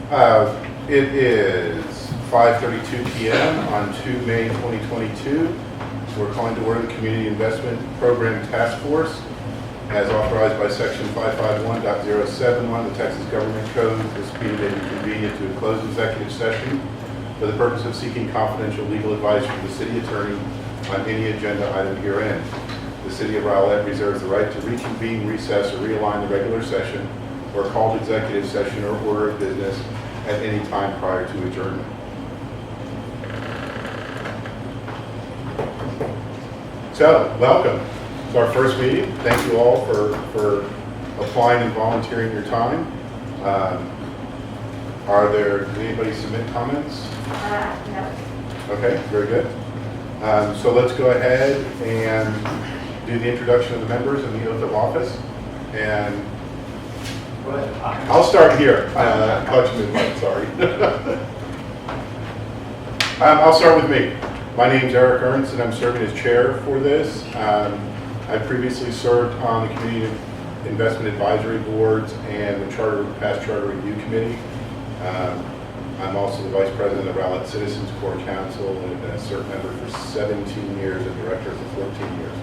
It is 5:32 p.m. on 2 May 2022. We're calling to order the Community Investment Program Task Force. As authorized by Section 551.071 of the Texas Government Code, this meeting may be convened to a closed executive session for the purpose of seeking confidential legal advice from the city attorney on any agenda item herein. The City of Rowlett reserves the right to reconvene, recess, or realign the regular session or called executive session or order of business at any time prior to adjournment. So, welcome. It's our first meeting. Thank you all for applying and volunteering your time. Did anybody submit comments? No. Okay, very good. So let's go ahead and do the introduction of the members and the oath of office. And I'll start here. Sorry. I'll start with me. My name is Eric Ernst, and I'm serving as chair for this. I previously served on the Community Investment Advisory Boards and the Past Charter Review Committee. I'm also the Vice President of Rowlett Citizens Core Council and been a CERT member for 17 years and Director for 14 years.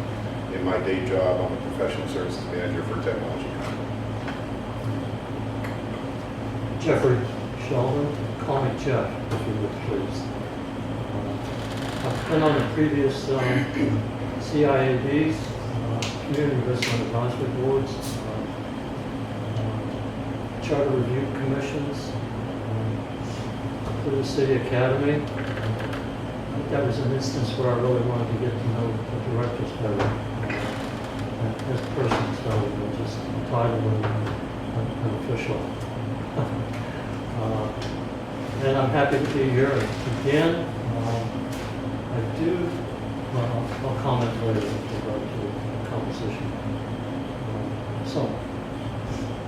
In my day job, I'm a Professional Services Manager for a technology company. Jeffrey Sheldon, call me Jeff, if you would please. I've been on the previous CIABs, Community Investment Advisory Boards, Charter Review Commissions, for the City Academy. I think that was an instance where I really wanted to get to know the directors better as persons, rather than just a title and an official. And I'm happy to be here again. I'll comment later with regard to the composition. So,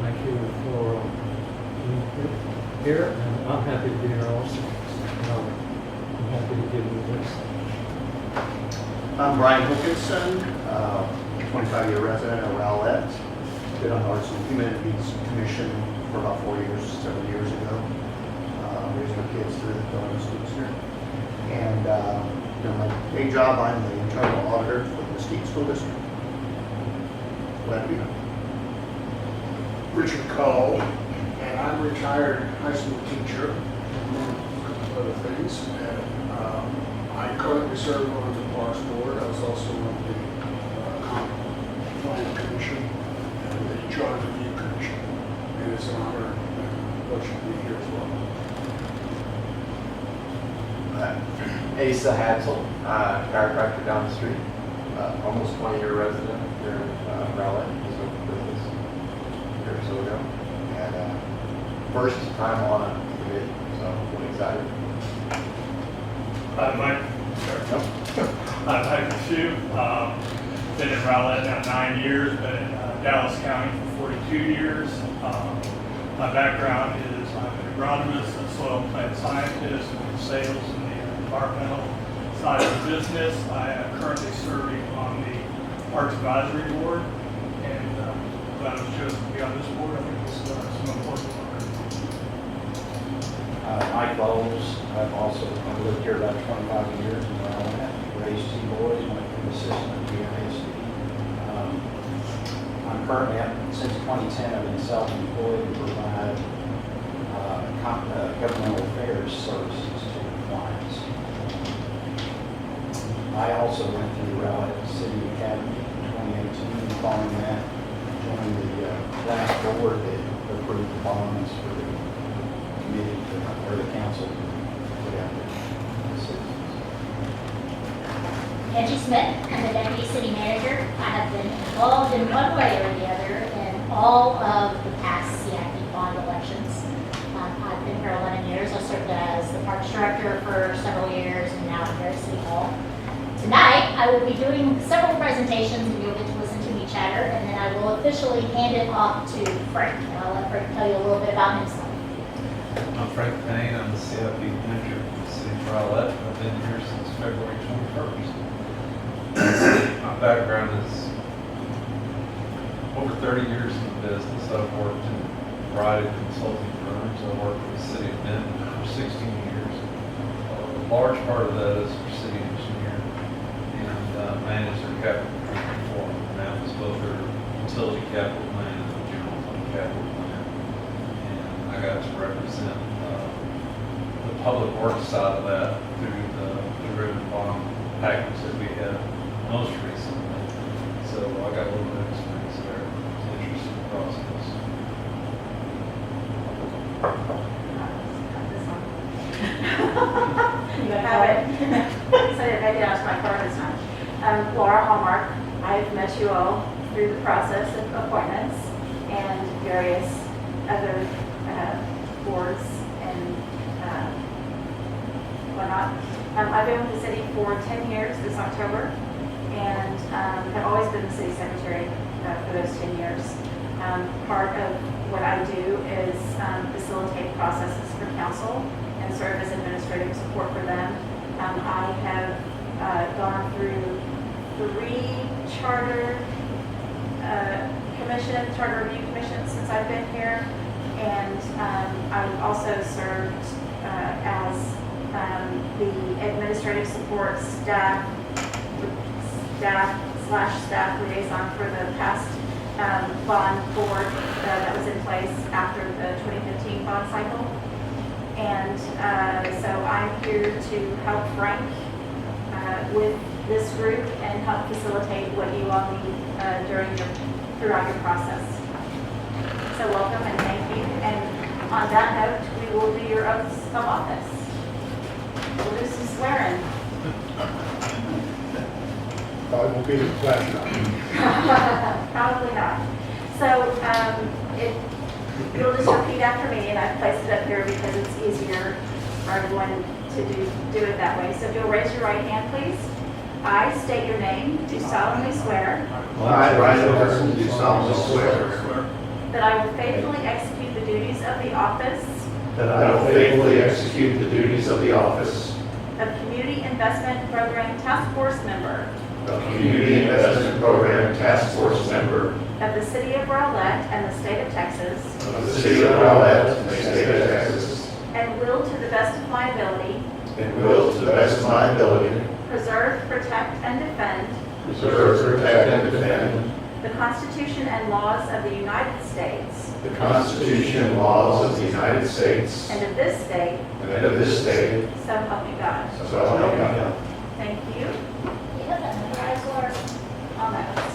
thank you for being here, and I'm happy to be here also. I'm happy to give you this. I'm Brian Wilkinson, 25-year resident of Rowlett. Been on the Arts and Humanities Commission for about 4 years, 7 years ago. Raised my kids through the film schools here. And my day job, I'm the internal auditor for the Mesquite School District. Glad to be here. Richard Cole, and I'm a retired high school teacher, among a couple of other things. And I currently serve on the Parks Board. I was also on the Comp Plan Commission and the Charter Review Commission. And it's an honor and pleasure to be here as well. Asa Hatzel, chiropractor down the street, almost 20-year resident here in Rowlett, he's open business a year or so ago. And first time on a committee, so I'm excited. I'm Mike. I'm Mike Shue. Been in Rowlett now 9 years, been in Dallas County for 42 years. My background is I'm an agronomist, a soil and plant scientist, with sales in the environmental side of the business. I am currently serving on the Parks Advisory Board, and glad I was chosen to be on this board. I think it's some important work. Mike Bowles, I've lived here about 25 years in Rowlett, raised two boys, went from assistant to PhD. I'm currently, since 2010, I've been self-employed and provide governmental affairs services to clients. I also went through Rowlett City Academy in 2018, and following that, joined the last board that approved the bonds for the committee or the council to put out the citizens. Angie Smith, I'm the Deputy City Manager. I have been involved in one way or the other in all of the past CIP bond elections. I've been here 11 years. I served as the Parks Director for several years and now I'm here at City Hall. Tonight, I will be doing several presentations and you'll get to listen to me chatter, and then I will officially hand it off to Frank. And I'll let Frank tell you a little bit about himself. I'm Frank Payne. I'm the CIP Manager for the City of Rowlett. I've been here since February 21st. My background is over 30 years in the business. I've worked in a variety of consulting firms. I worked for the City of large part of that is for city engineer and manage their capital improvement for them. And that was both their utility capital plan and the general fund capital plan. And I got to represent the public works side of that through the ribbon bond package that we had most recently. So I got a little bit of experience there. It's an interesting process. You have it. So maybe that's my card this time. Laura Hallmark, I've met you all through the process of appointments and various other boards and whatnot. I've been with the city for 10 years this October and have always been the city secretary for those 10 years. Part of what I do is facilitate processes for council and serve as administrative support for them. I have gone through 3 charter review commissions since I've been here, and I've also served as the administrative support staff liaison for the past bond board that was in place after the 2015 bond cycle. And so I'm here to help Frank with this group and help facilitate what you all need throughout your process. So welcome and thank you. And on that note, we will do your oaths of office. We'll do some swearing. Probably won't be the last time. Probably not. So you'll just repeat after me, and I've placed it up here because it's easier for everyone to do it that way. So if you'll raise your right hand, please. I state your name, do solemnly swear I, Ryan Wilkinson, do solemnly swear that I will faithfully execute the duties of the office that I will faithfully execute the duties of the office of Community Investment Program Task Force member of Community Investment Program Task Force member of the City of Rowlett and the State of Texas, of the City of Rowlett and the State of Texas, and will to the best of my ability and will, to the best of my ability, preserve, protect, and defend preserve, protect, and defend the Constitution and laws of the United States the Constitution and laws of the United States and of this state, and of this state, so help me God. so help me God. Thank you. You have that memorized, Laura? Almost.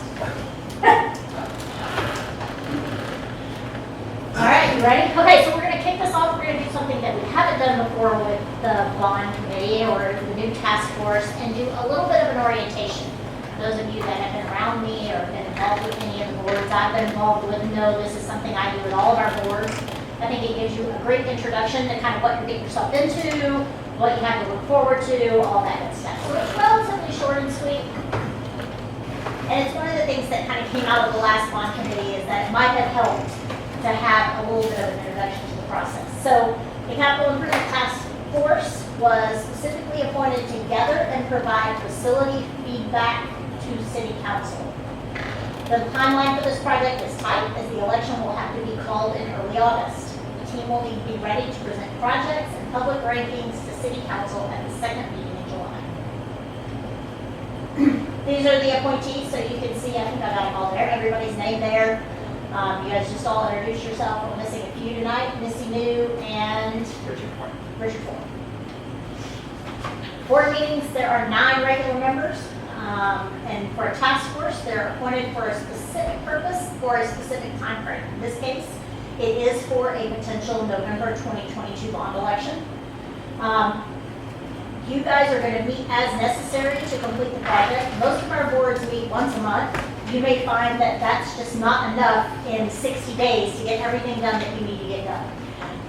All right, you ready? Okay, so we're going to kick this off. We're going to do something that we haven't done before with the bond committee or the new task force and do a little bit of an orientation. Those of you that have been around me or been involved with any of the boards I've been involved with know this is something I do with all of our boards. I think it gives you a great introduction to kind of what you're getting yourself into, what you have to look forward to, all that good stuff. So it's relatively short and sweet. And it's one of the things that kind of came out of the last bond committee is that it might have helped to have a little bit of an introduction to the process. So the Capital Improvement Task Force was specifically appointed to gather and provide facility feedback to City Council. The timeline for this project is tight as the election will have to be called in early August. The team will need to be ready to present projects and public rankings to City Council at the second meeting in July. These are the appointees, so you can see, I think I got them all there, everybody's name there. You guys just all introduce yourself. We're missing a few tonight, Missy New and Richard Ford. Board meetings, there are 9 regular members. And for a task force, they're appointed for a specific purpose or a specific time frame. In this case, it is for a potential November 2022 bond election. You guys are going to meet as necessary to complete the project. Most of our boards meet once a month. You may find that that's just not enough in 60 days to get everything done that you need to get done.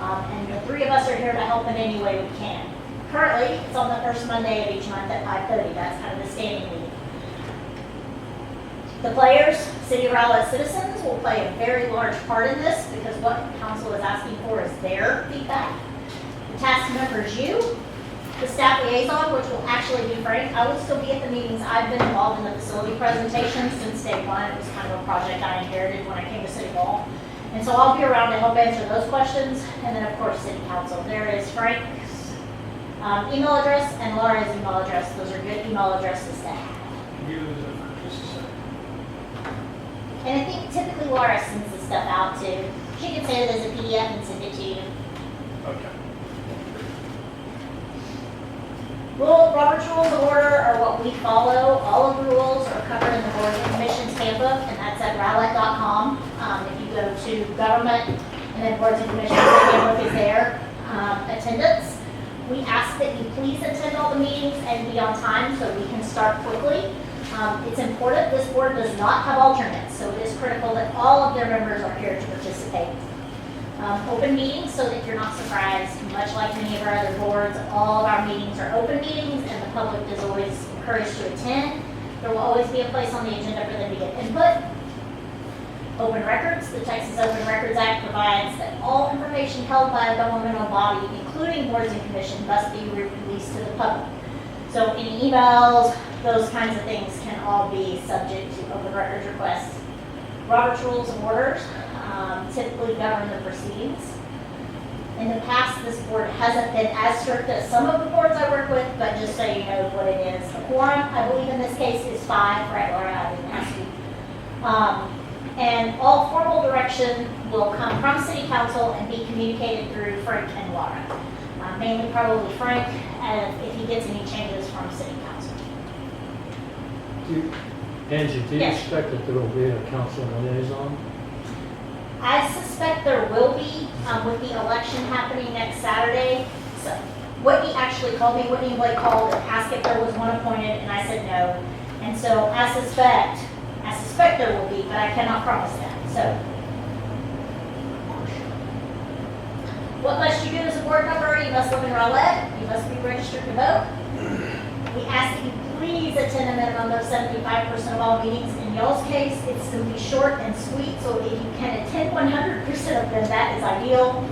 And the 3 of us are here to help in any way we can. Currently, it's on the first Monday of each month at 5:30. That's kind of the standing meeting. The players, City of Rowlett citizens, will play a very large part in this because what council is asking for is their feedback. The task members, you, the staff liaison, which will actually be Frank. I will still be at the meetings. I've been involved in the facility presentations since day one. It was kind of a project I inherited when I came to City Hall. And so I'll be around to help answer those questions. And then, of course, City Council. There is Frank's Email address and Laura's email address, those are good email addresses to have. Can you use it for just a second? And I think typically Laura sends this stuff out too. She can send it as a PDF and send it to you. Okay. Robert's Rules of Order are what we follow. All of the rules are covered in the Board of Commissions handbook, and that's at rowlett.com. If you go to government and then Boards and Commissions, the handbook is there. Attendance. We ask that you please attend all the meetings and be on time so we can start quickly. It's important, this board does not have alternates, so it is critical that all of their members are here to participate. Open meetings so that you're not surprised, much like many of our other boards, all of our meetings are open meetings and the public is always encouraged to attend. There will always be a place on the agenda for them to get input. Open records, the Texas Open Records Act provides that all information held by a governmental body, including boards and commissions, must be released to the public. So any emails, those kinds of things can all be subject to open records requests. Robert's Rules of Orders typically govern the proceedings. In the past, this board hasn't been as strict as some of the boards I work with, but just so you know what it is. A quorum, I believe in this case, is 5, right, Laura? I didn't ask you. And all formal direction will come from City Council and be communicated through Frank and Laura. Mainly probably Frank, if he gets any changes from City Council. Angie, do you Yes. expect that there will be a council liaison? I suspect there will be, with the election happening next Saturday. So Whitney actually called me, Whitney and Blake called and asked if there was one appointed, and I said no. And so I suspect there will be, but I cannot promise that, so. What must you do as a board member? You must live in Rowlett, you must be registered to vote. We ask that you please attend a minimum of 75% of all meetings. In y'all's case, it's going to be short and sweet, so if you can attend 100% of them, that is ideal.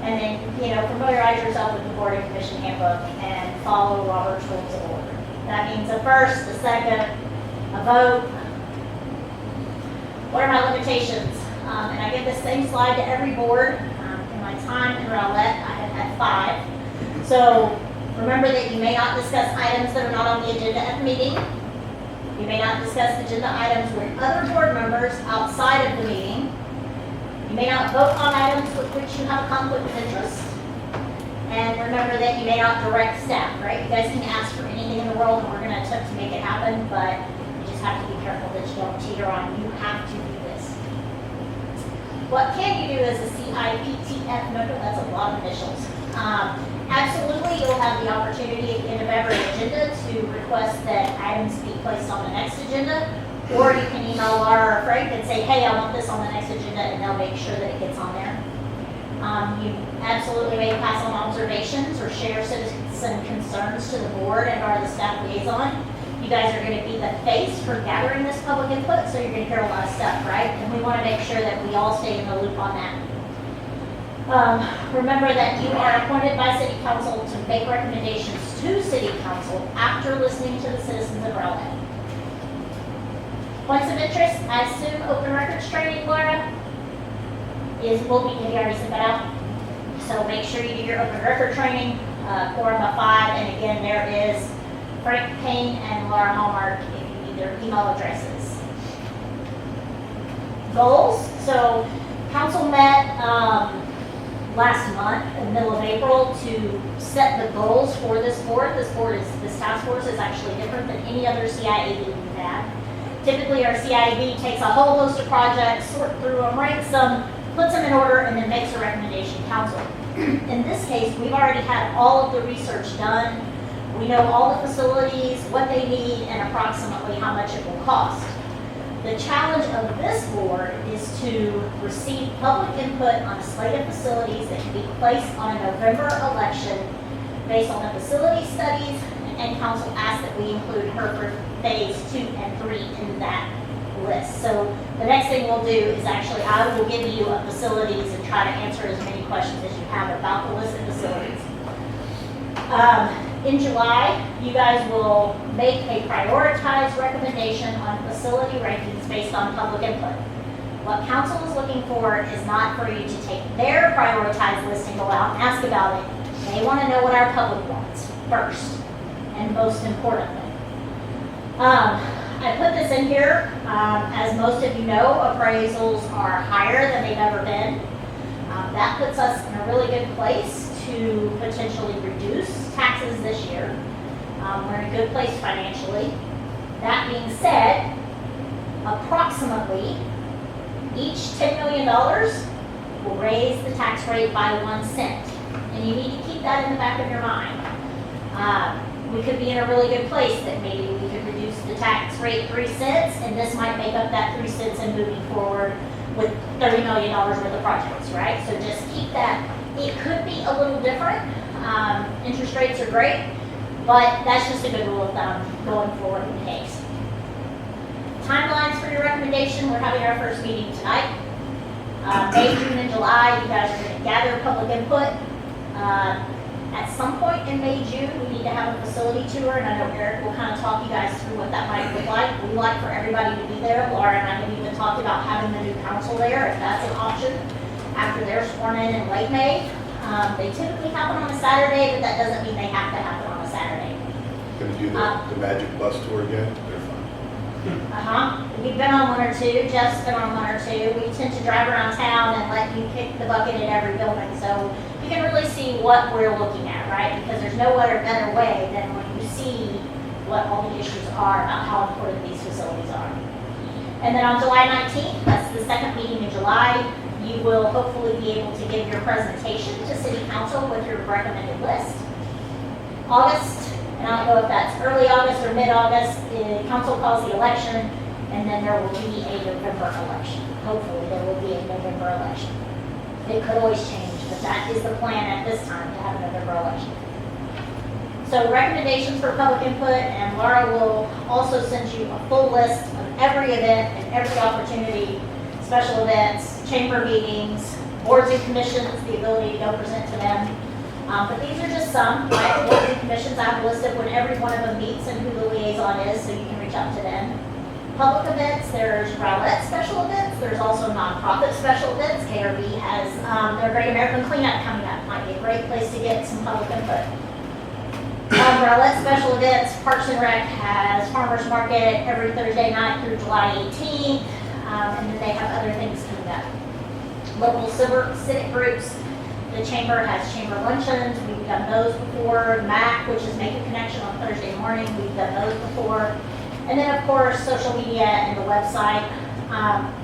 And then, familiarize yourself with the Board and Commission handbook and follow Robert's Rules of Order. That means a first, a second, a vote. What are my limitations? And I give the same slide to every board. In my time in Rowlett, I have had 5. So remember that you may not discuss items that are not on the agenda at the meeting. You may not discuss agenda items with other board members outside of the meeting. You may not vote on items with which you have a conflict of interest. And remember that you may not direct staff, right? You guys can ask for anything in the world and we're going to attempt to make it happen, but you just have to be careful that you don't teeter on. You have to do this. What can you do as a CIPTF member? That's a lot of initials. Absolutely, you'll have the opportunity at the end of every agenda to request that items be placed on the next agenda, or you can email Laura or Frank and say, hey, I want this on the next agenda, and they'll make sure that it gets on there. You absolutely may pass on observations or share citizen concerns to the board and or the staff liaison. You guys are going to be the face for gathering this public input, so you're going to hear a lot of stuff, right? And we want to make sure that we all stay in the loop on that. Remember that you are appointed by City Council to make recommendations to City Council after listening to the citizens of Rowlett. Points of interest, I assume open records training, Laura, will be, have you already sent that out? So make sure you do your open record training, quorum of 5, and again, there is Frank Payne and Laura Hallmark if you need their email addresses. Goals, so council met last month in the middle of April to set the goals for this board. This task force is actually different than any other CIAB we've had. Typically our CIAB takes a whole host of projects, sort through them, ranks them, puts them in order, and then makes a recommendation to council. In this case, we've already had all of the research done. We know all the facilities, what they need, and approximately how much it will cost. The challenge of this board is to receive public input on a slate of facilities that can be placed on a November election based on the facility studies, and council asked that we include Hereford phase 2 and 3 in that list. So the next thing we'll do is actually, I will give you a facilities and try to answer as many questions as you have about the list of facilities. In July, you guys will make a prioritized recommendation on facility rankings based on public input. What council is looking for is not for you to take their prioritized list and go out and ask about it. They want to know what our public wants first, and most importantly. I put this in here, as most of you know, appraisals are higher than they've ever been. That puts us in a really good place to potentially reduce taxes this year. We're in a good place financially. That being said, approximately each $10 million will raise the tax rate by 1 cent. And you need to keep that in the back of your mind. We could be in a really good place that maybe we could reduce the tax rate 3 cents, and this might make up that 3 cents in moving forward with $30 million worth of projects, right? So just keep that. It could be a little different. Interest rates are great, but that's just a good rule of thumb going forward in case. Timelines for your recommendation, we're having our first meeting tonight. May, June, and July, you guys are going to gather public input. At some point in May, June, we need to have a facility tour, and I know Eric will kind of talk you guys through what that might look like. We like for everybody to be there. Laura and I have even talked about having the new council there, if that's an option, after they're sworn in late May. They typically happen on a Saturday, but that doesn't mean they have to happen on a Saturday. Going to do the magic bus tour again? They're fun. We've been on one or two. Jeff's been on one or two. We tend to drive around town and let you kick the bucket in every building, so you can really see what we're looking at, right? Because there's no other better way than when you see what all the issues are about how important these facilities are. And then on July 19th, that's the second meeting in July, you will hopefully be able to give your presentation to City Council with your recommended list. August, and I don't know if that's early August or mid-August, the council calls the election, and then there will be a November election. Hopefully there will be a November election. It could always change, but that is the plan at this time, to have a November election. So recommendations for public input, and Laura will also send you a full list of every event and every opportunity, special events, chamber meetings, boards and commissions, the ability to go present to them. But these are just some, right? Boards and commissions, I have a list of when every one of them meets and who the liaison is, so you can reach out to them. Public events, there's Rowlett special events, there's also nonprofit special events. KRB has their Great American Cleanup coming up, might be a great place to get some public input. Rowlett special events, Parks and Rec has Farmers Market every Thursday night through July 18th, and then they have other things coming up. Local civic groups, the Chamber has Chamber Luncheons, we've done those before. MAC, which is Make a Connection on Thursday morning, we've done those before. And then, of course, social media and the website.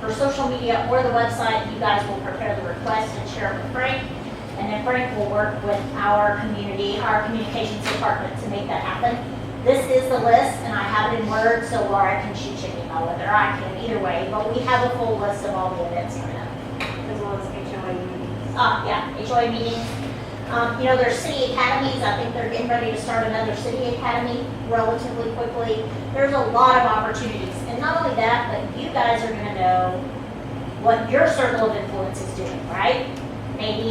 For social media or the website, you guys will prepare the request and share it with Frank. And then Frank will work with our community, our communications department to make that happen. This is the list, and I have it in Word, so Laura can shoot you an email with it, or I can, either way. But we have a full list of all the events coming up. As well as HOA meetings. Yeah, HOA meetings. There's city academies. I think they're getting ready to start another city academy relatively quickly. There's a lot of opportunities. And not only that, but you guys are going to know what your circle of influence is doing, right? Maybe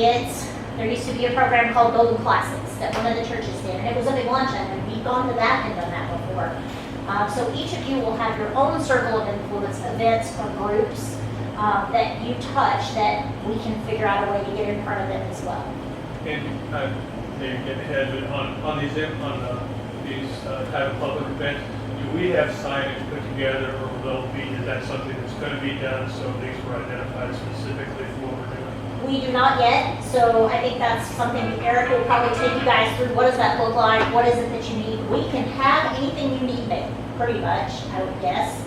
there used to be a program called Golden Classics that one of the churches did, and it was a big luncheon, and we've gone to that and done that before. So each of you will have your own circle of influence events or groups that you touch that we can figure out a way to get in front of them as well. And maybe get ahead, but on these type of public events, do we have signage put together, or will be, is that something that's going to be done so these were identified specifically for what we're doing? We do not yet, so I think that's something Eric will probably take you guys through. What does that look like? What is it that you need? We can have anything you need made, pretty much, I would guess,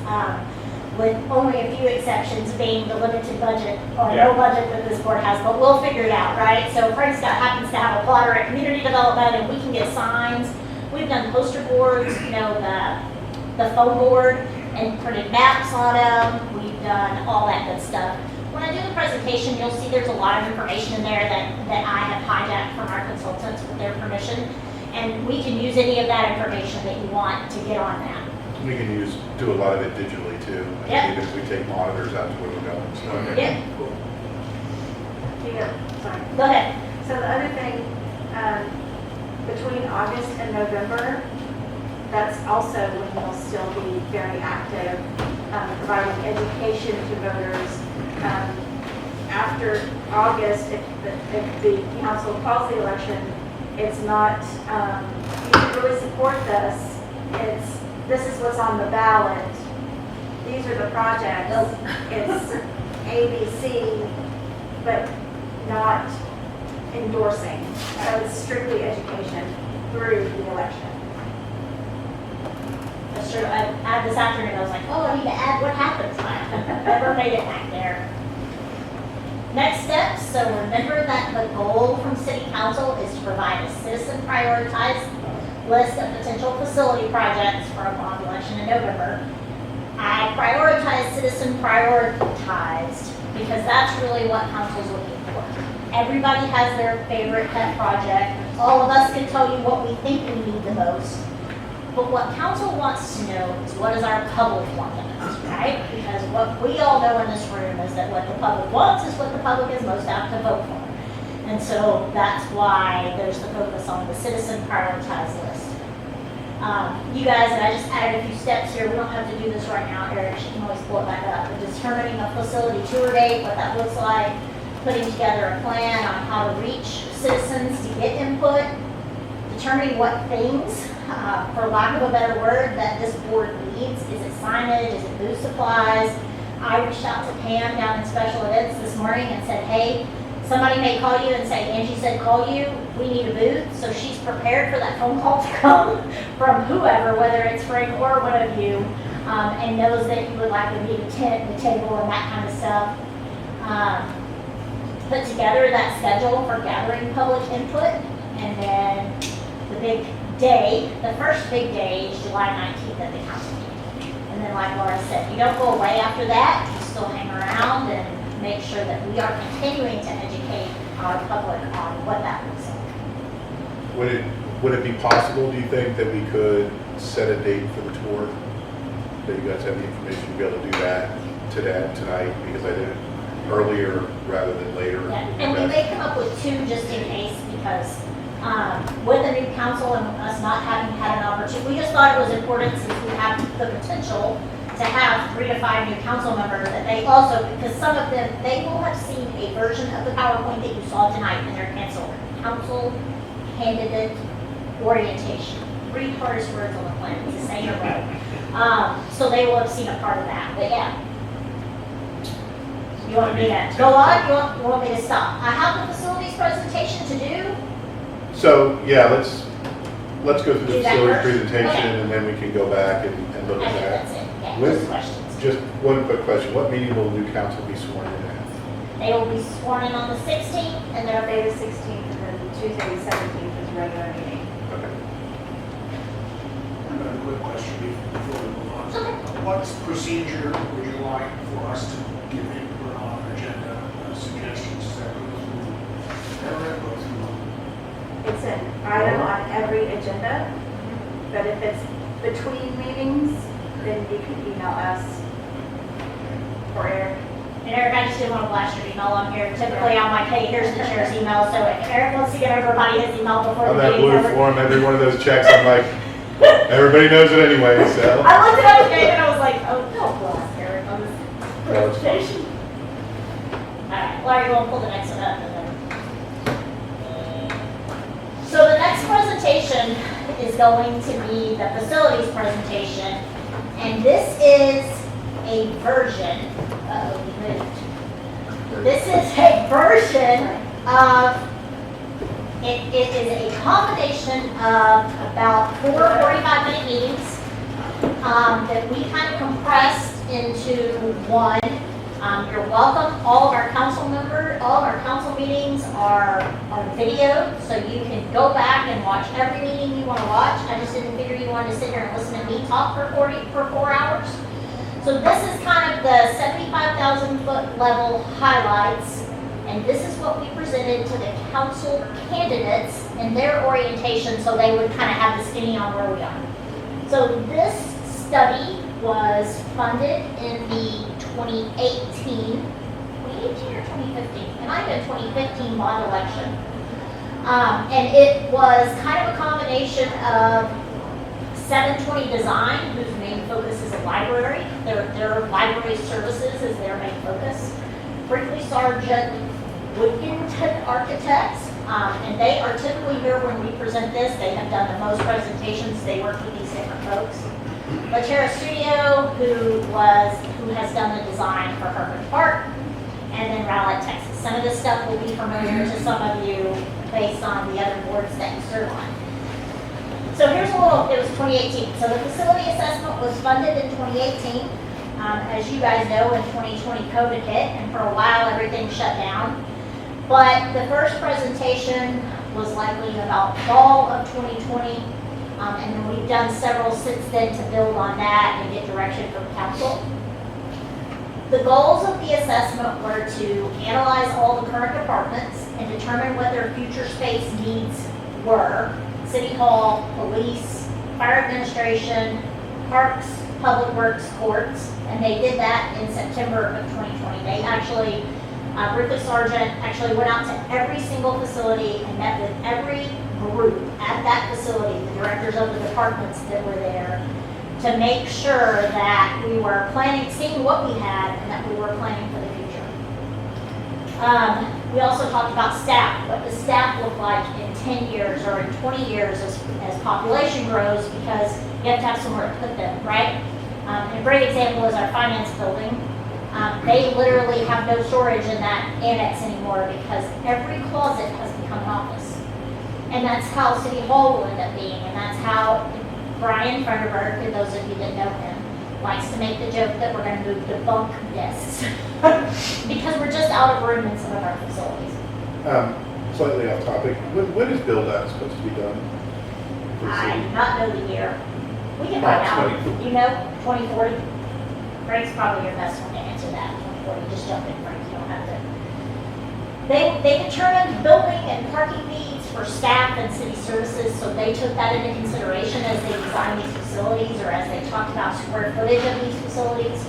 with only a few exceptions being the limited budget or no budget that this board has, but we'll figure it out, right? So Frank Scott happens to have a plotter at community development, and we can get signs. We've done poster boards, the phone board, and printed maps on them. We've done all that good stuff. When I do the presentation, you'll see there's a lot of information in there that I have hijacked from our consultants with their permission, and we can use any of that information that you want to get on that. We can do a lot of it digitally too. Yep. Even if we take monitors out to where we're going. So. Yep. Sorry. Go ahead. So the other thing, between August and November, that's also when you'll still be very active, providing education to voters. After August, if the council calls the election It's not, you should really support this. This is what's on the ballot. These are the projects. It's A, B, C, but not endorsing. So it's strictly education through the election. That's true. I this afternoon, I was like, oh, I need to add what happens. I never made it back there. Next steps, so remember that the goal from City Council is to provide a citizen prioritized list of potential facility projects for a bond election in November. I prioritize citizen prioritized because that's really what council's looking for. Everybody has their favorite pet project. All of us can tell you what we think we need the most. But what council wants to know is what does our public want the most, right? Because what we all know in this room is that what the public wants is what the public is most apt to vote for. And so that's why there's the focus on the citizen prioritized list. You guys, and I just added a few steps here. We don't have to do this right now, Eric. She can always pull it back up. But determining a facility tour date, what that looks like, putting together a plan on how to reach citizens to get input, determining what things, for lack of a better word, that this board needs. Is it signage? Is it booth supplies? I reached out to Pam down in special events this morning and said, hey, somebody may call you and say, Angie said call you, we need a booth. So she's prepared for that phone call to come from whoever, whether it's Frank or one of you, and knows that you would like to meet a tent, the table, and that kind of stuff. Put together that schedule for gathering public input, and then the big day, the first big day is July 19th at the council meeting. And then like Laura said, you don't go away after that, you still hang around and make sure that we are continuing to educate our public on what that looks like. Would it be possible, do you think, that we could set a date for the tour? That you guys have the information to be able to do that tonight, because I did it earlier rather than later. Yeah, and we may come up with two just in case, because with the new council and us not having had an opportunity, we just thought it was important since we have the potential to have 3 to 5 new council members, that they also, because some of them, they will have seen a version of the PowerPoint that you saw tonight in their council candidate orientation. 3 hardest words on the planet to say in a row. So they will have seen a part of that, but yeah. You want me to go on? You want me to stop? I have the facilities presentation to do. So, yeah, let's go through the Do that facility first? presentation, Okay. and then we can go back and look I at think that. that's it. Yeah, With- just questions. Just one quick question. What meeting will the new council be sworn in at? They will be sworn in on the 16th, and they're Monday the 16th and then Tuesday the 17th is regular meeting. Okay. Another quick question before we move on. Okay. What procedure would you like for us to give input on agenda suggestions? Is that go through Eric or through? It's an item on every agenda, but if it's between meetings, then you can email us or Eric. And Eric, I just didn't want to blast your email on here. Typically, I'm like, hey, here's the chair's email, so if Eric wants to get everybody his email before On the that meeting's blue over. form, every one of those checks, I'm like, everybody knows it anyway, so. I looked it up today and I was like, oh, don't blast Eric on this No, it's fine. presentation. All right, Larry, we'll pull the next one up and then. So the next presentation is going to be the facilities presentation, and this is a version, we moved. This is a version of, it is a combination of about 4 45-minute meetings that we kind of compressed into one. You're welcome. All of our council meetings are on video, so you can go back and watch every meeting you want to watch. I just didn't figure you wanted to sit here and listen to me talk for 4 hours. So this is kind of the 75,000 foot level highlights, and this is what we presented to the council candidates in their orientation, so they would kind of have the skinny on where we are. So this study was funded in the 2018 or 2015? It might have been 2015 bond election. And it was kind of a combination of 720 Design, whose main focus is a library. Their library services is their main focus. Brinkley Sargent Wilkinson Architects, And they are typically here when we present this. They have done the most presentations. They work with these different folks. Latera Studio, who has done the design for Herbert Park, and then Rowlett, Texas. Some of this stuff will be familiar to some of you based on the other boards that you serve on. So here's a little, it was 2018. So the facility assessment was funded in 2018. As you guys know, in 2020, COVID hit, and for a while, everything shut down. But the first presentation was likely about fall of 2020, and then we've done several since then to build on that and get direction from council. The goals of the assessment were to analyze all the current departments and determine what their future space needs were. City Hall, police, fire administration, parks, public works, courts, and they did that in September of 2020. They actually, Ruthless Sergeant actually went out to every single facility and met with every group at that facility, the directors of the departments that were there, to make sure that we were planning, seeing what we had, and that we were planning for the future. We also talked about staff, what does staff look like in 10 years or in 20 years as population grows, because you have to have somewhere to put them, right? And a great example is our finance building. They literally have no storage in that annex anymore because every closet has become an office. And that's how City Hall will end up being, and that's how Brian Funderburg, for those of you that know him, likes to make the joke that we're going to move to bunk desks because we're just out of room in some of our facilities. Slightly off topic, when is build out supposed to be done? for the I city? do not know the year. We can find out. You know, 2040? Frank's probably your best one to answer that. 2040, just jump in, Frank, you don't have to. They determined building and parking needs for staff and city services, so they took that into consideration as they designed these facilities or as they talked about square footage of these facilities.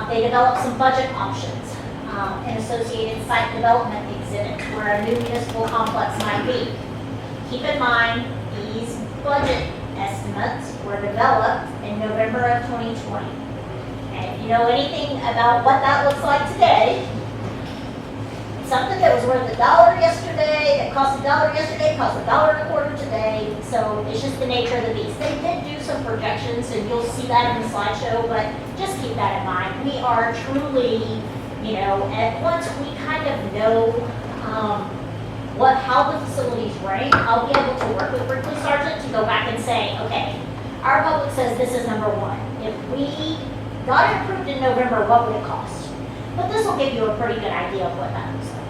They developed some budget options, an associated site development exhibit where a new municipal complex might be. Keep in mind, these budget estimates were developed in November of 2020. And if you know anything about what that looks like today, something that was worth $1 yesterday, that cost $1 yesterday, costs $1.25 today. So it's just the nature of the beast. They did do some projections, and you'll see that in the slideshow, but just keep that in mind. We are truly, and once we kind of know how the facilities rank, I'll be able to work with Berkeley Sergeant to go back and say, okay, our public says this is number one. If we got it approved in November, what would it cost? But this will give you a pretty good idea of what that looks like.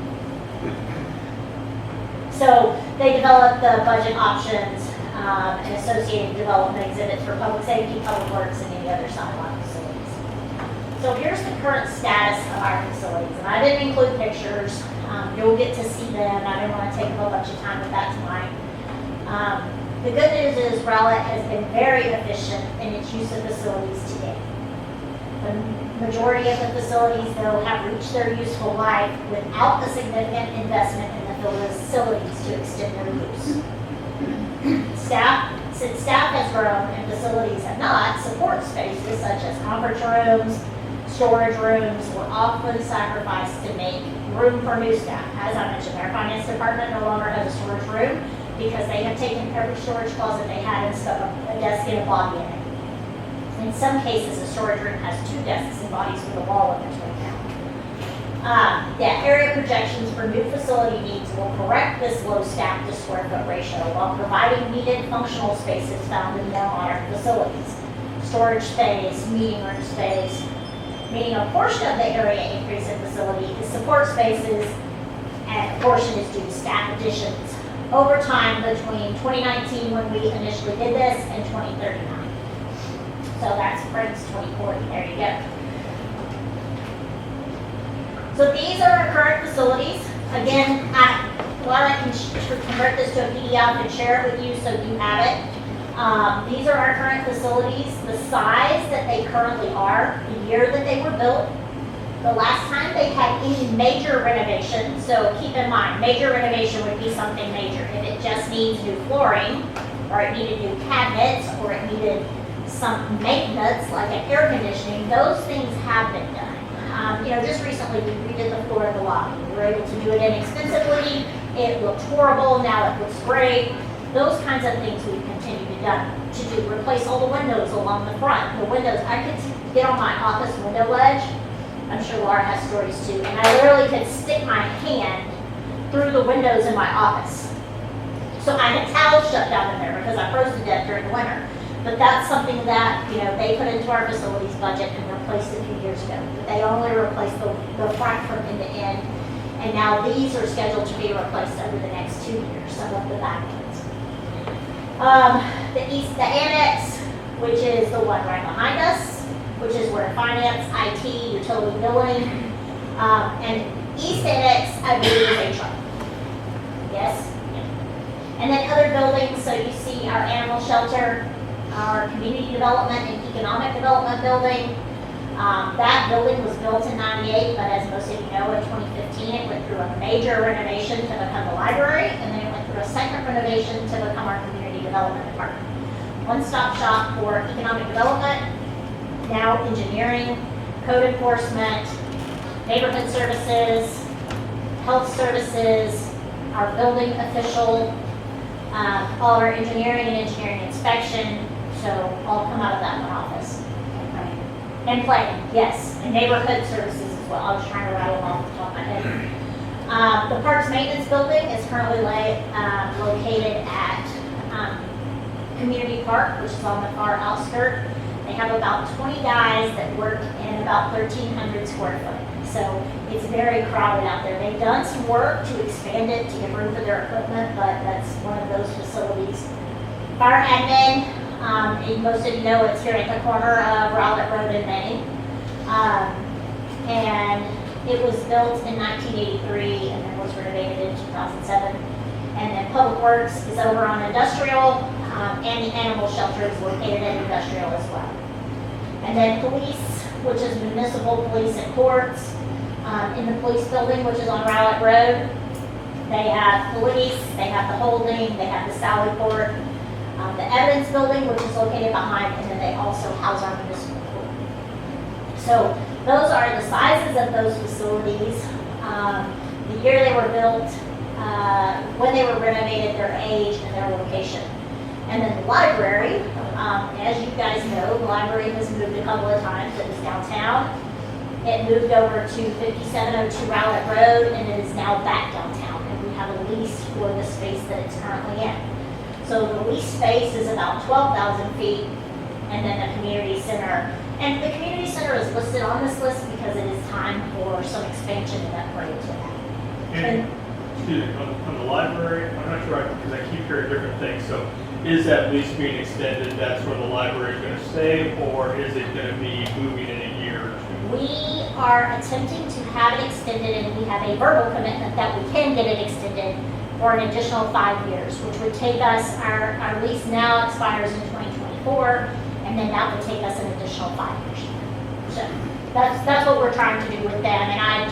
So they developed the budget options and associated development exhibits for public safety, public works, and any other satellite facilities. So here's the current status of our facilities, and I didn't include pictures. You'll get to see them. I didn't want to take a whole bunch of time with that tonight. The good news is Rowlett has been very efficient in its use of facilities today. The majority of the facilities, though, have reached their useful life without a significant investment in the facilities to extend their use. Since staff has grown and facilities have not, support spaces such as conference rooms, storage rooms were often sacrificed to make room for new staff. As I mentioned, our finance department no longer has a storage room because they have taken every storage closet they had and stuck a desk and a body in it. In some cases, a storage room has 2 desks and bodies with a wall in between now. Area projections for new facility needs will correct this low staff to square foot ratio while providing needed functional spaces found in more modern facilities. Storage space, meeting room space, meaning a portion of the area increase in facility is support spaces and a portion is due to staff additions over time between 2019 when we initially did this and 2039. So that's Frank's 2040, there you go. So these are our current facilities. Again, I can convert this to a PDF and share it with you so you have it. These are our current facilities, the size that they currently are, the year that they were built, the last time they had any major renovation. So keep in mind, major renovation would be something major. If it just needs new flooring, or it needed new cabinets, or it needed some maintenance like an air conditioning, those things have been done. Just recently we redid the floor of the lobby. We were able to do it inexpensively it looked horrible, now it looks great. Those kinds of things we've continued to do. Replace all the windows along the front. The windows, I could get on my office window ledge. I'm sure Laura has stories too. And I literally could stick my hand through the windows in my office. So I had towels shut down in there because I froze to death during the winter. But that's something that, they put into our facilities budget and replaced a few years ago. They only replaced the front from end to end. And now these are scheduled to be replaced over the next 2 years, some of the back ends. The annex, which is the one right behind us, which is where finance, IT, utility billing, and east annex, I believe, is HR. Yes? Yeah. And then other buildings, so you see our animal shelter, our community development and economic development building. That building was built in '98, but as most of you know, in 2015, it went through a major renovation to become the library, and then it went through a second renovation to become our community development department. One-stop shop for economic development, now engineering, code enforcement, neighborhood services, health services, our building official, all our engineering and engineering inspection, so all come out of that one office. And planning, yes, and neighborhood services as well. I was trying to rattle them off the top of my head. The Parks Maintenance Building is currently located at Community Park, which is on the far outskirt. They have about 20 guys that work in about 1,300 square foot. So it's very crowded out there. They've done some work to expand it to give room for their equipment, but that's one of those facilities. Fire admin, and most of you know it's here at the corner of Rowlett Road in Maine. And it was built in 1983 and then was renovated in 2007. And then Public Works is over on Industrial, and the animal shelter is located in Industrial as well. And then police, which is municipal police and courts, in the police building, which is on Rowlett Road. They have police, they have the holding, they have the Sally Court, the evidence building, which is located behind, and then they also house our municipal court. So those are the sizes of those facilities, the year they were built, when they were renovated, their age, and their location. And then the library, as you guys know, the library has moved a couple of times. It was downtown. It moved over to 5702 Rowlett Road, and it is now back downtown. And we have a lease for the space that it's currently in. So the lease space is about 12,000 feet, and then the community center. And the community center is listed on this list because it is time for some expansion and upgrade to that. And, excuse me, on the library, I'm not sure, because I keep hearing different things, so is that lease being extended, that's where the library is going to stay, or is it going to be moving in a year or two? We are attempting to have it extended, and we have a verbal commitment that we can get it extended for an additional 5 years, which would take us, our lease now expires in 2024, and then that would take us an additional 5 years. So that's what we're trying to do with them, and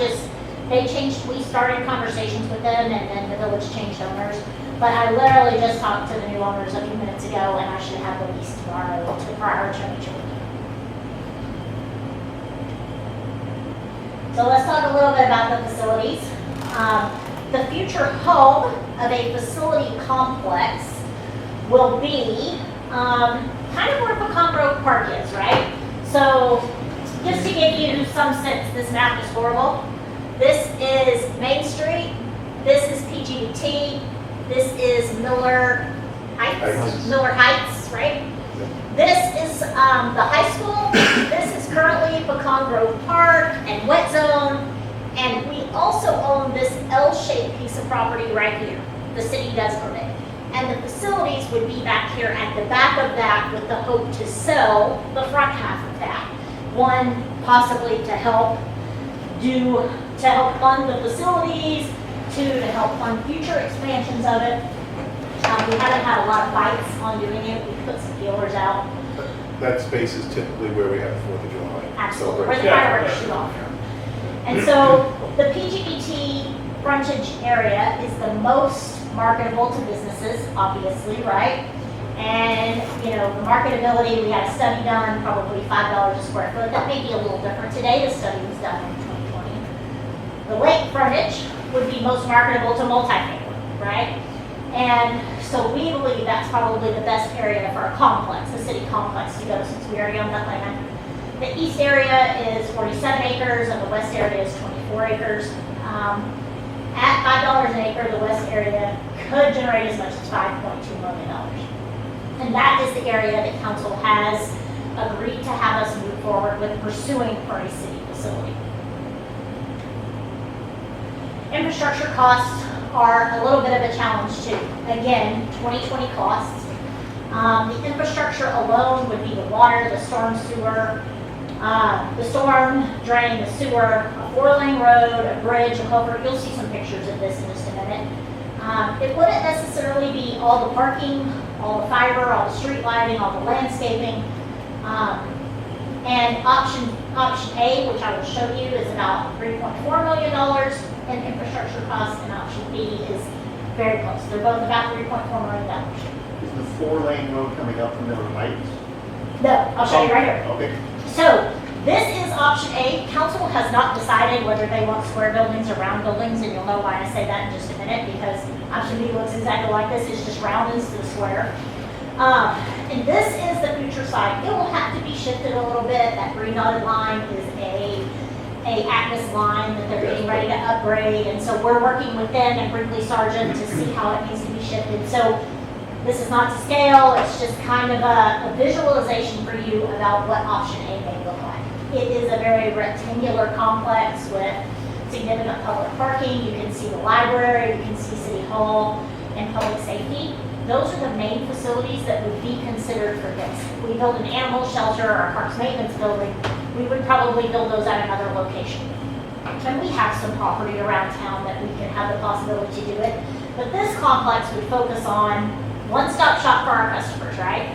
we started conversations with them, and then the village changed owners. But I literally just talked to the new owners a few minutes ago, and I should have the lease tomorrow for our attorney to review. So let's talk a little bit about the facilities. The future home of a facility complex will be kind of where Pecan Grove Park is, right? So just to give you some sense, this map is horrible. This is Main Street, this is PGT, this is Miller Heights, right? This is the high school, this is currently Pecan Grove Park and Wet Zone, and we also own this L-shaped piece of property right here. The city does own it. And the facilities would be back here at the back of that with the hope to sell the front half of that. One, possibly to help fund the facilities, two, to help fund future expansions of it. We haven't had a lot of bites on doing it. We put some feelers out. That space is typically where we have the 4th of July. Absolutely, where the celebration. fireworks shoot off. And so the PGBT frontage area is the most marketable to businesses, obviously, right? And, the marketability, we had a study done, probably $5 a square foot. That may be a little different today. The study was done in 2020. The lake frontage would be most marketable to multifamily. right? And so we believe that's probably the best area for a complex, a city complex to go, since we already own that land. The east area is 47 acres and the west area is 24 acres. At $5 an acre, the west area could generate as much as $5.2 million. And that is the area that council has agreed to have us move forward with pursuing for a city facility. Infrastructure costs are a little bit of a challenge too. Again, 2020 costs. The infrastructure alone would be the water, the storm sewer, the storm drain, the sewer, a 4-lane road, a bridge, a culvert. You'll see some pictures of this in just a minute. It wouldn't necessarily be all the parking, all the fiber, all the street lighting, all the landscaping. And option A, which I will show you, is about $3.4 million in infrastructure costs, and option B is very close. They're both about $3.4 million. Is the 4-lane road coming up from Miller Heights? No, I'll show you right here. Okay. So this is option A. Council has not decided whether they want square buildings or round buildings, and you'll know why I say that in just a minute, because option B looks exactly like this. It's just round instead of square. And this is the future site. It will have to be shifted a little bit. That green dotted line is a Atlas line that they're getting ready to upgrade, and so we're working with them and Brinkley Sargent to see how it needs to be shifted. So this is not to scale, it's just kind of a visualization for you about what option A may look like. It is a very rectangular complex with significant public parking. You can see the library, you can see City Hall, and public safety. Those are the main facilities that would be considered for this. If we build an animal shelter or a parks maintenance building, we would probably build those at another location. And we have some property around town that we can have the possibility to do it. But this complex would focus on one-stop shop for our customers, right?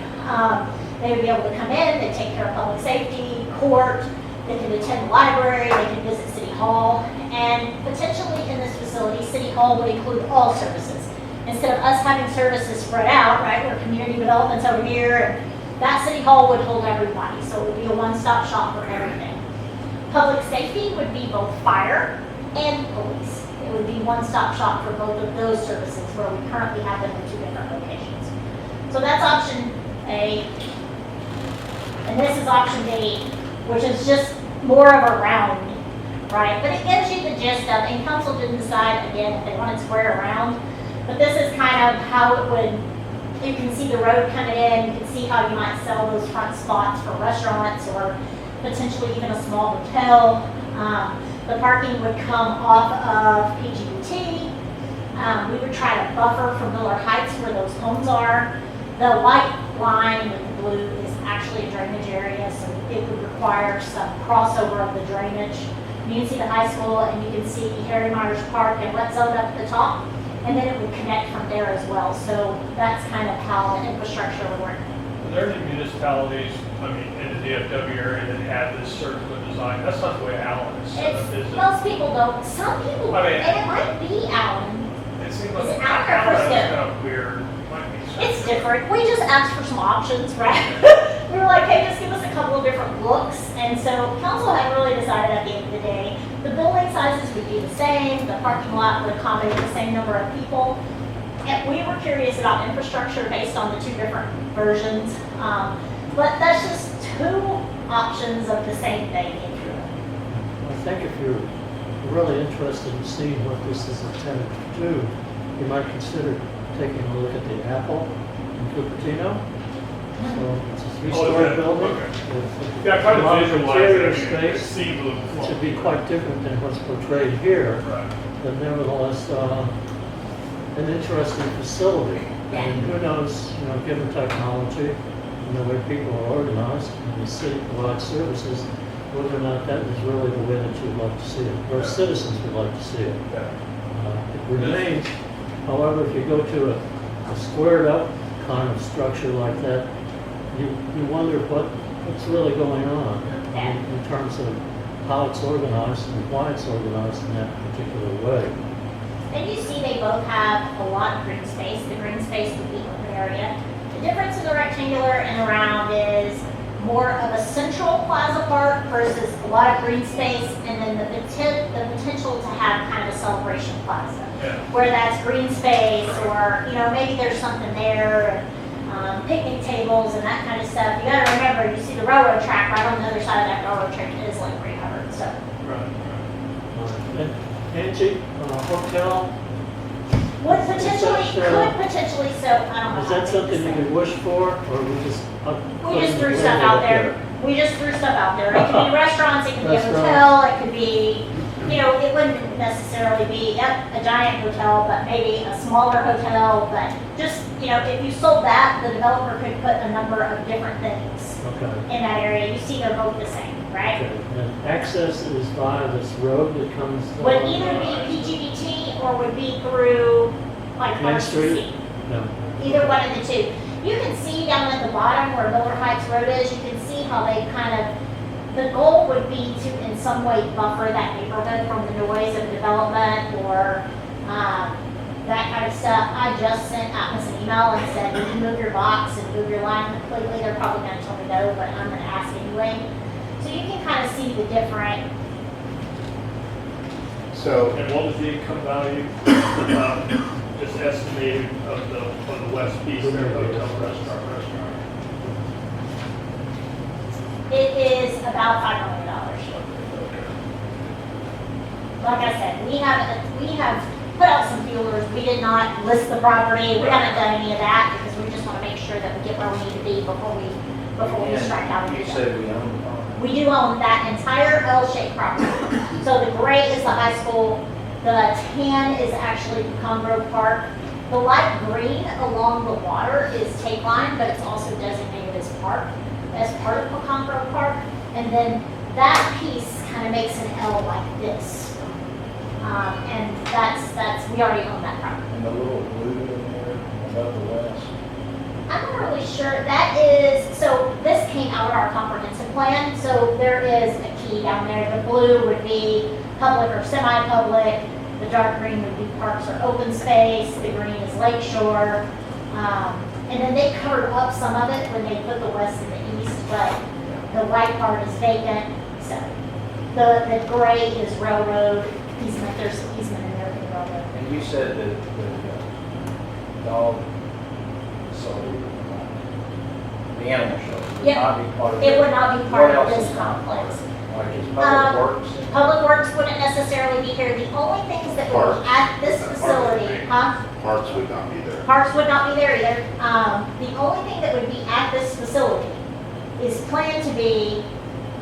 They would be able to come in, they take care of public safety, court, they can attend the library, they can visit City Hall, and potentially in this facility, City Hall would include all services. Instead of us having services spread out, right, where community development's over here, and that City Hall would hold everybody, so it would be a one-stop shop for everything. Public safety would be both fire and police. It would be one-stop shop for both of those services, where we currently have them in 2 different locations. So that's option A. And this is option B, which is just more of a round, right? But it gives you the gist of, and council didn't decide, again, if they wanted square or round, but this is kind of how it would, you can see the road coming in, you can see how you might sell those front spots for restaurants or potentially even a small hotel. The parking would come off of PGT. We would try to buffer from Miller Heights where those homes are. The white line with the blue is actually a drainage area, so it would require some crossover of the drainage. You can see the high school, and you can see Harry Myers Park and Wet Zone up at the top, and then it would connect from there as well. So that's kind of how the infrastructure would work. Are there any municipalities, I mean, in the DFW area that have this circular design? That's not the way Allen is set up, is it? Most people don't. Some people, I mean- and it might be Allen. It seems Is like it Allen or Allen is Frisco? kind of weird. Might be so. It's different. We just asked for some options, right? We were like, hey, just give us a couple of different looks. And so council had really decided at the end of the day, the building sizes would be the same, the parking lot would accommodate the same number of people. And we were curious about infrastructure based on the 2 different versions. But that's just 2 options of the same thing, if you will. I think if you're really interested in seeing what this is intended to do, you might consider taking a look at the Apple in Cupertino. So it's a 3-story building. Okay. with Yeah, I kind a lot of of visualize interior it. space. See the It should be quite different than what's portrayed here, Right. but nevertheless, an interesting facility. And who knows, given technology and the way people are organized, and the city provides services, whether or not that is really the way that you'd like to see it, or citizens would like to see it. Yeah. It remains, however, if you go to a squared up kind of structure like that, you wonder what's really going on in terms of how it's organized and why it's organized in that particular way. And you see they both have a lot of green space. The green space would be open area. The difference in the rectangular and the round is more of a central plaza park versus a lot of green space, and then the potential to have kind of a celebration plaza. Yeah. Where that's green space, or, maybe there's something there, picnic tables and that kind of stuff. You gotta remember, you see the railroad track right on the other side of that railroad track is like recovered, so. Right. And Angie, hotel, Could potentially, so, I don't know. is how that big something this you thing- could wish for, or we just? We just threw stuff out there. We just threw stuff out there. It could be restaurants, it could be a hotel, it could be, it wouldn't necessarily be, a giant hotel, but maybe a smaller hotel, but just, if you sold that, the developer could put a number of different things Okay. in that area. You see they're both the same, right? Okay. And access is via this road that comes. Would either be PGBT or would be through, like, Main RCC. Street? No. Either one of the two. You can see down at the bottom where Miller Heights Road is, you can see how they the goal would be to in some way buffer that neighborhood from the noise of development or that kind of stuff. I just sent Atlas an email and said, you can move your box and move your line completely. They're probably going to tell me no, but I'm going to ask anyway. So you can kind of see the different. So, And what was the income value, just estimated of the west piece there, hotel, restaurant? It is about $5 million. Like I said, we have put out some feelers. We did not list the property. We haven't done any of that because we just want to make sure that we get where we need to be before we strike out. You said we own the farm. We do own that entire L-shaped property. So the gray is the high school. The tan is actually Pecan Grove Park. The light green along the water is Tape Line, but it's also designated as park, as part of Pecan Grove Park. And then that piece kind of makes an L like this. And that's, we already own that property. And the little blue in there above the west. I'm not really sure. That is, so this came out of our comprehensive plan. So there is a key down there. The blue would be public or semi-public. The dark green would be parks or open space. The green is lakeshore. And then they covered up some of it when they put the west and the east, but the white part is vacant. So the gray is railroad easement. There's an easement in there for the railroad. And you said that the dog, so the animal shelter would Yep. not be part of It would not be part What of else this is not part complex. of it? Like is Um, public works? Public Works wouldn't necessarily be here. The only things that would be Parks. at this Parks. facility, parks would not be there. Parks would not be there either. The only thing that would be at this facility is planned to be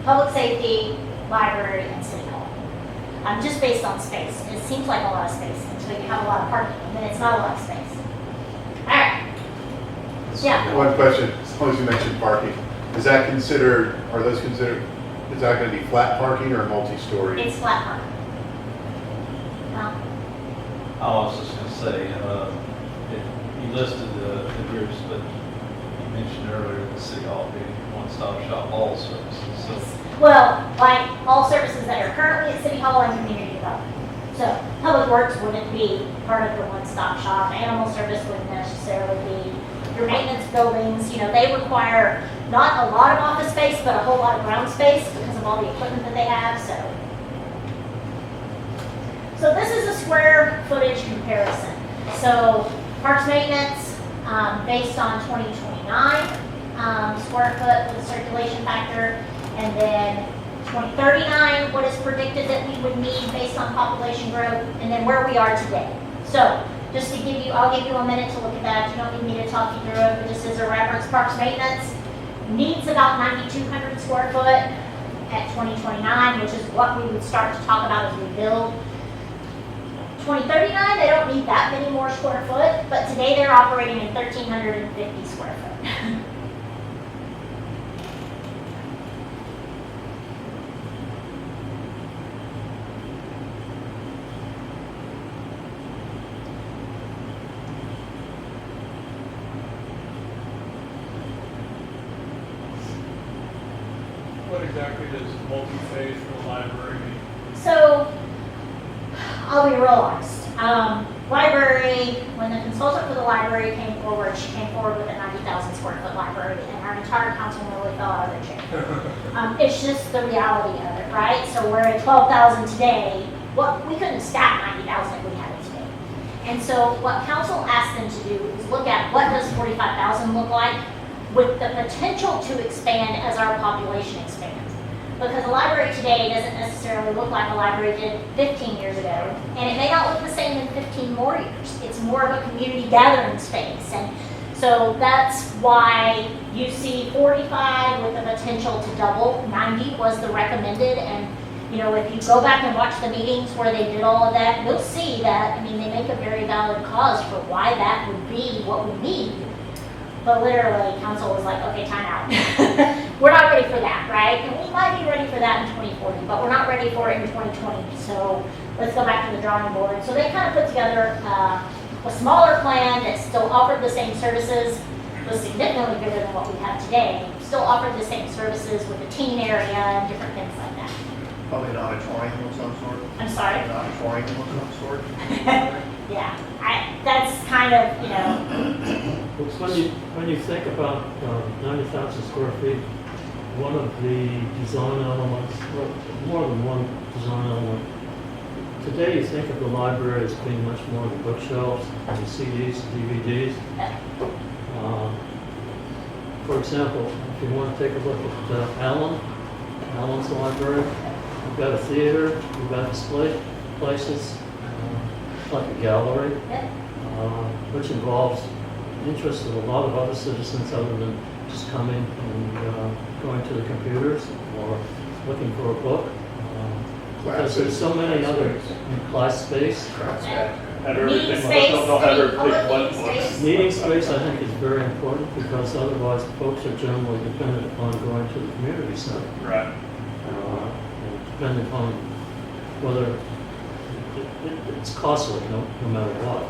public safety, library, and city hall. Just based on space. It seems like a lot of space until you have a lot of parking, and then it's not a lot of space. All right. Yeah. One question, suppose you mentioned parking. Is that considered, is that going to be flat parking or multi-story? It's flat parking. I was just gonna say, you listed the groups, but you mentioned earlier the city hall being one-stop shop, all services, so. Well, like all services that are currently at City Hall and community development. So Public Works wouldn't be part of the one-stop shop. Animal Service wouldn't necessarily be. Your maintenance buildings, they require not a lot of office space, but a whole lot of ground space because of all the equipment that they have, So this is a square footage comparison. So Parks Maintenance, based on 2029 square foot with a circulation factor, and then 2039, what is predicted that we would need based on population growth, and then where we are today. So just to give you, I'll give you a minute to look at that. You don't need me to talk you through it, but just as a reference, Parks Maintenance needs about 9,200 square foot at 2029, which is what we would start to talk about as we build. 2039, they don't need that many more square foot, but today they're operating in 1,350 square foot. What exactly does multi-phase for the library mean? So, I'll be real honest. library, when the consultant for the library came forward, she came forward with a 90,000 square foot library, and our entire council really fell out of their chair. It's just the reality of it, right? So we're at 12,000 today. Well, we couldn't staff 90,000 if we had it today. And so what council asked them to do is look at what does 45,000 look like with the potential to expand as our population expands. Because a library today doesn't necessarily look like a library did 15 years ago, and it may not look the same in 15 more years. It's more of a community gathering space, and so that's why you see 45 with the potential to double. 90 was the recommended, and you know, if you go back and watch the meetings where they did all of that, you'll see that, I mean, they make a very valid cause for why that would be what we need. But literally, council was like, okay, time out. We're not ready for that, right? And we might be ready for that in 2040, but we're not ready for it in 2020. So let's go back to the drawing board. So they kind of put together a smaller plan that still offered the same services, was significantly bigger than what we have today, still offered the same services with a teen area and different things like that. Probably an auditorium of some sort. I'm sorry? An auditorium of some sort. Yeah, that's kind of, you know, When you think about 90,000 square feet, one of the design elements, well, more than one design element. Today you think of the library as being much more than bookshelves and CDs, DVDs. For example, if you want to take a look at Allen's library, you've got a theater, you've got display places, like a gallery, which involves interest of a lot of other citizens other than just coming and going to the computers or looking for a book. Because there's so many other class space. Have meeting everything, space, don't have public everything one meeting place. space. Meeting space, I think, is very important because otherwise folks are generally dependent upon going to the community center. Right. And depending upon whether it's costly, no matter what.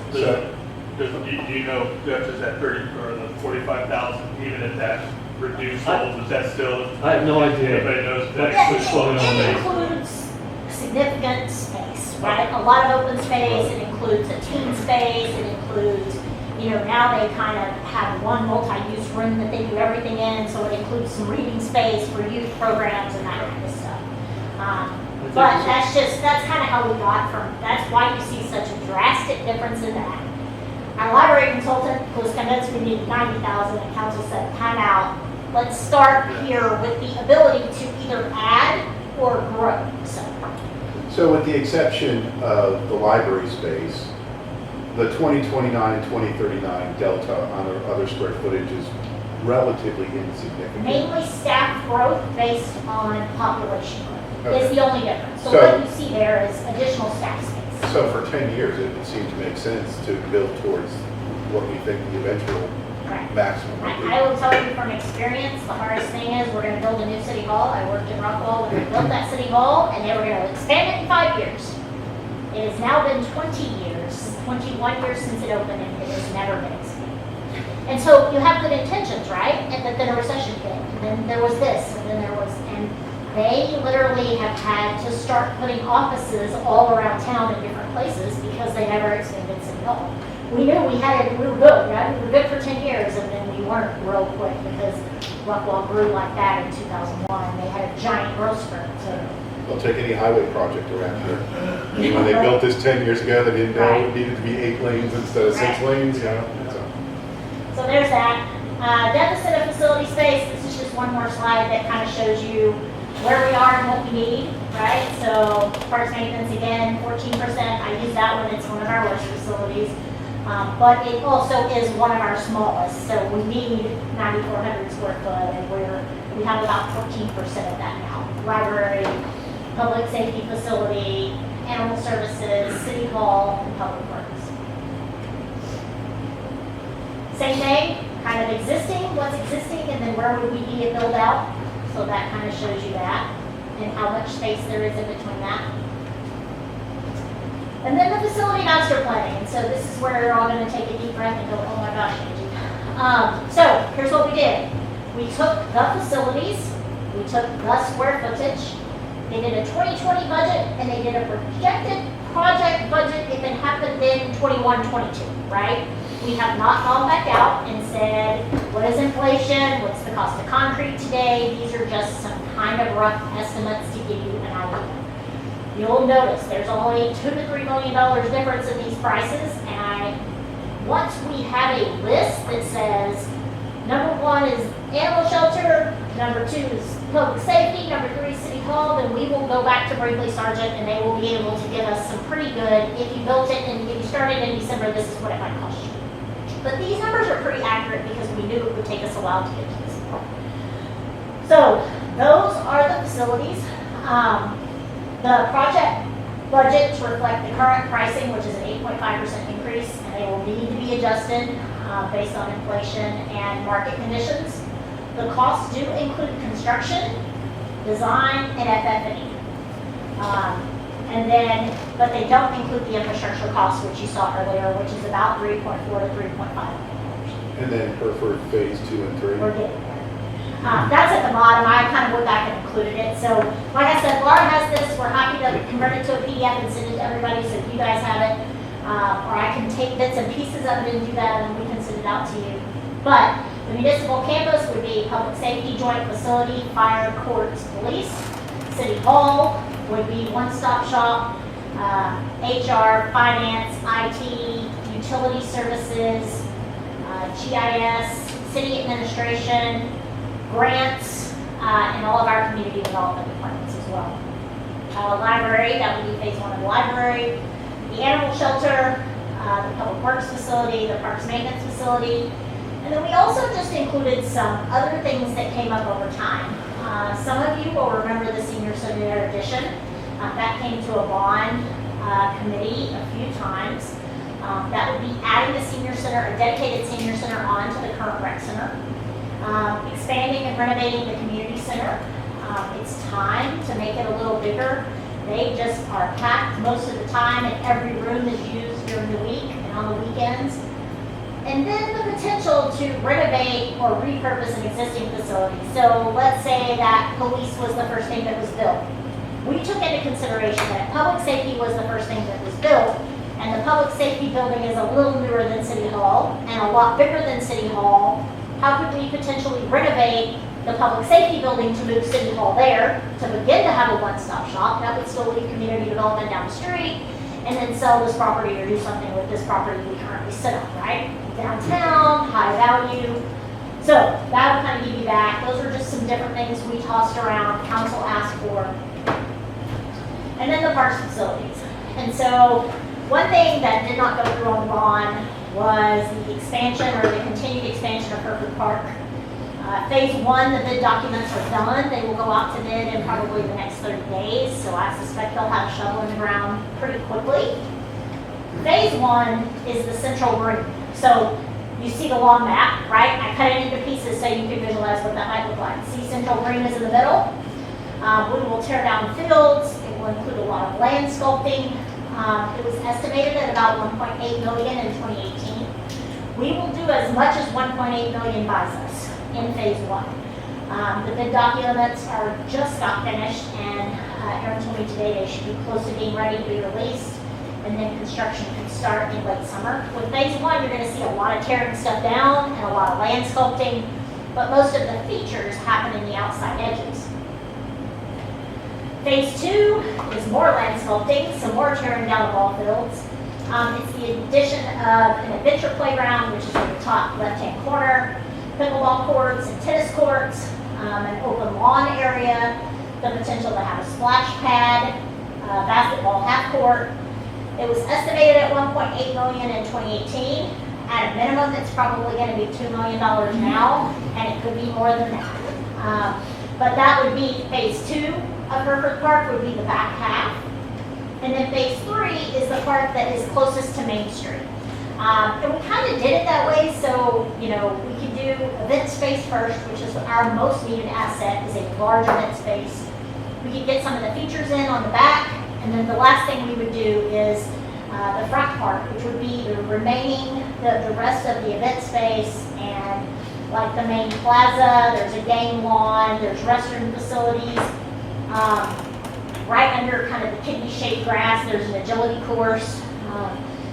Do you know, Jeff, is that 30 or the 45,000, even at that reduced level, is that still? I have no idea. Anybody knows What- that? what's going on It there. includes significant space, right? A lot of open space, it includes a teen space, it includes, you know, now they kind of have one multi-use room that they do everything in, so it includes some reading space for youth programs and that kind of stuff. But that's kind of how we got from, that's why you see such a drastic difference in that. Our library consultant was convinced we needed 90,000, and council said, time out. Let's start here with the ability to either add or grow. So with the exception of the library space, the 2029 and 2039 delta on the other square footage is relatively insignificant. Mainly staff growth based on population growth is Okay. the only difference. So So- what you see there is additional staff space. So for 10 years, it would seem to make sense to build towards what we think the eventual Right. maximum would be. I will tell you from experience, the hardest thing is we're gonna build a new city hall. I worked in Rockwall when we built that city hall, and they were gonna expand it in 5 years. It has now been 20 years, 21 years since it opened, and it has never been expanded. And so you have good intentions, right? And then a recession hit, and then there was this, and then there was, and they literally have had to start putting offices all around town in different places because they never expanded City Hall. We knew we had it, we were good, right? We were good for 10 years, and then we weren't real quick because Rockwall grew like that in 2001. They had a giant growth spurt, so. They'll take any highway project around here. I mean, when they built this 10 years ago, they didn't know it needed to be 8 lanes instead of 6 Right. lanes, you know? So there's that. Deficit of facility space, this is just one more slide that kind of shows you where we are and what we need, right? So parks maintenance, again, 14%. I use that one, it's one of our worst facilities. But it also is one of our smallest, so we need 9,400 square foot, and we have about 14% of that now. Library, public safety facility, animal services, city hall, and public works. Same thing, kind of existing, what's existing, and then where would we need it built out? So that kind of shows you that, and how much space there is in between that. And then the facility master planning, and so this is where you're all gonna take a deep breath and go, oh my gosh, Angie. So here's what we did. We took the facilities, we took the square footage, they did a 2020 budget, and they did a projected project budget if it happened in 21-22, right? We have not gone back out and said, what is inflation? What's the cost of concrete today? These are just some kind of rough estimates to give you an idea. You'll notice there's only $2 to $3 million difference in these prices, and once we have a list that says, number 1 is animal shelter, number 2 is public safety, number 3 is city hall, then we will go back to Brinkley Sargent and they will be able to give us some pretty good, if you built it and if you started in December, this is what it might cost you. But these numbers are pretty accurate because we knew it would take us a while to get to this point. So those are the facilities. The project budgets reflect the current pricing, which is an 8.5% increase, and they will need to be adjusted based on inflation and market conditions. The costs do include construction, design, and FF&E. But they don't include the infrastructure costs, which you saw earlier, which is about $3.4 to $3.5 million. And then Hereford Phase 2 and 3. We're getting there. That's at the bottom. I kind of went back and included it. So, like I said, Laura has this. We're happy to convert it to a PDF and send it to everybody so you guys have it. Or I can take bits and pieces of it and do that, and we can send it out to you. But the municipal campus would be public safety, joint facility, fire, courts, police. City hall would be one-stop shop, HR, finance, IT, utility services, GIS, city administration, grants, and all of our community development departments as well. Library, that would be phase 1 of the library. The animal shelter, the public works facility, the parks maintenance facility. And then we also just included some other things that came up over time. Some of you will remember the senior center addition. That came to a bond committee a few times. That would be adding the senior center, a dedicated senior center onto the current rec center. Expanding and renovating the community center. It's time to make it a little bigger. They just are packed most of the time and every room is used during the week and on the weekends. And then the potential to renovate or repurpose an existing facility. So let's say that police was the first thing that was built. We took into consideration that public safety was the first thing that was built, and the public safety building is a little newer than City Hall and a lot bigger than City Hall. How could we potentially renovate the public safety building to move City Hall there to begin to have a one-stop shop? That would still leave community development down the street, and then sell this property or do something with this property we currently sit on, right? Downtown, high value. So that would kind of give you that. Those are just some different things we tossed around, council asked for. And then the parks facilities. And so one thing that did not go through on the bond was the expansion or the continued expansion of Hereford Park. Phase 1, the bid documents are done. They will go out to bid in probably the next 30 days. So I suspect they'll have a shovel in the ground pretty quickly. Phase 1 is the central green. So you see the long map, right? I cut it into pieces so you can visualize what that might look like. See, central green is in the middle. We will tear down fields. It will include a lot of land sculpting. It was estimated at about $1.8 million in 2018. We will do as much as $1.8 million buys us in phase 1. The bid documents are just got finished, and Aaron told me today they should be close to being ready to be released, and then construction can start in late summer. With phase 1, you're going to see a lot of tearing stuff down and a lot of land sculpting, but most of the features happen in the outside edges. Phase 2 is more land sculpting, some more tearing down of ball fields. It's the addition of an adventure playground, which is in the top left-hand corner, pickleball courts and tennis courts, an open lawn area, the potential to have a splash pad, basketball half court. It was estimated at $1.8 million in 2018. At a minimum, it's probably going to be $2 million now, and it could be more than that. But that would be phase 2 of Hereford Park, would be the back half. And then phase 3 is the part that is closest to Main Street. And we kind of did it that way, so, you know, we could do event space first, which is our most needed asset, is a large event space. We could get some of the features in on the back, and then the last thing we would do is the front part, which would be the remaining, the rest of the event space, and like the main plaza, there's a game lawn, there's restroom facilities. right under kind of the kidney-shaped grass, there's an agility course,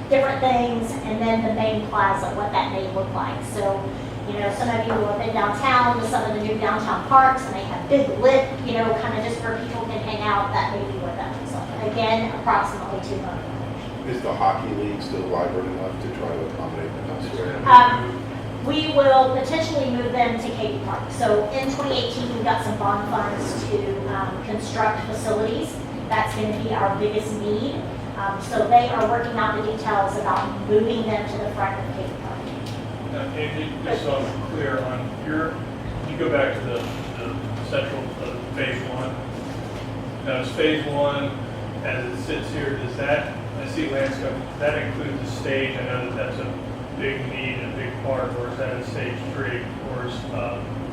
different things, and then the main plaza, what that may look like. So, you know, some of you have been downtown to some of the new downtown parks, and they have big lit, you know, kind of just where people can hang out. That may be what that looks like. Again, approximately $2 million. Is the hockey league still vibrant enough to try to accommodate them elsewhere? We will potentially move them to Katy Park. So in 2018, we got some bond funds to construct facilities. That's going to be our biggest need. So they are working out the details about moving them to the front of Katy Park. Now, Andy, just so I'm clear on you go back to the central phase one. Now, does phase one, as it sits here, does that, I see landscape, does that include the stage? I know that that's a big need and a big part, or is that a stage 3? Or is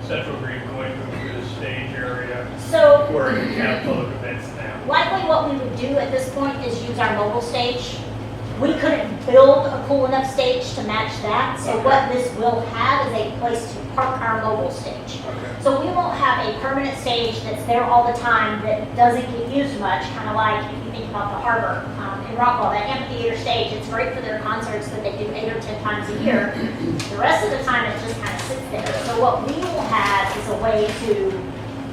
Central Green going to include a stage area So where you can have public events now? likely what we would do at this point is use our mobile stage. We couldn't build a cool enough stage to match that. So Okay. what this will have is a place to park our mobile stage. Okay. So we won't have a permanent stage that's there all the time that doesn't get used much, kind of like if you think about the harbor in Rockwell, that amphitheater stage. It's great for their concerts that they do 8 or 10 times a year. The rest of the time it just kind of sits there. So what we will have is a way to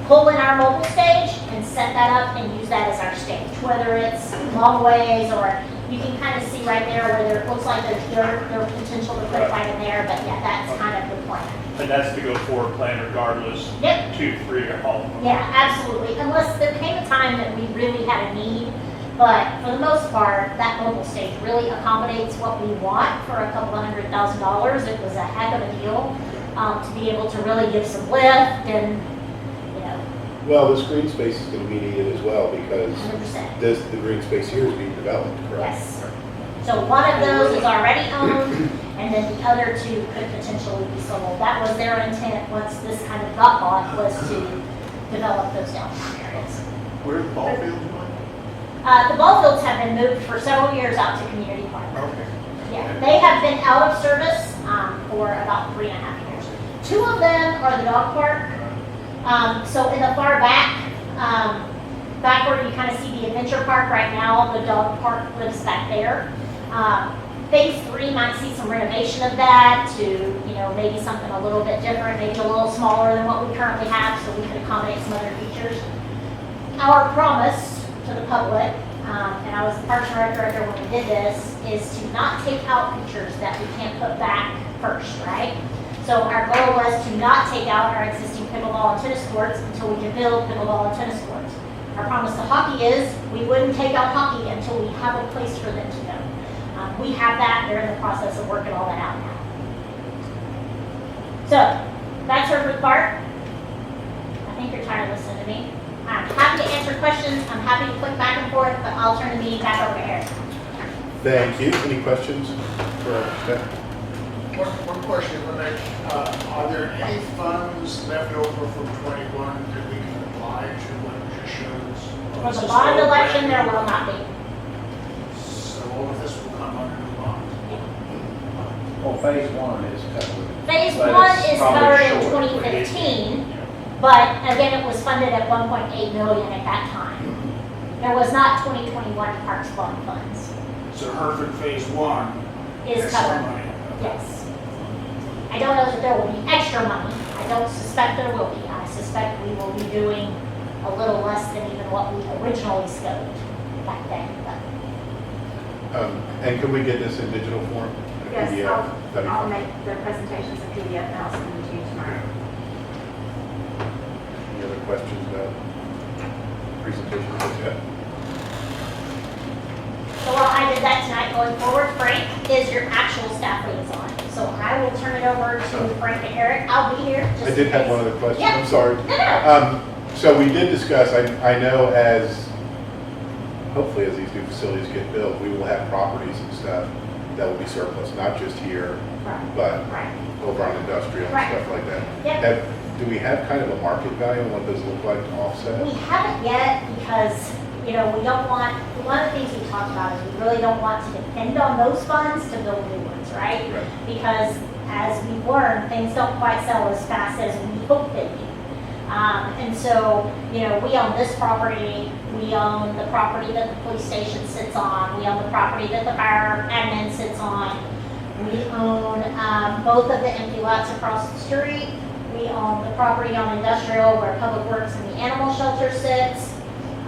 pull in our mobile stage and set that up and use that as our stage, whether it's long ways or you can kind of see right there where it looks like there's dirt, there's potential to put it right in there, but yeah, that's kind of the plan. And that's the go forward plan regardless, Yep. 2, 3, or all of them? Yeah, absolutely, unless there came a time that we really had a need, but for the most part, that mobile stage really accommodates what we want for a couple of $100,000. It was a heck of a deal to be able to really give some lift and, you know, Well, this green space is going to be needed as well because 100%. the green space here is being developed, correct? Yes. So one of those is already owned, and then the other 2 could potentially be sold. That was their intent once this kind of got bought, was to develop those downtown areas. Where are the ball fields going? The ball fields have been moved for several years out to community park. Okay. Yeah, they have been out of service for about 3.5 years. 2 of them are the dog park. So in the far back, back where you kind of see the adventure park right now, the dog park lives back there. Phase 3 might see some renovation of that to, you know, maybe something a little bit different, maybe a little smaller than what we currently have, so we could accommodate some other features. Our promise to the public, and I was the Parks and Rec director when we did this, is to not take out features that we can't put back first, right? So our goal was to not take out our existing pickleball and tennis courts until we could build pickleball and tennis courts. Our promise to hockey is we wouldn't take out hockey until we have a place for them to go. We have that. They're in the process of working all that out now. So that's our first part. I think you're tired of listening to me. I'm happy to answer questions. I'm happy to click back and forth, but I'll turn the meeting back over to Eric. Thank you. Any questions for Beth? One question, Renee. Are there any funds left over from 21 that we can apply to what it just shows? For the bond election, there will not be. So all of this will come under the bond. Well, phase 1 is covered. Phase But 1 it's is probably covered in short. 2015, but again, it was funded at 1.8 million at that time. There was not 2021 Parks Bond funds. So Hereford Phase 1 Is has some covered. money. Yes. I don't know that there will be extra money. I don't suspect there will be. I suspect we will be doing a little less than even what we originally scoped back then. But And can we get this in digital form? Yes, PDF? That'd be I'll fine. make the presentations in PDF and I'll send them to you tomorrow. Any other questions about presentation of this yet? So while I did that tonight, going forward, Frank is your actual staff liaison. So I will turn it over to Frank and Eric. I'll be here. just I did in have case. one other question. Yeah. I'm sorry. No. So we did discuss, I know hopefully as these new facilities get built, we will have properties and stuff that will be surplus, not just here, Right. but Right. over on industrial and Right. stuff like that. Yep. Do we have kind of a market value on what those look like to offset? We haven't yet because, you know, we don't want, one of the things we talked about is we really don't want to depend on those funds to build new ones, right? Right. Because as we learn, things don't quite sell as fast as we hope they do. And so, we own this property, we own the property that the police station sits on, we own the property that the fire admin sits on. We own both of the empty lots across the street. We own the property on Industrial where Public Works and the animal shelter sits.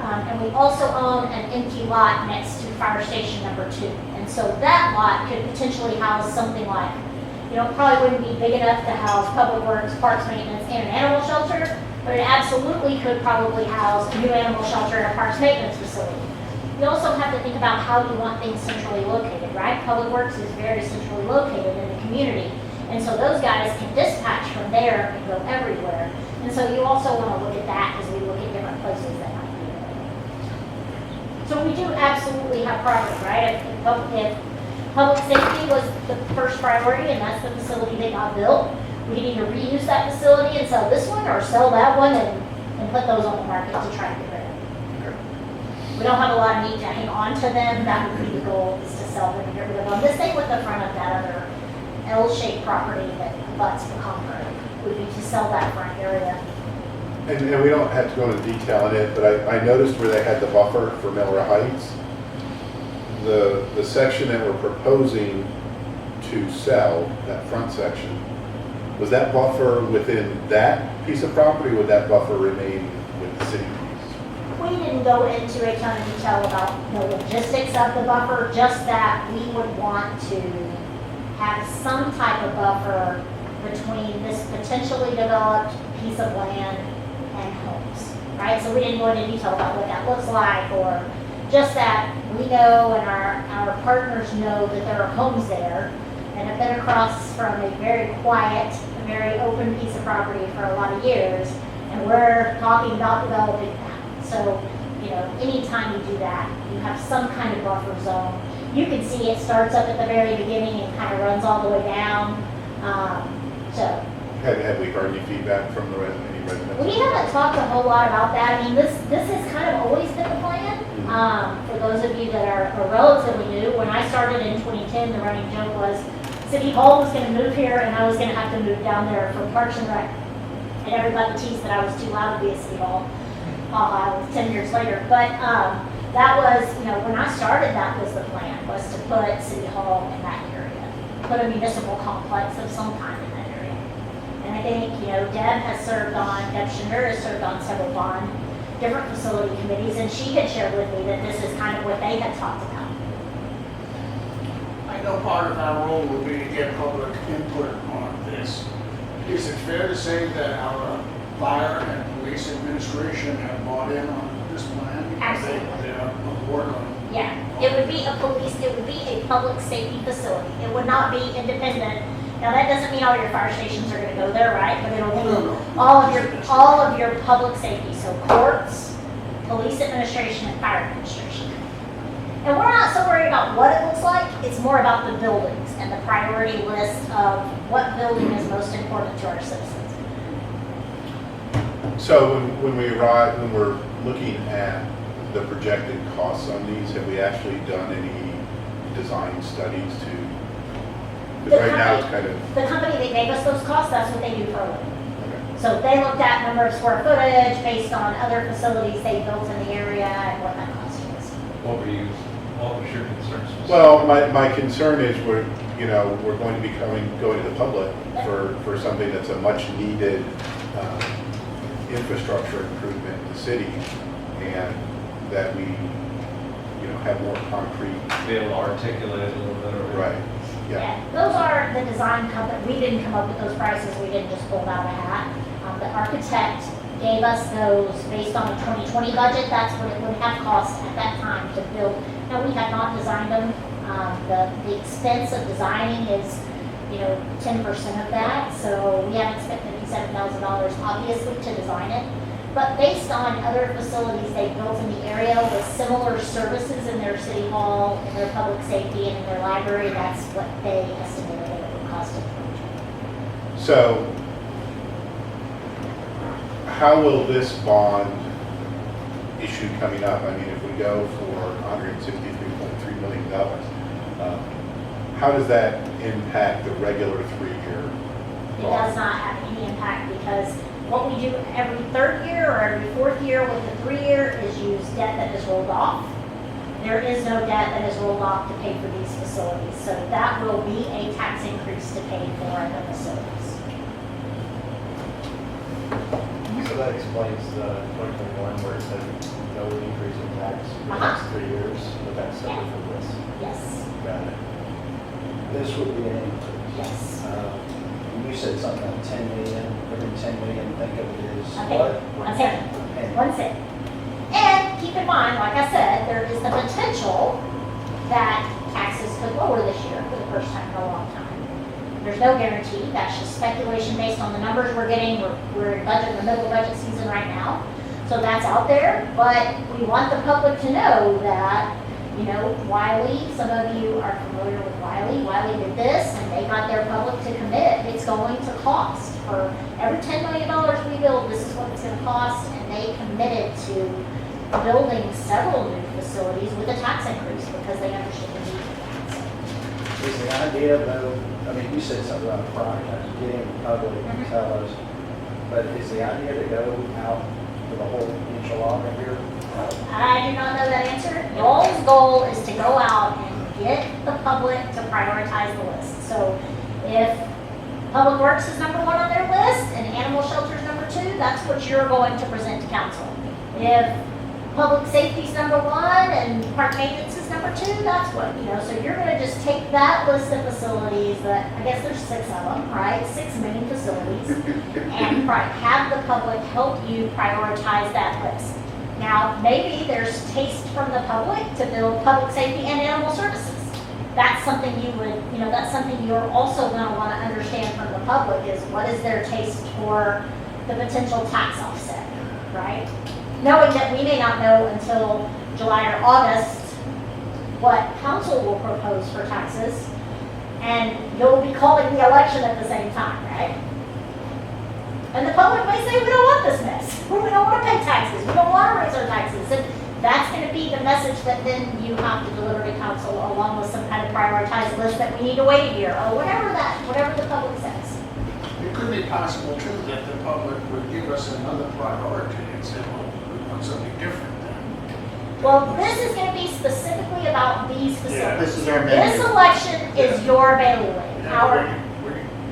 And we also own an empty lot next to Fire Station number 2. And so that lot could potentially house something like, it probably wouldn't be big enough to house Public Works, Parks Maintenance, and an animal shelter, but it absolutely could probably house a new animal shelter and a Parks Maintenance facility. You also have to think about how you want things centrally located, right? Public Works is very centrally located in the community. And so those guys can dispatch from there and go everywhere. And so you also want to look at that as we look at different places that might be available. So we do absolutely have priority, right? If public safety was the first priority and that's the facility that got built, we can either reuse that facility and sell this one or sell that one and put those on the market to try to get rid of them. We don't have a lot of need to hang on to them. That would be the goal, is to sell them and get rid of them. The same with the front of that other L-shaped property that abuts the Concord, would be to sell that front area. And we don't have to go into detail on it, but I noticed where they had the buffer for Miller Heights. The section that we're proposing to sell, that front section, was that buffer within that piece of property, or would that buffer remain with the city piece? We didn't go into a ton of detail about the logistics of the buffer, just that we would want to have some type of buffer between this potentially developed piece of land and homes, right? So we didn't go into detail about what that looks like, or just that we know and our partners know that there are homes there and have been across from a very quiet, very open piece of property for a lot of years, and we're talking about developing that. So, anytime you do that, you have some kind of buffer zone. You can see it starts up at the very beginning and kind of runs all the way down. Have we heard any feedback from any residents? We haven't talked a whole lot about that. I mean, this has kind of always been the plan. For those of you that are relatively new, when I started in 2010, the running joke was City Hall was going to move here and I was going to have to move down there for Parks and Rec. And everybody teased that I was too loud to be at City Hall. I was 10 years later. But that was, when I started, that was the plan, was to put City Hall in that area. Put a municipal complex of some kind in that area. And I think, Deb Schindler has served on several bond, different facility committees, and she had shared with me that this is kind of what they had talked about. I know part of our role will be to get public input on this. Is it fair to say that our fire and police administration have bought in on this plan? Absolutely. They are on board on. Yeah, it would be a public safety facility. It would not be independent. Now, that doesn't mean all your fire stations are going to go there, right? But it'll be all of your public safety, so courts, police administration, and fire administration. And we're not so worried about what it looks like. It's more about the buildings and the priority list of what building is most important to our citizens. So when we're looking at the projected costs on these, have we actually done any design studies to? Because right now it's kind of. The company that gave us those costs, that's what they do for a living. Okay. So they looked at number of square footage based on other facilities they built in the area and what that cost was. What was your concern specifically? Well, my concern is we're going to be going to the public for something that's a much needed infrastructure improvement in the city, and that we have more concrete. Be able to articulate it a little better. Right. Yeah. Those are the design company. We didn't come up with those prices. We didn't just pull out a hat. The architect gave us those based on the 2020 budget. That's what it would have cost at that time to build. Now, we have not designed them. The expense of designing is, 10% of that. So we haven't spent $57,000 obviously to design it. But based on other facilities they built in the area with similar services in their city hall, in their public safety, and in their library, that's what they estimated it would cost them. So, how will this bond issue coming up? I mean, if we go for $163.3 million, how does that impact the regular 3-year It bond? does not have any impact because what we do every third year or every fourth year with the 3-year is use debt that is rolled off. There is no debt that is rolled off to pay for these facilities. So that will be a tax increase to pay for the facilities. So that explains the 2021 where it said no increase in tax for the next 3 years, but that's separate from this. Yes, Got it. This would be an increase. yes. You said something like 10 million, every 10 million, think of it as Okay. what? A penny. Penny. 1 cent. And keep in mind, like I said, there is the potential that taxes could lower this year for the first time in a long time. There's no guarantee. That's just speculation based on the numbers we're getting. We're in the middle of budget season right now. So that's out there. But we want the public to know that, you know, Wiley, some of you are familiar with Wiley. Wiley did this and they got their public to commit. It's going to cost. For every $10 million we build, this is what it's going to cost. And they committed to building several new facilities with a tax increase because they understood the need for that. Is the idea though, I mean, you said something about prioritizing, getting the public to tell us, but is the idea to go out for the whole enchilada here? I do not know that answer. Y'all's goal is to go out and get the public to prioritize the list. So if Public Works is number 1 on their list and animal shelter is number 2, that's what you're going to present to council. If public safety is number 1 and park maintenance is number 2, that's what, you know, so you're going to just take that list of facilities that, I guess there's 6 of them, right? 6 main facilities, and have the public help you prioritize that list. Now, maybe there's taste from the public to build public safety and animal services. That's something you would, you know, that's something you're also going to want to understand from the public is what is their taste for the potential tax offset, right? Knowing that we may not know until July or August what council will propose for taxes, and you'll be calling the election at the same time, right? And the public may say, we don't want this mess. We don't want to pay taxes. We don't want to raise our taxes. And that's going to be the message that then you have to deliver to council along with some kind of prioritized list that we need to wait a year or whatever the public says. It could be possible too that the public would give us another priority and say, well, we want something different then. Well, this is going to be specifically about these facilities. This is our This menu. election is your bailiwick.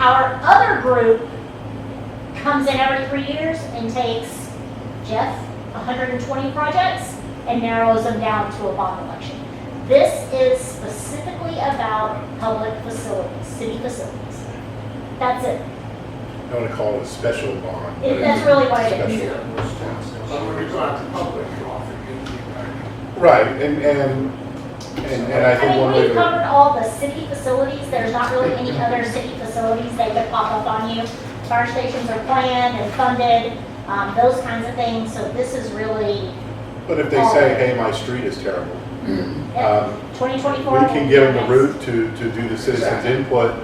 Our other group comes in every 3 years and takes, Jeff, 120 projects and narrows them down to a bond election. This is specifically about public facilities, city facilities. That's it. I want to call it a special bond. but That's it's really what it is. special. But when you go out to public, you often get the Right, and I I think mean, one way we've to, covered all the city facilities. There's not really any other city facilities that could pop up on you. Fire stations are planned and funded, those kinds of things. So this is really, but if they say, hey, my street is terrible, 2024. we can give them the route to do the citizens' input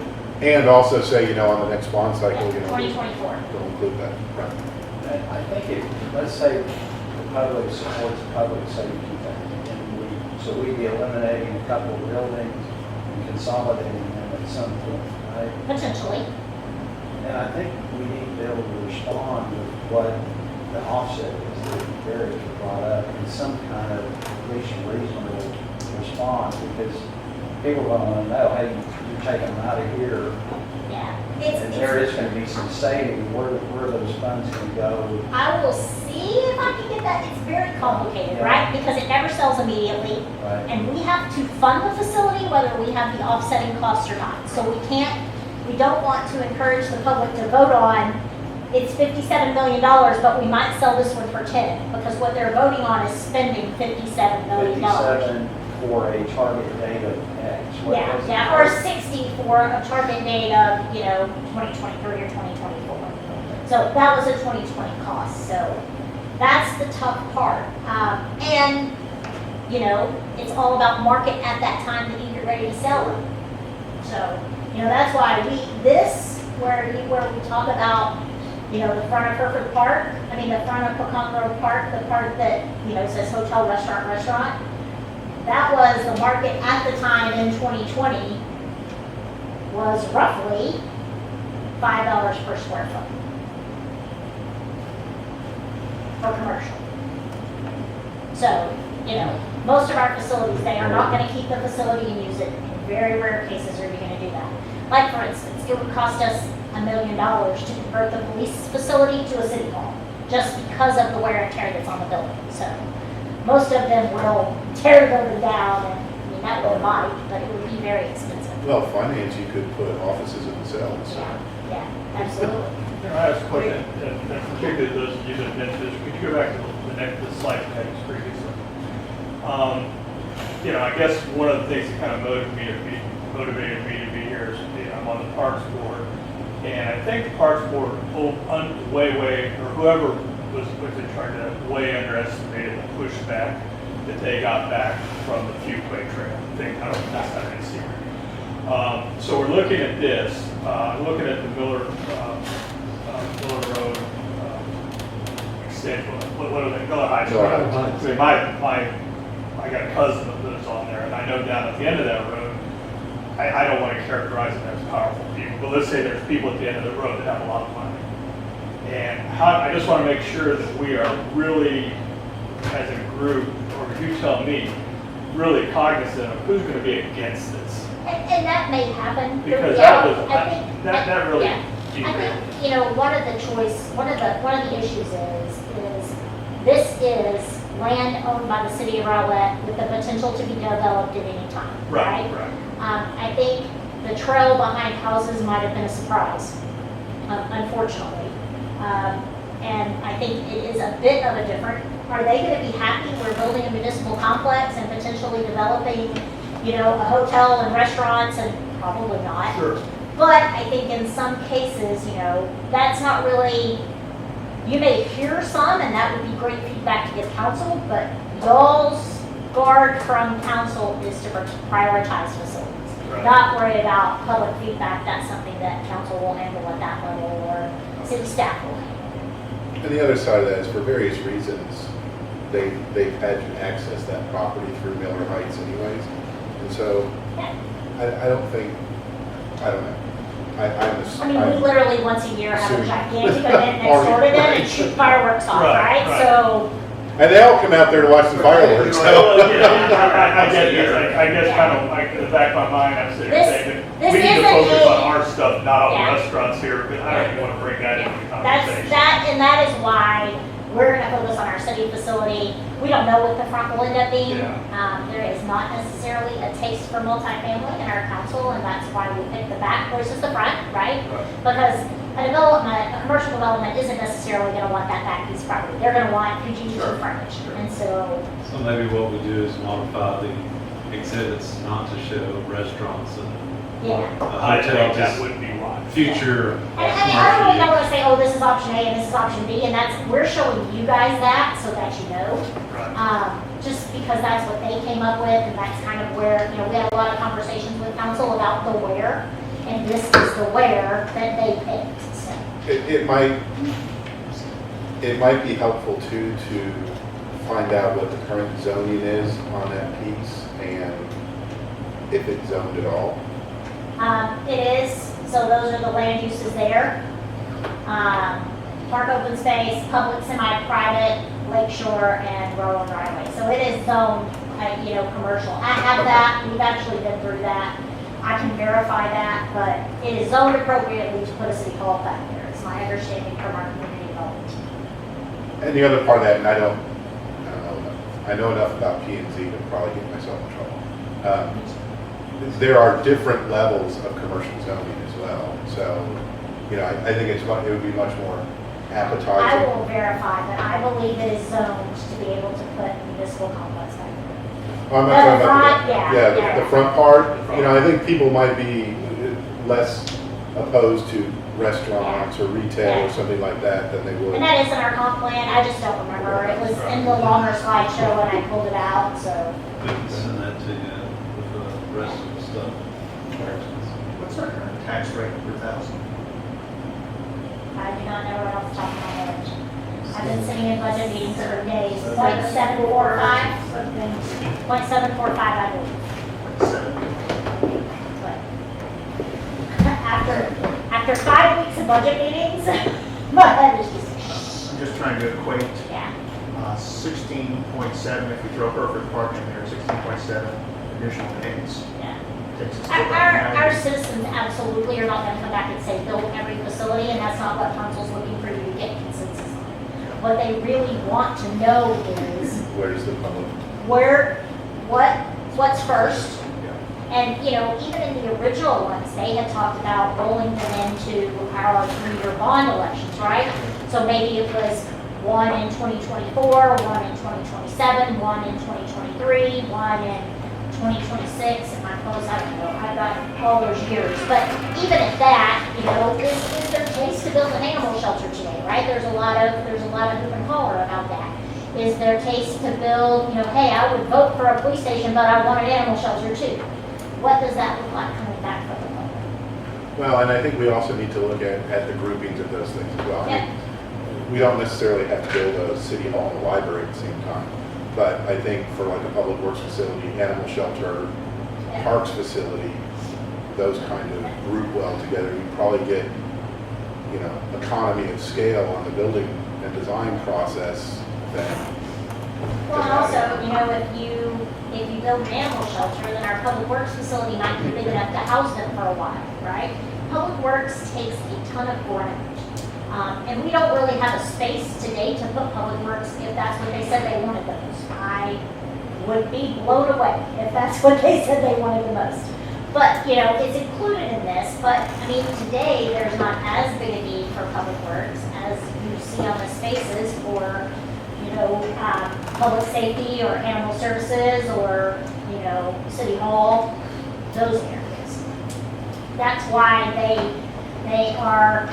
and also say, you know, on the next bond cycle, you know, 2024. we'll include that. Right. And I think if, let's say the public supports public safety thing, and so we'd be eliminating a couple of buildings and consolidating them at some point, right? Potentially. And I think we need to be able to respond with what the offset is that Barry brought up in some kind of at least reasonable response, because people don't want to know, hey, you're taking them out of here, Yeah. and there is going to be some saving. Where are those funds going to go? I will see if I can get that. It's very complicated, right? Because it never sells immediately. Right? And we have to fund the facility whether we have the offsetting costs or not. So we don't want to encourage the public to vote on, it's $57 million, but we might sell this one for 10, because what they're voting on is spending $57 million. 57 for a target date of X. What was it? Yeah, or 60 for a target date of, 2023 or 2024. So that was a 2020 cost, so that's the tough part. And, it's all about market at that time that you get ready to sell them. So, that's why where we talk about, the front of Hereford Park, the front of Pecan Grove Park, the part that, says hotel, restaurant, that was the market at the time in 2020 was roughly $5 per square foot. for commercial. So, you know, most of our facilities, they are not gonna keep the facility and use it. In very rare cases are you gonna do that. Like, for instance, it would cost us $1 million to convert the police facility to a city hall, just because of the wear and tear that's on the building. So, most of them will tear the building down, and, I mean, that would might, but it would be very expensive. Well, finance, you could put offices in the cells. Yeah, absolutely. You know, I asked a question, and particularly those of you that mentioned this, could you go back to the slide you had previously? You know, I guess one of the things that kind of motivated me to be here is, you know, I'm on the Parks Board, and I think the Parks Board, or whoever was in charge of that, way underestimated the pushback that they got back from the Fuquay Trail. I think, I don't know if that's not any secret. So we're looking at this, looking at the Miller Road extension, what are they, Miller Heights? Miller Heights. I got a cousin that lives on there, and I know down at the end of that road, I don't want to characterize them as powerful people, but let's say there's people at the end of the road that have a lot of money. And I just want to make sure that we are really, as a group, or you tell me, really cognizant of who's going to be against this. And that may happen. Because Yeah, that I think- that really yeah. I derailed. think, you know, one of the issues is this is land owned by the city of Rowlett with the potential to be developed at any time, right? I think the trail behind houses might have been a surprise, unfortunately. And I think it is a bit of a different, are they gonna be happy we're building a municipal complex and potentially developing, you know, a hotel and restaurants, and probably not. Sure. But I think in some cases, you know, that's not really, you may hear some, and that would be great feedback to give council, but y'all's guard from council is to prioritize facilities. Right. Not worry about public feedback, that's something that council will handle at that level, or city staff will handle. And the other side of that is for various reasons, they've had to access that property through Miller Heights anyways. And so, I don't think, I don't know. I mean, we literally once a year have a Soon. gigantic event next door to them and shoot fireworks off, Right, right? right. So, And they all come out there to watch the fireworks. Well, So. yeah, I get this. I guess kind of like in the back of my mind, I'm sitting there This- saying, this we need to isn't focus a- on our stuff, not on Yeah. the restaurants here, but I don't even want to bring that into the that's, conversation. that is why we're gonna focus on our city facility. We don't know what the front will end up being. Yeah. There is not necessarily a taste for multifamily in our council, and that's why we picked the back versus the front, right? Because a commercial development isn't necessarily gonna want that back piece of property. They're gonna want PG frontage, and so, So maybe what we do is modify the exhibits not to show restaurants and yeah. I hotel, think that just would be wise. future. And I mean, I really don't wanna say, oh, this is option A and this is option B, and we're showing you guys that so that you know. Right. Just because that's what they came up with, and that's kind of where, you know, we had a lot of conversations with council about the where, and this is the where that they picked, so. It might be helpful too to find out what the current zoning is on that piece and if it's zoned at all. It is, so those are the land uses there. Park open space, public semi-private, lakeshore, and rural driveway. So it is zoned, you know, commercial. I have that, we've actually been through that. I can verify that, but it is zoned appropriately to put a city hall back there. It's my understanding from our community development. And the other part of that, and I don't know enough. I know enough about P and Z to probably get myself in trouble. There are different levels of commercial zoning as well. So, you know, I think it would be much more I appetizing. will verify, but I believe it is zoned to be able to put municipal complex back there. Oh, I'm not The talking about front, yeah. the front part. You know, I think people might be less opposed to restaurants or retail or something like that than they would. And that is in our comp plan, I just don't remember. It was in the longer slideshow and I pulled it out, so. We can send that to you with the rest of the stuff. What's our current tax rate per thousand? I do not know right off the top of my head. I've been sitting in budget meetings for days. 0.745, 0.745, I believe. But after 5 weeks of budget meetings, my head is just. just trying to equate Yeah. 16.7, if we throw Hereford Park in there, 16.7 additional payments. Yeah. Takes us to Our, about our 90. citizens absolutely are not gonna come back and say build every facility, and that's not what council's looking for you to get consensus on. What they really want to know is Where's the public? what's first. And, you know, even in the original ones, they had talked about rolling them into our 3-year bond elections, right? So maybe it was one in 2024, one in 2027, one in 2023, one in 2026, and my close, I don't know, I've got all those years. But even at that, you know, is there case to build an animal shelter today, right? There's a lot of hoop and holler about that. Is there case to build, you know, hey, I would vote for a police station, but I want an animal shelter too? What does that look like coming back from the public? Well, and I think we also need to look at the groupings of those things as well. I mean, we don't necessarily have to build a city hall and a library at the same time. But I think for like a public works facility, animal shelter, parks facility, those kind of group well together, you probably get, you know, economy of scale on the building and design process than. Well, and also, you know, if you build an animal shelter, then our public works facility might be big enough to house them for a while, right? Public works takes a ton of ground. And we don't really have a space today to put public works if that's what they said they wanted the most. I would be blown away if that's what they said they wanted the most. But, you know, it's included in this, but, I mean, today, there's not as big a need for public works as you see on the spaces for, you know, public safety or animal services or, you know, city hall, those areas. That's why they are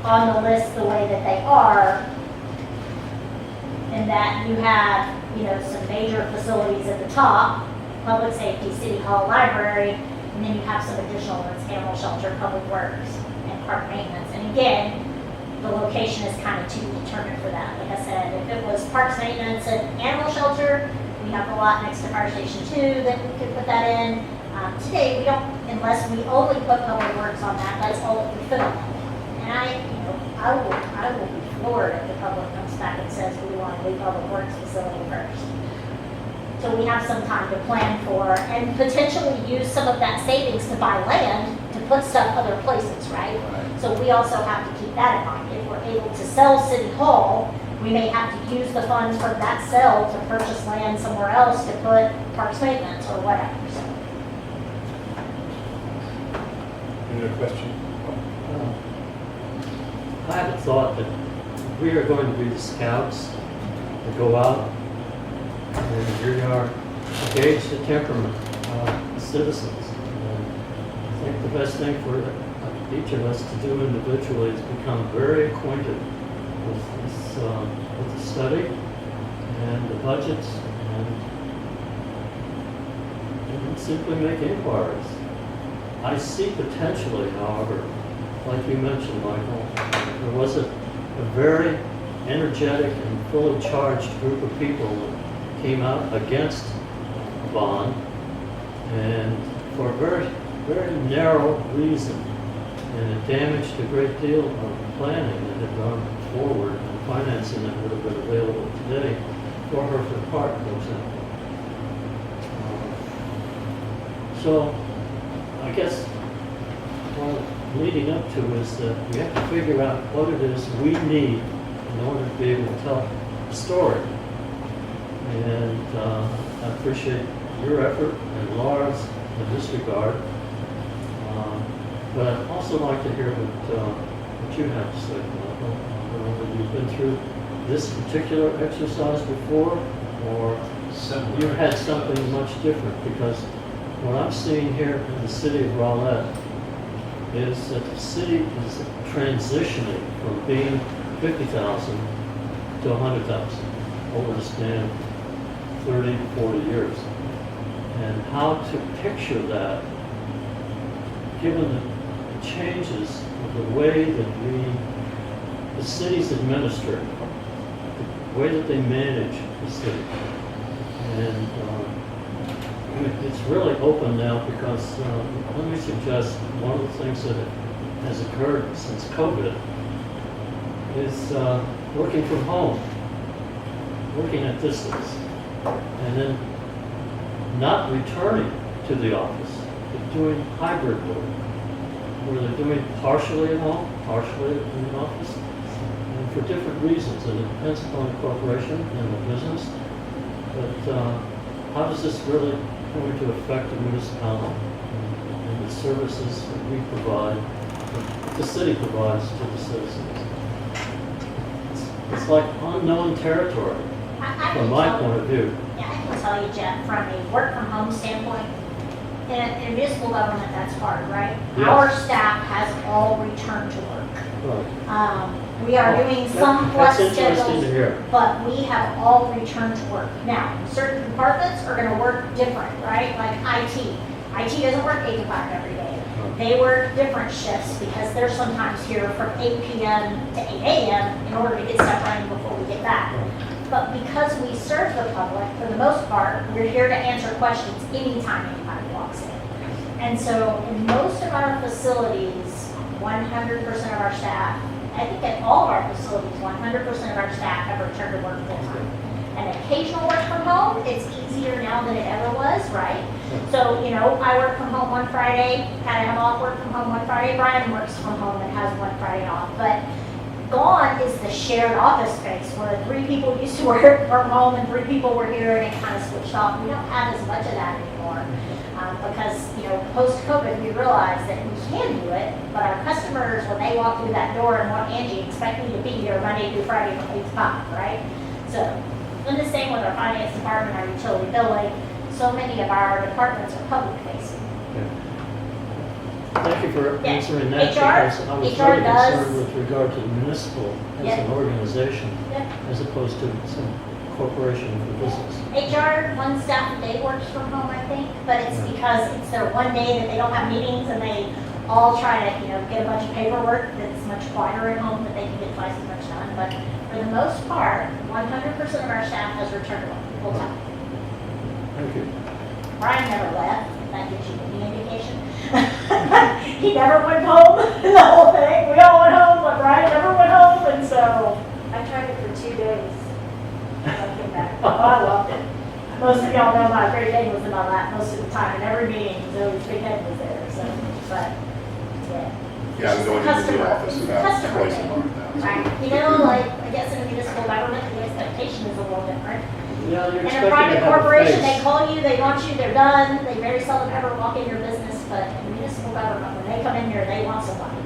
on the list the way that they are, in that you have, you know, some major facilities at the top, public safety, city hall, library, and then you have some additional ones, animal shelter, public works, and park maintenance. And again, the location is kind of to be determined for that. Like I said, if it was parks maintenance and animal shelter, we have the lot next to Fire Station 2 that we could put that in. Today, we don't, unless we only put public works on that, that's all that we fit on that. And I will be floored if the public comes back and says we want a new public works facility first. So we have some time to plan for and potentially use some of that savings to buy land to put stuff other places, right? So we also have to keep that in mind. If we're able to sell City Hall, we may have to use the funds from that sale to purchase land somewhere else to put parks maintenance or whatever, so. Any other question? I have a thought that we are going to be the scouts that go out and we are engage the temperament of the citizens. And I think the best thing for each of us to do individually is become very acquainted with the study and the budgets and simply make inquiries. I see potentially, however, like you mentioned, Michael, there was a very energetic and fully charged group of people that came out against a bond, and for a very, very narrow reason, and it damaged a great deal of planning that had gone forward and financing that would have been available today for Hereford Park, for example. So I guess what I'm leading up to is that we have to figure out what it is we need in order to be able to tell a story. And I appreciate your effort and Laura's in this regard. But I'd also like to hear what you have to say, Michael. Whether you've been through this particular exercise before, or you had something much different, because what I'm seeing here in the city of Rowlett is that the city is transitioning from being 50,000 to 100,000 over the span of 30, 40 years. And how to picture that, given the changes of the way that the city's administered, the way that they manage the city. And it's really open now because, let me suggest, one of the things that has occurred since COVID is working from home, working at distance, and then not returning to the office, but doing hybrid work, where they're doing partially at home, partially in the office, and for different reasons. And it depends upon the corporation and the business. But how does this really going to affect the municipality and the services that we provide, that the city provides to the citizens? It's like unknown territory I from can my tell- point of view. Yeah, I can tell you, Jeff, from a work from home standpoint, in municipal government, that's hard, right? Yes. Our staff has all returned to work. Right. We are doing some flex That's interesting to schedules, hear. but we have all returned to work. Now, certain departments are gonna work different, right? Like IT. IT doesn't work 8 to 5 every day. They work different shifts because they're sometimes here from 8 PM to 8 AM in order to get stuff running before we get back. But because we serve the public, for the most part, we're here to answer questions anytime anybody walks in. And so in most of our facilities, 100% of our staff, I think at all of our facilities, 100% of our staff have returned to work full time. And occasional work from home, it's easier now than it ever was, right? So, you know, I work from home one Friday, had to have off work from home one Friday. Brian works from home and has one Friday off. But gone is the shared office space where 3 people used to work from home and 3 people were here and it kind of switched off. We don't have as much of that anymore. Because, you know, post-COVID, we realized that we can do it, but our customers, when they walk through that door and want Angie, expect me to be here Monday through Friday from 8 to 5, right? So, and the same with our finance department, our utility billing. So many of our departments are public facing. Thank you for Yeah. answering that, HR because I was HR really does- concerned with regard to the municipal as Yeah. an organization, Yep. as opposed to some corporation for business. HR, one staff a day works from home, I think, but it's Yeah. because it's their one day that they don't have meetings and they all try to, you know, get a bunch of paperwork that's much quieter at home that they can get twice as much done. But for the most part, 100% of our staff has returned to work full time. Thank you. Brian never left, if that gives you any indication. He never went home, the whole thing. We all went home, but Brian never went home, and so I tried it for 2 days. I came back. Oh, I loved it. Most of y'all know my Great Dane was in my lap most of the time, and every meeting, Zoe's big head was there, so, but, yeah. Yeah, I'm going into the Customer- office about customer twice a thing. month now. Right, you know, like, I guess in municipal government, the expectation is a little different. Yeah, you're In a expecting to private have a corporation, they face. call you, they want you, they're done, they very seldom ever walk in your business, but in municipal government, when they come in here, they want somebody.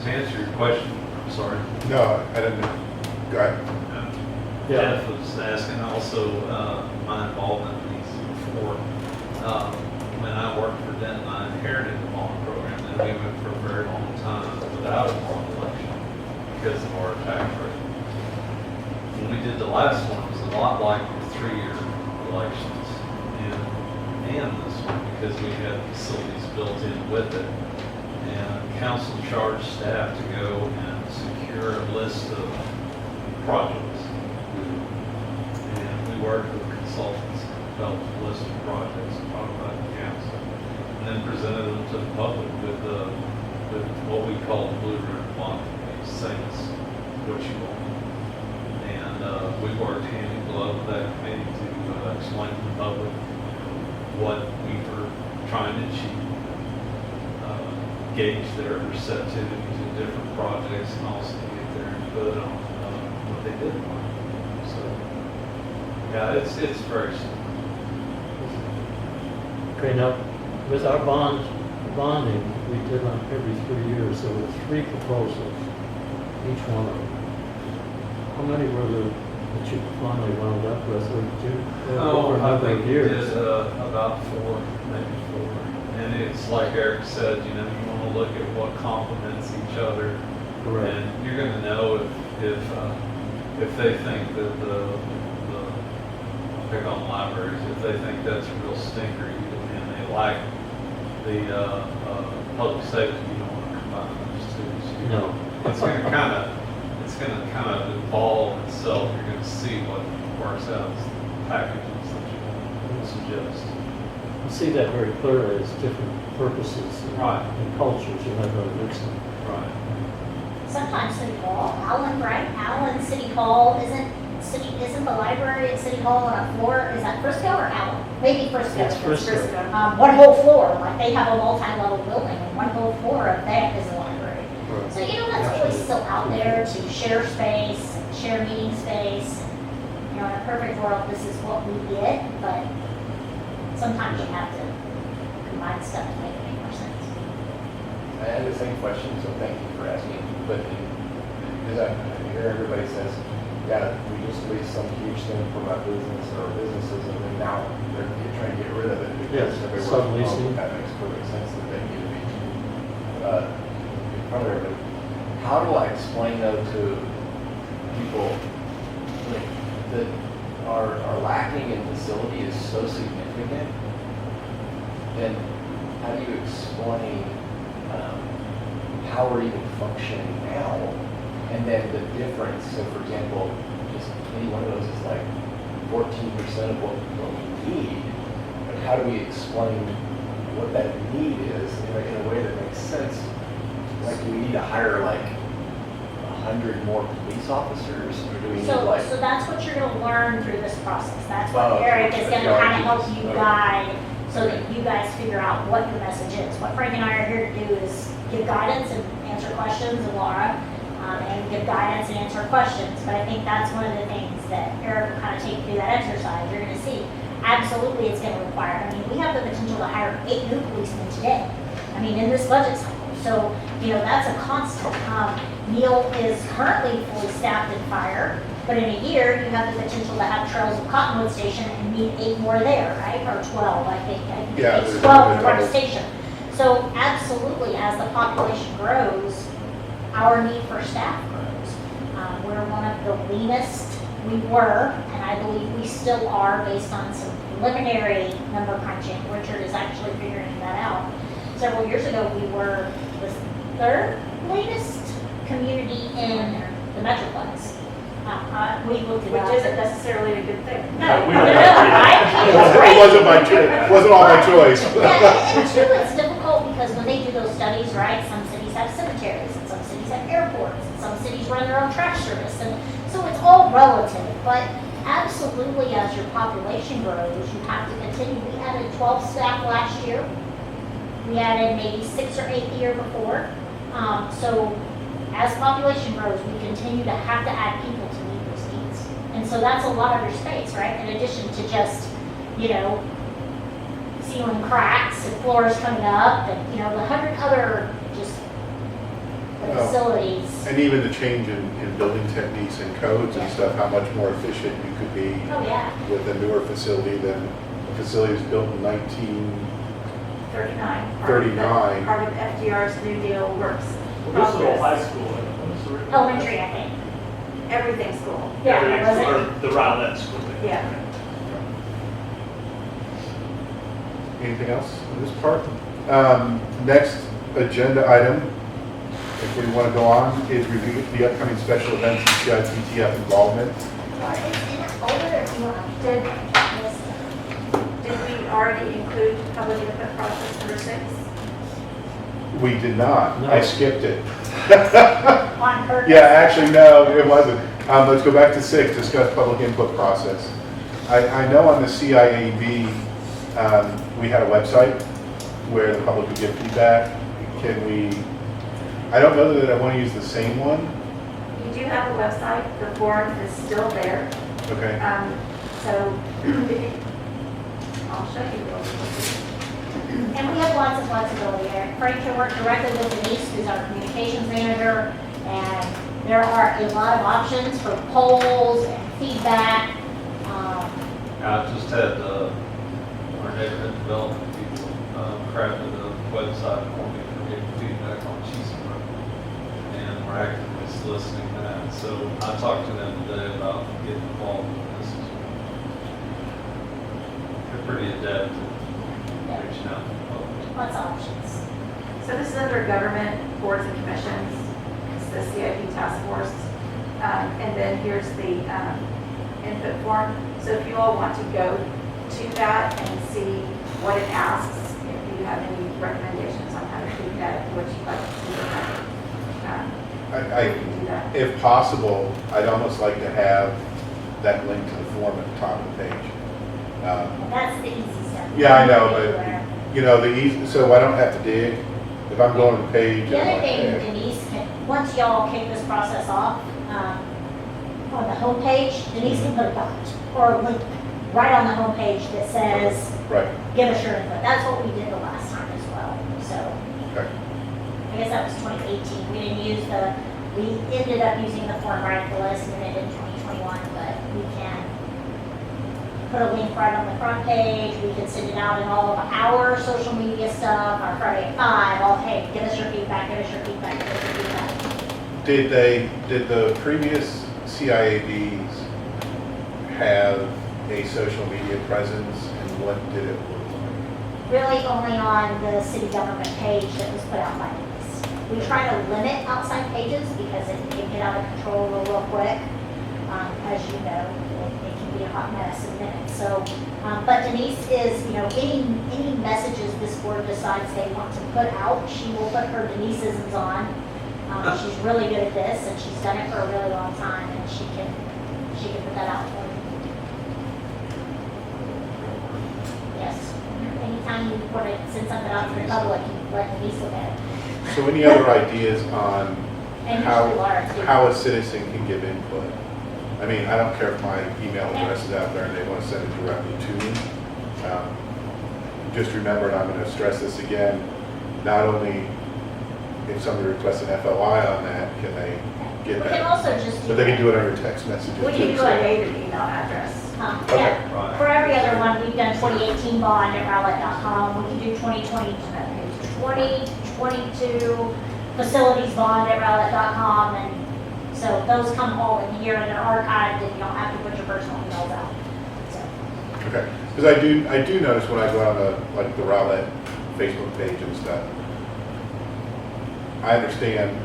To answer your question, I'm sorry. No, I didn't, go ahead. Yeah. Jeff was asking also my involvement in these before. When I worked for Denton, I inherited the bond program, and we went for a very long time without a bond election because of our tax rate. When we did the last one, it was a lot like the 3-year elections and this one, because we had facilities built in with it. And council charged staff to go and secure a list of projects. And we worked with consultants, developed a list of projects, and talked about the council, and then presented them to the public with what we call the blue ribbon bond, saying us what you want. And we worked hand in glove with that committee to explain to the public what we were trying to achieve, gauge their receptivity to different projects, and also get their input on what they did want. So, yeah, it's very simple. Okay, now, with our bonding, we did on every 3 years, there were 3 proposals, each one of them. How many were there that you finally wound up with, or did you, over a I number think of we years? did about 4, maybe 4. And it's like Eric said, you know, you want to look at what complements each other. Correct. And you're going to know if they think that pick on libraries, if they think that's a real stinker and they like the public safety, you don't want to combine those two. So No. it's going to kind of evolve itself. You're going to see what works out as the packages that you suggest. You see that very clearly as different purposes and Right. and cultures, you're not going to mix them. Right. Sometimes City Hall, Allen, right? Allen City Hall isn't the library at City Hall on a floor, is that Frisco or Allen? Maybe Frisco. It's Frisco. One whole floor, like they have a multi-level building, and one whole floor of that is a library. Right. So, that's really still out there to share space, share meeting space. In a perfect world, this is what we get, but sometimes you have to combine stuff to make it make more sense. I had the same question, so thank you for asking. But because I hear everybody says, yeah, we just leased some huge thing from our business or businesses, and then now they're trying to get rid of it because Yes, everyone's subleasing. that makes perfect sense that they need to be in front of everybody. How do I explain though to people like, that our lacking in facility is so significant? Then how do you explain how we're even functioning now? And then the difference, so for example, just any one of those is like 14% of what we need. But how do we explain what that need is in a way that makes sense? Like, do we need to hire like 100 more police officers, or do we need So like? that's what you're gonna learn through this process. That's what Oh, Eric is okay. gonna kind of help you Okay. guide, so that you guys figure out what your message is. What Frank and I are here to do is give guidance and answer questions, and Laura, and give guidance and answer questions. But I think that's one of the things that Eric will kind of take you through that exercise. You're gonna see, absolutely it's gonna require, we have the potential to hire 8 new policemen today. In this budget cycle. So, that's a constant. Neil is currently fully staffed in fire, but in a year, you have the potential to have Trails of Cottonwood Station and need 8 more there, right? Or 12, I think. Yeah, It's there's 12 to run a double. station. So absolutely, as the population grows, our need for staff grows. We're one of the leanest we were, and I believe we still are based on some preliminary number crunching. Richard is actually figuring that out. Several years ago, we were the 3rd leanest community in the Metroplex. We looked it Which up. isn't necessarily a good thing. No, We no, don't no, like right? It wasn't my choice, wasn't all my choice. Yeah, and two, it's difficult because when they do those studies, right, some cities have cemeteries, and some cities have airports, and some cities run their own trash service, and so it's all relative. But absolutely, as your population grows, you have to continue. We added 12 staff last year. We added maybe 6 or 8 the year before. So as population grows, we continue to have to add people to meet those needs. And so that's a lot of your space, right? In addition to just, ceiling cracks and floors coming up and, the 100 other just facilities. And even the change in building techniques and codes and stuff, how much more efficient you could be Oh, yeah. with a newer facility than a facility that was built in 39. 39. Part of FDR's New Deal works. Well, this little high process. school, what's the original? Elementary, I think. Everything school. Yeah, Everything was school, it? or the Rowlett School. Yeah. Anything else on this part? Next agenda item, if we want to go on, is review the upcoming special events and CIPTF involvement. It's in a folder if you want to. Did we already include public input process number 6? We did not. No. I skipped it. On purpose. Yeah, actually, no, it wasn't. Let's go back to 6, discuss public input process. I know on the CIAB, we had a website where the public would give feedback. Can we, I don't know that I want to use the same one. You do have a website. The form is still there. Okay. So I'll show you. And we have lots of flexibility there. Frank can work directly with Denise, who's our communications manager, and there are a lot of options for polls and feedback. I just had our neighborhood development people crafted a website for me for getting feedback on Cheeseman, and we're actively soliciting that. So I talked to them today about getting involved in this as well. They're pretty adept at reaching out to the public. Lots of options. So this is under government boards and commissions. It's the CIP task force. And then here's the input form. So if you all want to go to that and see what it asks, if you have any recommendations on how to do that, what you'd like to see. I I, We can do that. if possible, I'd almost like to have that link to the form at the top of the page. That's the easy stuff. Yeah, I know, Everywhere. but, you know, the easy, so I don't have to dig. If I'm going to the page. The I'm other like, thing, eh. Denise, once y'all kick this process off, on the homepage, Denise can put a dot or a link right on the homepage that says, Right, give us your input. That's what we did the last time as well. So okay. I guess that was 2018. We didn't use we ended up using the form right at the last minute in 2021, but we can put a link right on the front page. We can send it out in all of our social media stuff, our Friday at 5. All, hey, give us your feedback, give us your feedback, give us your feedback. Did the previous CIADs have a social media presence, and what did it look like? Really only on the city government page that was put out by Denise. We try to limit outside pages because it can get out of control real quick. As you know, it can be a hot mess in minutes. So, but Denise is, any messages this board decides they want to put out, she will put her Deniseisms on. She's really good at this, and she's done it for a really long time, and she can put that out for you. Yes. Anytime you send something out to the public, you let Denise look at it. So any other ideas on And how, usually Laura too. how a citizen can give input? I mean, I don't care if my email address is out there and they want to send it directly to me. Just remember, and I'm going to stress this again, not only if somebody requests an FOI on that, can they get We can that, also just do. but they can do it on your text messages We too. can do so- a native email address. Okay. Yeah, Right. for every other one, we've done 2018 bond at rowlett.com. We can do 2022 facilities bond at rowlett.com. And so those come all in here and they're archived and you don't have to put your personal emails out. So, Okay, because I do notice when I go on the Rowlett Facebook page and stuff, I understand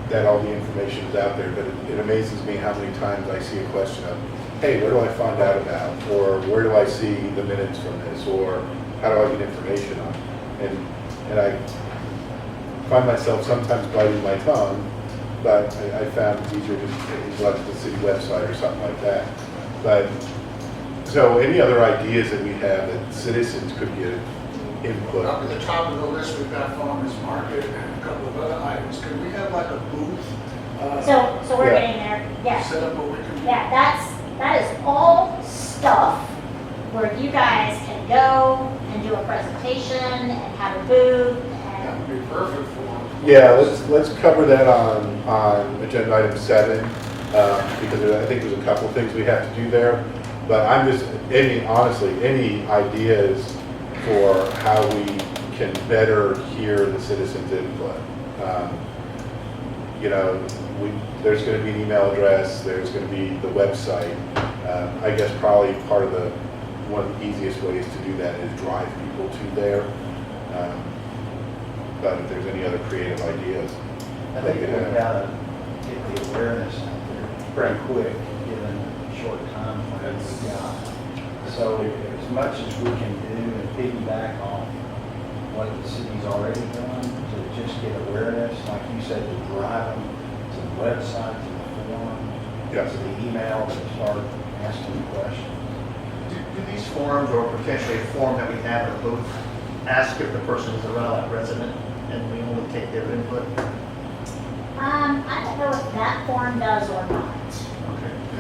that all the information is out there, but it amazes me how many times I see a question of, hey, where do I find out about? Or where do I see the minutes from this? Or how do I get information on? And I find myself sometimes biting my tongue, but I found it's easier to go to the city website or something like that. But, so any other ideas that we have that citizens could give input? Up at the top of the list, we've got farmers market and a couple of other items. Could we have like a booth? so we're Yeah. getting there. Yeah. Set up where we can. Yeah, that is all stuff where you guys can go and do a presentation and have a booth That and would be perfect for. Yeah, let's cover that on agenda item 7, because I think there's a couple of things we have to do there. But honestly, any ideas for how we can better hear the citizens' input? There's going to be an email address, there's going to be the website. I guess probably one of the easiest ways to do that is drive people to there. But if there's any other creative ideas. I think we gotta get the awareness out there pretty quick, given the short time frame we've got. So as much as we can do and piggyback on what the city's already done, to just get awareness, like you said, to drive them to the website, to the forum, Yes. to the email, to start asking questions. Do these forums, or potentially a forum that we have at a booth, ask if the person is a Rowlett resident and we only take their input? I don't know if that form does or not.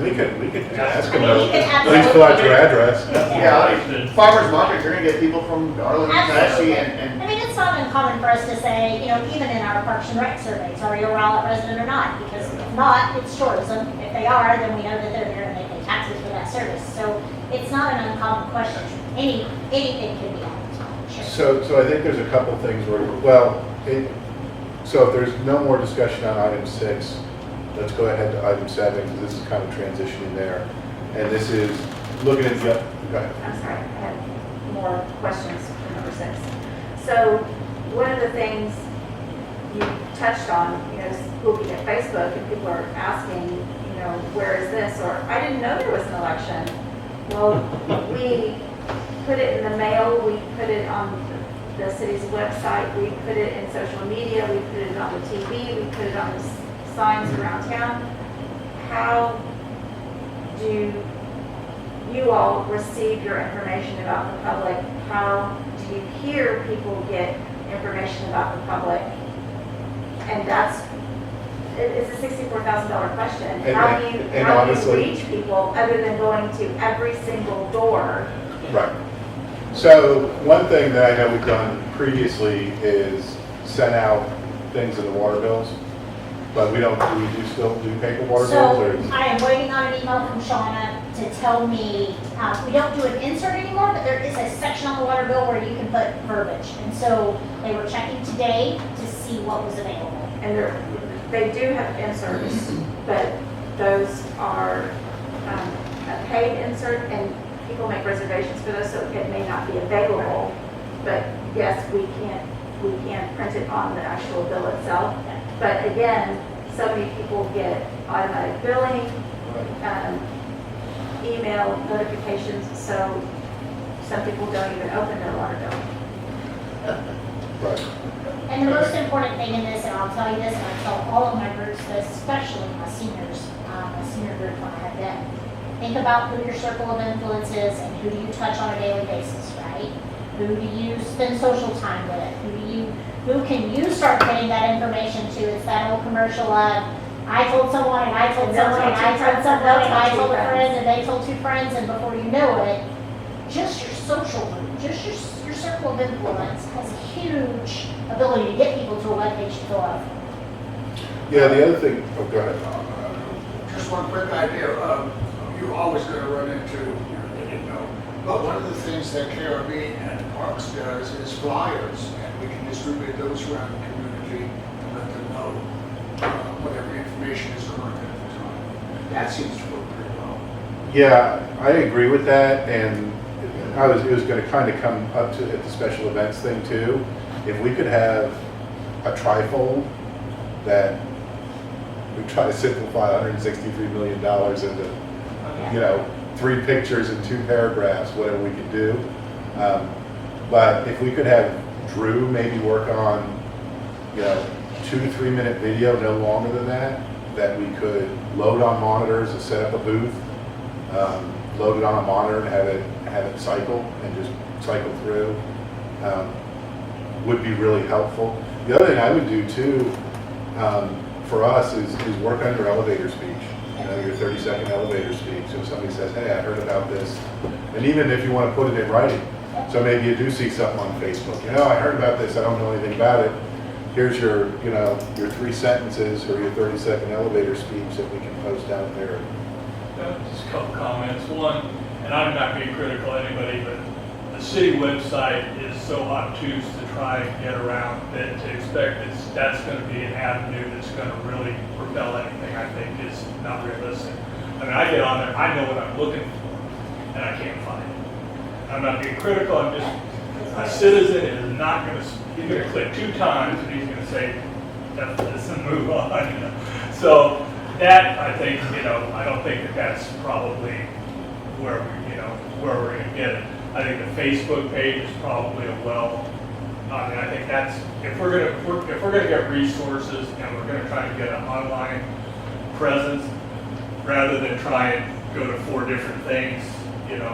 We could ask I them, mean, you can please fill out your absolutely- address. Yeah, farmers market, you're gonna get people from Garland, Absolutely. Tallahassee, and I mean, it's not uncommon for us to say, even in our Parks and Rec surveys, are you a Rowlett resident or not? Because if not, it's tourism. If they are, then we know that they're here and they pay taxes for that service. So it's not an uncommon question. Anything can be asked. Sure. So I think there's a couple things so if there's no more discussion on item 6, let's go ahead to item 7, because this is kind of transitioning there. And this is looking at go ahead. I'm sorry, I have more questions for number 6. So one of the things you touched on, looking at Facebook and people are asking, where is this? Or I didn't know there was an election. Well, we put it in the mail, we put it on the city's website, we put it in social media, we put it on the TV, we put it on the signs around town. How do you all receive your information about the public? How do you hear people get information about the public? And it's a $64,000 question. And- How do and you honestly- reach people other than going to every single door? Right. So one thing that I know we've done previously is send out things in the water bills, but we don't, do we do still do paper water bills? So Or is- I am waiting on an email from Shauna to tell me, we don't do an insert anymore, but there is a section on the water bill where you can put verbiage. And so they were checking today to see what was available. And they do have inserts, but those are a paid insert, and people make reservations for those, so it may not be available. But yes, we can print it on the actual bill itself. But again, so many people get automatic billing, email notifications, so some people don't even open their water bill. Right. And the most important thing in this, and I'll tell you this, and I tell all of my groups, but especially my seniors, my senior group when I have them, think about who your circle of influence is and who do you touch on a daily basis, right? Who do you spend social time with? Who can you start getting that information to? It's that old commercial of, I told someone, and I told And they'll someone, and tell I two told friends, someone, and and they'll I tell told two a friend, friends. and they told two friends, and before you know it, just your social group, just your circle of influence has a huge ability to get people to a webpage to fill out. Yeah, the other thing, oh, go ahead. Just one quick idea, you're always gonna run into, but one of the things that KRB and Parks does is flyers, and we can distribute those around the community and let them know whatever information is current at the time. That seems to work pretty well. Yeah, I agree with that, and it was gonna kind of come up to at the special events thing too. If we could have a trifold that we try to simplify $163 million into, 3 pictures and 2 paragraphs, whatever we could do. But if we could have Drew maybe work on, 2 to 3 minute video, no longer than that we could load on monitors and set up a booth, load it on a monitor and have it cycle and just cycle through, would be really helpful. The other thing I would do too, for us is work on your elevator speech. Your 30-second elevator speech. So somebody says, hey, I heard about this. And even if you want to put it in writing. So maybe you do see something on Facebook. I heard about this. I don't know anything about it. Here's your 3 sentences or your 30-second elevator speech that we can post out there. Just a couple comments. One, and I'm not being critical of anybody, but the city website is so obtuse to try and get around that to expect that's going to be an avenue that's going to really propel anything, I think is not realistic. I mean, I get on there, I know what I'm looking for, and I can't find it. I'm not being critical, I'm just, a citizen is not going to, he's going to click 2 times and he's going to say, F this and move on. So that, I think, I don't think that's probably where where we're going to get it. I think the Facebook page is probably I think that's, if we're gonna get resources and we're gonna try to get an online presence, rather than try and go to 4 different things,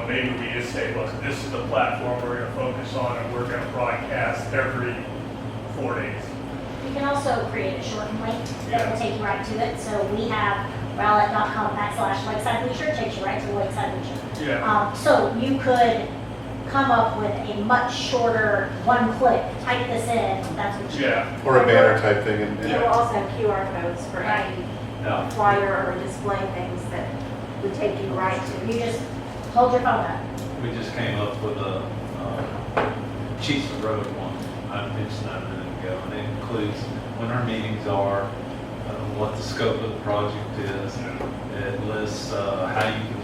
maybe we just say, look, this is the platform we're gonna focus on and we're gonna broadcast every 4 days. You can also create a shortened link that will take you right to it. So we have rowlett.com/Lakeside Leisure, takes you right to the Lakeside Leisure. Yeah. So you could come up with a much shorter one click, type this in, that's what you. Yeah. Or a banner type thing. You will also have QR codes for Right. any flyer or display things that would take you right to. You just hold your phone up. We just came up with a Chiefs of Road one. I mentioned that a minute ago, and it includes when our meetings are, what the scope of the project is. It lists how you can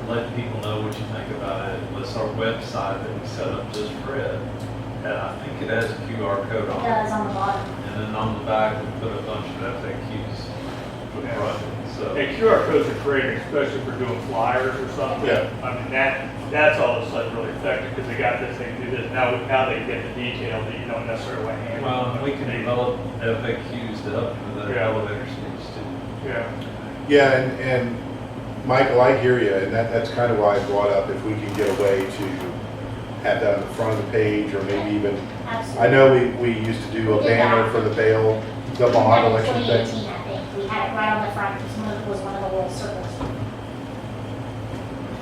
let people know what you think about it. It lists our website that we set up just for it. And I think it has a QR code It on does it. on the bottom. And then on the back, we put a bunch of FAQs for the Yeah. project. So. And QR codes are great, especially for doing flyers or something. Yeah. I mean, that's all of a sudden really effective because they got this, they can do this. Now they get the detail that you don't necessarily want to handle. Well, we can develop FAQs used it up for the Yeah. elevator speeds too. Yeah. Yeah, and Michael, I hear you, and that's kind of why I brought up if we can get a way to have that on the front of the page, or maybe even, Absolutely. I know we used to do a We did banner that. for the bail, the We did that bond in election thing. 2018, I think. We had it right on the front, it was one of the little circles.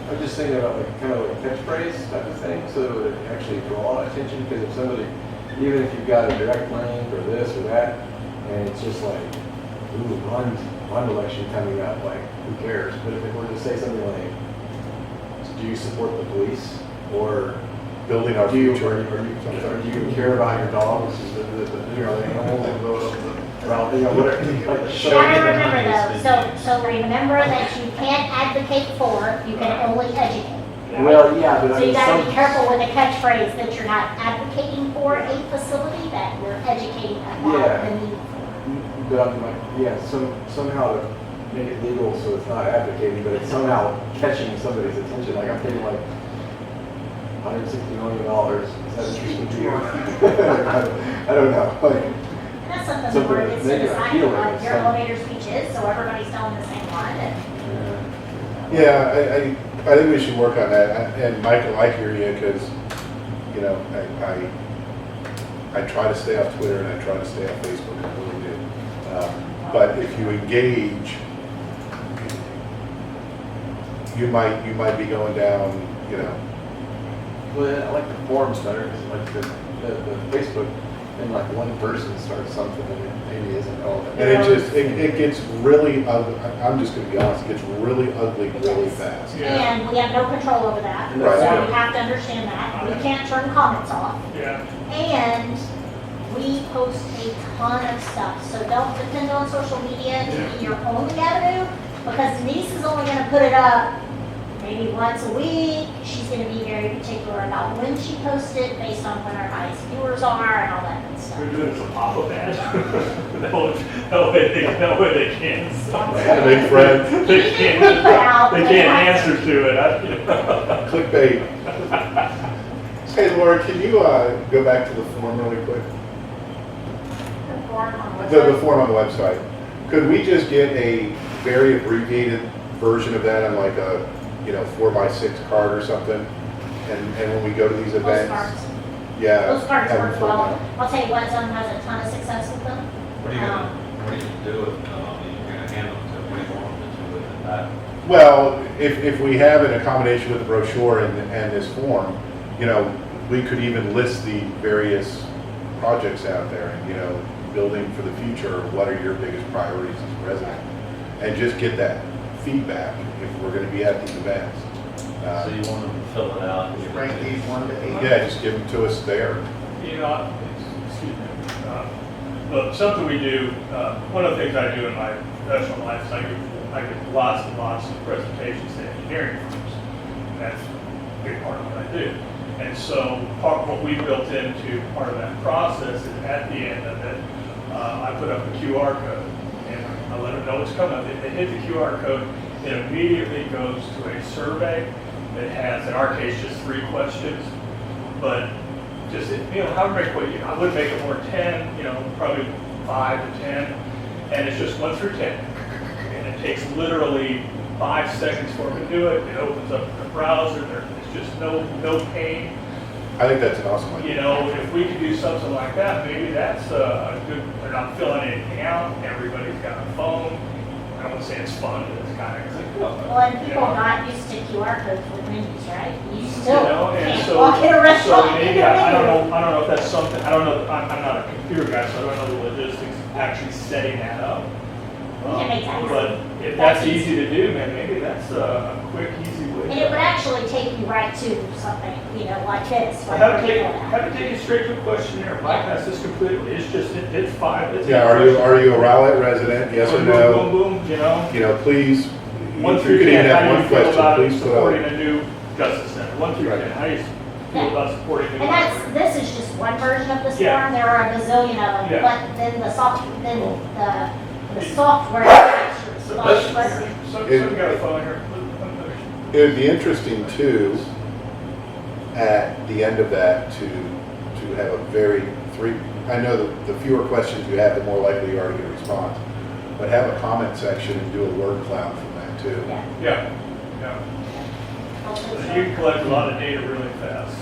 I'm just thinking about like kind of like a catchphrase type of thing, so it would actually draw attention, because if somebody, even if you've got a direct link or this or that, and it's just like, ooh, bond election coming up, like, who cares? But if it were to say something like, do you support the police? Or Building our do you, future. or do you care about your dogs, the animals, well, whatever, like the You show. gotta the remember money is though, so remember that you can't advocate for, you can only educate. right? Well, yeah, but I So you mean, gotta be some, careful with the catchphrase that you're not advocating for a facility, that you're educating about Yeah. the need. but I'm like, yeah, somehow to make it legal so it's not advocating, but it's somehow catching somebody's attention. Like I'm thinking like $160 million. Is that interesting to you? I don't know. Like, And that's something the Something board to gets to make it decide appealing, on it's your some- elevator speech is, so everybody's telling the same one, and Yeah, I think we should work on that, and Michael, I hear you, because, you know, I try to stay off Twitter and I try to stay off Facebook, I really do. But if you engage, you might be going down, you know, well, I like the forums better because like the Facebook and like one person starts something and it maybe isn't all that. and it gets really ugly. I'm just gonna be honest, it gets really ugly really fast. Yeah. and we have no control over that. Right. So you have to understand that. We can't turn comments off. Yeah. And we post a ton of stuff, so don't depend on social media to be your only avenue, because Denise is only gonna put it up maybe once a week. She's gonna be very particular about when she posts it, based on when our highest viewers are and all that good stuff. We're doing some pop-up ads. That way they can't. Make friends, They We put out- can't answer to it. clickbait. Hey Laura, can you go back to the form really quick? The form on the The website. form on the website. Could we just get a very abbreviated version of that on like a, 4x6 card or something? And when we go to these events? Postcards. Yeah. Those cards have them work filled well. out. I'll tell you what, Zone has a ton of success with them. What are you gonna do with them? You're gonna hand them to, what do you want them to do with that? Well, if we have it in combination with the brochure and this form, we could even list the various projects out there, building for the future, what are your biggest priorities as a resident? And just get that feedback if we're gonna be at these events. So you want them to fill it out? and give it Rank to- these 1 to 8. Yeah, just give them to us there. Excuse me. But something we do, one of the things I do in my professional life is I give lots and lots of presentations to engineering firms. And that's a big part of what I do. And so what we built into part of that process is at the end of it, I put up a QR code and I let them know it's coming. If they hit the QR code, it immediately goes to a survey that has, in our case, just 3 questions. But just, however many questions, I would make it more 10, probably 5 to 10. And it's just 1 through 10. And it takes literally 5 seconds for them to do it. It opens up the browser. There's just no pain. I think that's an awesome idea. If we could do something like that, maybe that's a good, they're not filling anything out. Everybody's got a phone. I won't say it's fun, but it's kind of like, Well, and people got used to QR codes with menus, right? You still and can't so, walk in a restaurant so and maybe, get a I don't menu. know if that's something, I don't know, I'm not a computer guy, so I don't know the logistics of actually setting that up. We can make that But if that's easy to do, man, maybe that's a quick, easy way. And it would actually take you right to something, like this. Well, right Have where you it go down. take you straight to a questionnaire, bypass this completely, it's just, it's 5, it's. Yeah, are you a Rowlett resident, yes or Boom, no? boom, boom, Please, 1 if you through could 10, even how have do one you feel question, about please put supporting out. a new justice center? 1 through Right. 10, how do you feel about supporting a new And library? this is just one version of this Yeah. form, there are a gazillion of them, Yeah. but then the software actually responds quicker. Some got a phone here. It would be interesting too, at the end of that, to have a very I know the fewer questions you have, the more likely you are to get a response. But have a comment section and do a word cloud from that too. Yeah. Yeah, yeah. Also, So you can collect a lot of data really fast.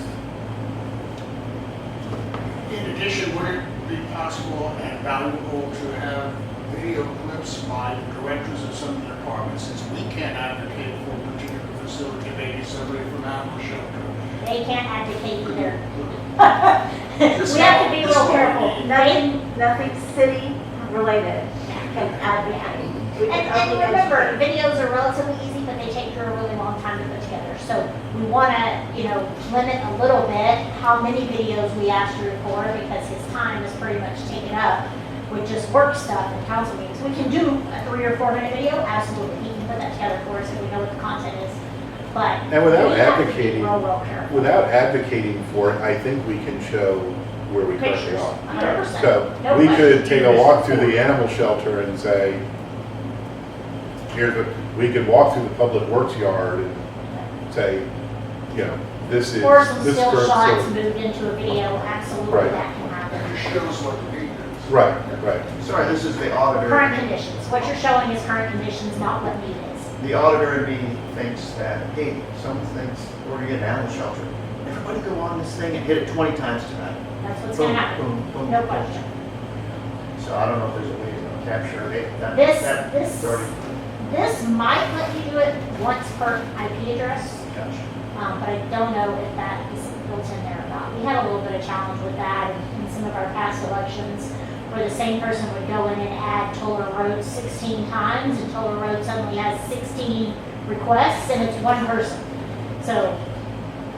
In addition, would it be possible and valuable to have video clips by the directors of some of the departments, since we can't advocate for a particular facility, maybe somebody from animal shelter? They can't advocate either. We have to be real careful. Nothing city related can advocate. We can And only remember, educate. videos are relatively easy, but they take a really long time to put together. So we want to, limit a little bit how many videos we ask to record, because his time is pretty much taken up with just work stuff and council meetings. We can do a 3 or 4 minute video, absolutely. He can put that together for us, so we know what the content is. But And without we have to be advocating, real careful. without advocating for it, I think we can show where we currently Pictures, are. 100%. So No we question. could take a walk through the animal shelter and say, we could walk through the public works yard and say, this is. Or some this still current shots facility. moved into a video, absolutely, Right. that can happen. It shows what the need is. Right, right. Sorry, this is the auditor. Current conditions, what you're showing is current conditions, not what need is. The auditor in me thinks that, hey, some things, we're gonna get an animal shelter. Everybody go on this thing and hit it 20 times tonight. That's what's Boom, gonna happen, boom, boom, no boom. question. So I don't know if there's a way to capture it. This might let you do it once per IP address, Gotcha. but I don't know if that is built in there or not. We had a little bit of challenge with that in some of our past elections, where the same person would go in and add Toller Road 16 times, and Toller Road suddenly has 16 requests, and it's one person. So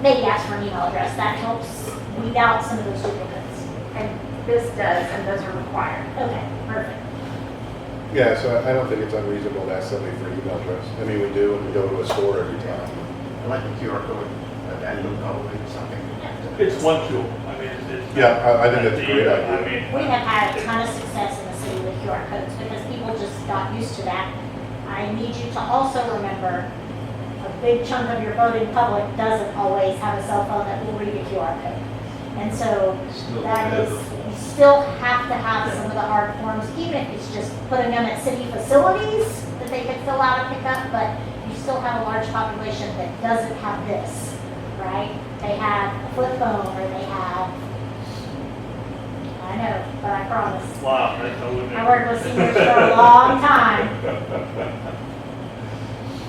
maybe ask for an email address. That helps weed out some of those duplicates. And this does, and those are required. Okay, perfect. Yeah, so I don't think it's unreasonable to ask somebody for an email address. I mean, we do when we go to a store every time. I like the QR code, that would probably be something. It's one tool. I mean, it's. Yeah, I think that's a great idea. I mean, We have had a ton of success in the city with QR codes because people just got used to that. I need you to also remember, a big chunk of your voting public doesn't always have a cell phone that will read a QR code. And so Still that is, difficult. you still have to have some of the hard forms, even if it's just putting them at city facilities that they could fill out and pick up, but you still have a large population that doesn't have this, right? They have a flip phone, or they have, I know, but I promise. wow, I wouldn't. I worked with seniors for a long time.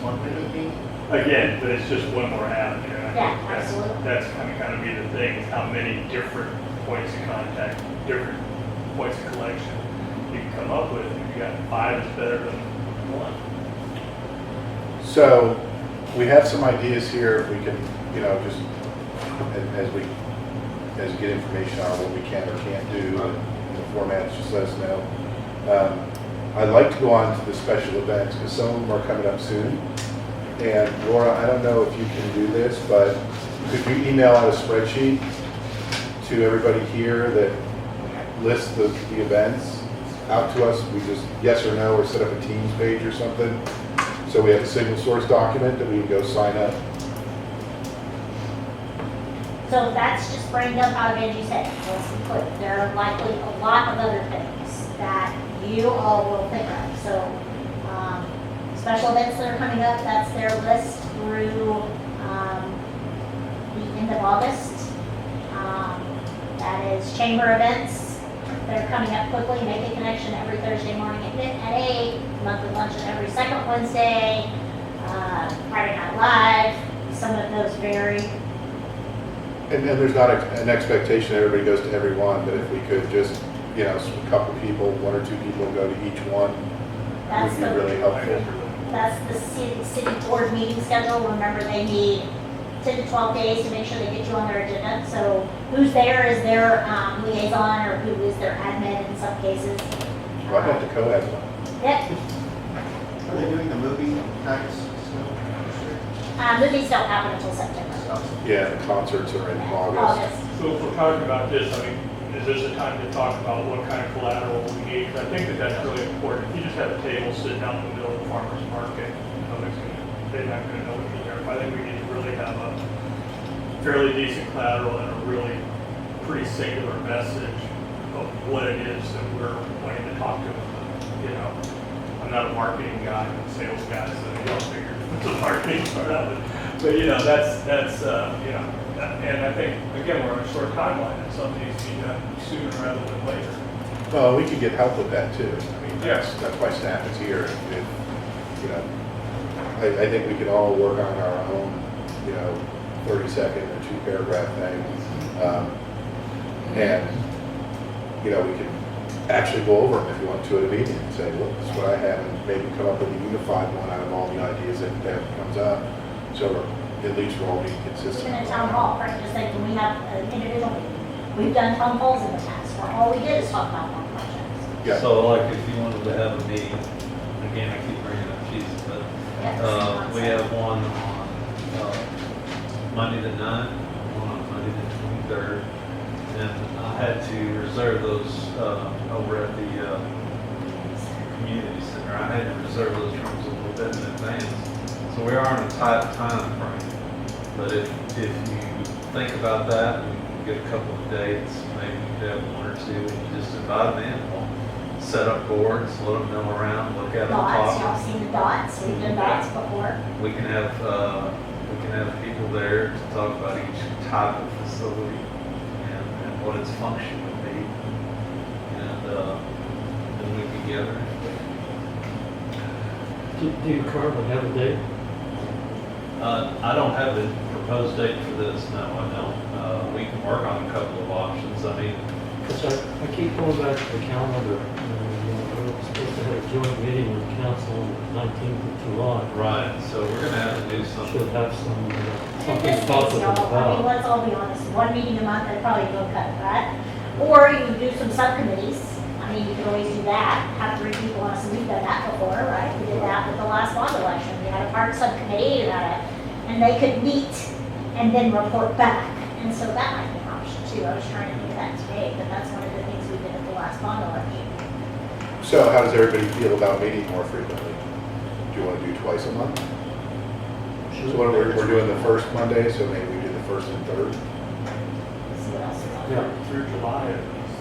One minute, maybe? Again, but it's just one more avenue. And I Yeah, think absolutely. That's kind of be the thing, is how many different points of contact, different points of collection you can come up with. If you got 5, it's better than 1. So we have some ideas here. If we can, just as we get information on what we can or can't do in the formats, just let us know. I'd like to go on to the special events because some of them are coming up soon. And Laura, I don't know if you can do this, but could you email out a spreadsheet to everybody here that lists the events out to us? We just yes or no, or set up a Teams page or something. So we have a single source document that we can go sign up. So that's just bringing up how Angie said, let's be clear, there are likely a lot of other things that you all will think of. So, special events that are coming up, that's their list through, the end of August. That is chamber events that are coming up quickly, Make a Connection every Thursday morning at 8, monthly luncheon every second Wednesday, Friday Night Live, some of those vary. And there's not an expectation everybody goes to every one, but if we could just, a couple people, 1 or 2 people go to each one, That's would be the- really helpful. That's the city board meeting schedule. Remember, they need 10 to 12 days to make sure they get you on their agenda. So who's there is their liaison, or who is their admin in some cases. Well, I'd have to co-ed one. Yep, Are they doing the movie nights still? movies don't happen until September, Yeah, the concerts are in August. August. So if we're talking about this, I mean, is this a time to talk about what kind of collateral we need? 'Cause I think that that's really important. If you just have a table sitting out in the middle of the farmer's market, they're not gonna know what you're there. I think we need to really have a fairly decent collateral and a really pretty singular message of what it is that we're wanting to talk to them. You know, I'm not a marketing guy, I'm a sales guy, so y'all figure the marketing part of it. But you know, that's you know, and I think again we're on a short timeline, and something needs to be done sooner rather than later. Well, we could get help with that too. I mean, that's why staff is here. If, you know, I think we could all work on our own, you know, 30-second or 2-paragraph thing. And, you know, we could actually go over them if you want to at a meeting and say, look, this is what I have, and maybe come up with a unified one out of all the ideas that comes up. So at least we're all being consistent. Even in town hall, right, just like when we have an individual meeting, we've done town halls in the past, where all we did is talk about one project. Yeah. So like if you wanted to have a meeting, again, I keep bringing up Jesus, but we have one on Monday the 9th, one on Monday the 23rd, and I had to reserve those over at the community center. I had to reserve those rooms a little bit in advance. So we are on a tight time frame. But if you think about that, we can get a couple of dates, maybe we could have one or two, and you just invite them in. We'll set up boards, let them mill around, look at them, Dots, y'all talk. seen the dots, we've done dots before. We can have people there to talk about each type of facility and what its function would be. And then we can gather. Do you currently have a date? I don't have a proposed date for this, no, I don't. We can work on a couple of options. I mean, Because I keep going back to the calendar, we're supposed to have a joint meeting with council on the 19th of July. right, so we're gonna have to do something. Should have some, In something this to talk case, y'all, I mean, about. let's all be honest, one meeting a month, that probably don't cut it, right? Or you can do some subcommittees, I mean, you could always do that, have 3 people on us, and we've done that before, right? We did that with the last bond election, we had a park subcommittee, and they could meet and then report back, and so that might be an option too. I was trying to do that today, but that's one of the things we did at the last bond election. So how does everybody feel about meeting more frequently? Do you want to do twice a month? So what we're doing the first Monday, so maybe we do the first and third. See what else is on. Yeah. Through July at least.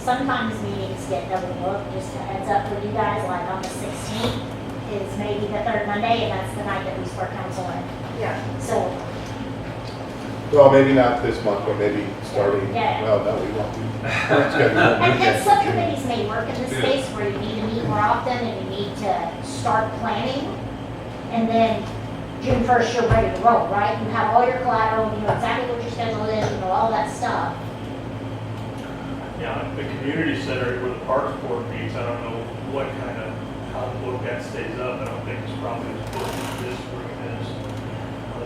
Sometimes meetings get double booked, just a heads up for you guys, like on the 16th is maybe the 3rd Monday, and that's the night that we swear council in. Yeah. So, Well, maybe not this month, but maybe starting, Yeah. well, no, we won't. It's gonna be one and weekend for June. subcommittees may work in this Yeah. space where you need to meet more often and you need to start planning. And then June 1st, you're ready to roll, right? You have all your collateral, you know exactly what your schedule is, you know all that stuff. Yeah, the community center where the parks board meets, I don't know what kind of, how book that stays up. I don't think it's probably as booked as this room is.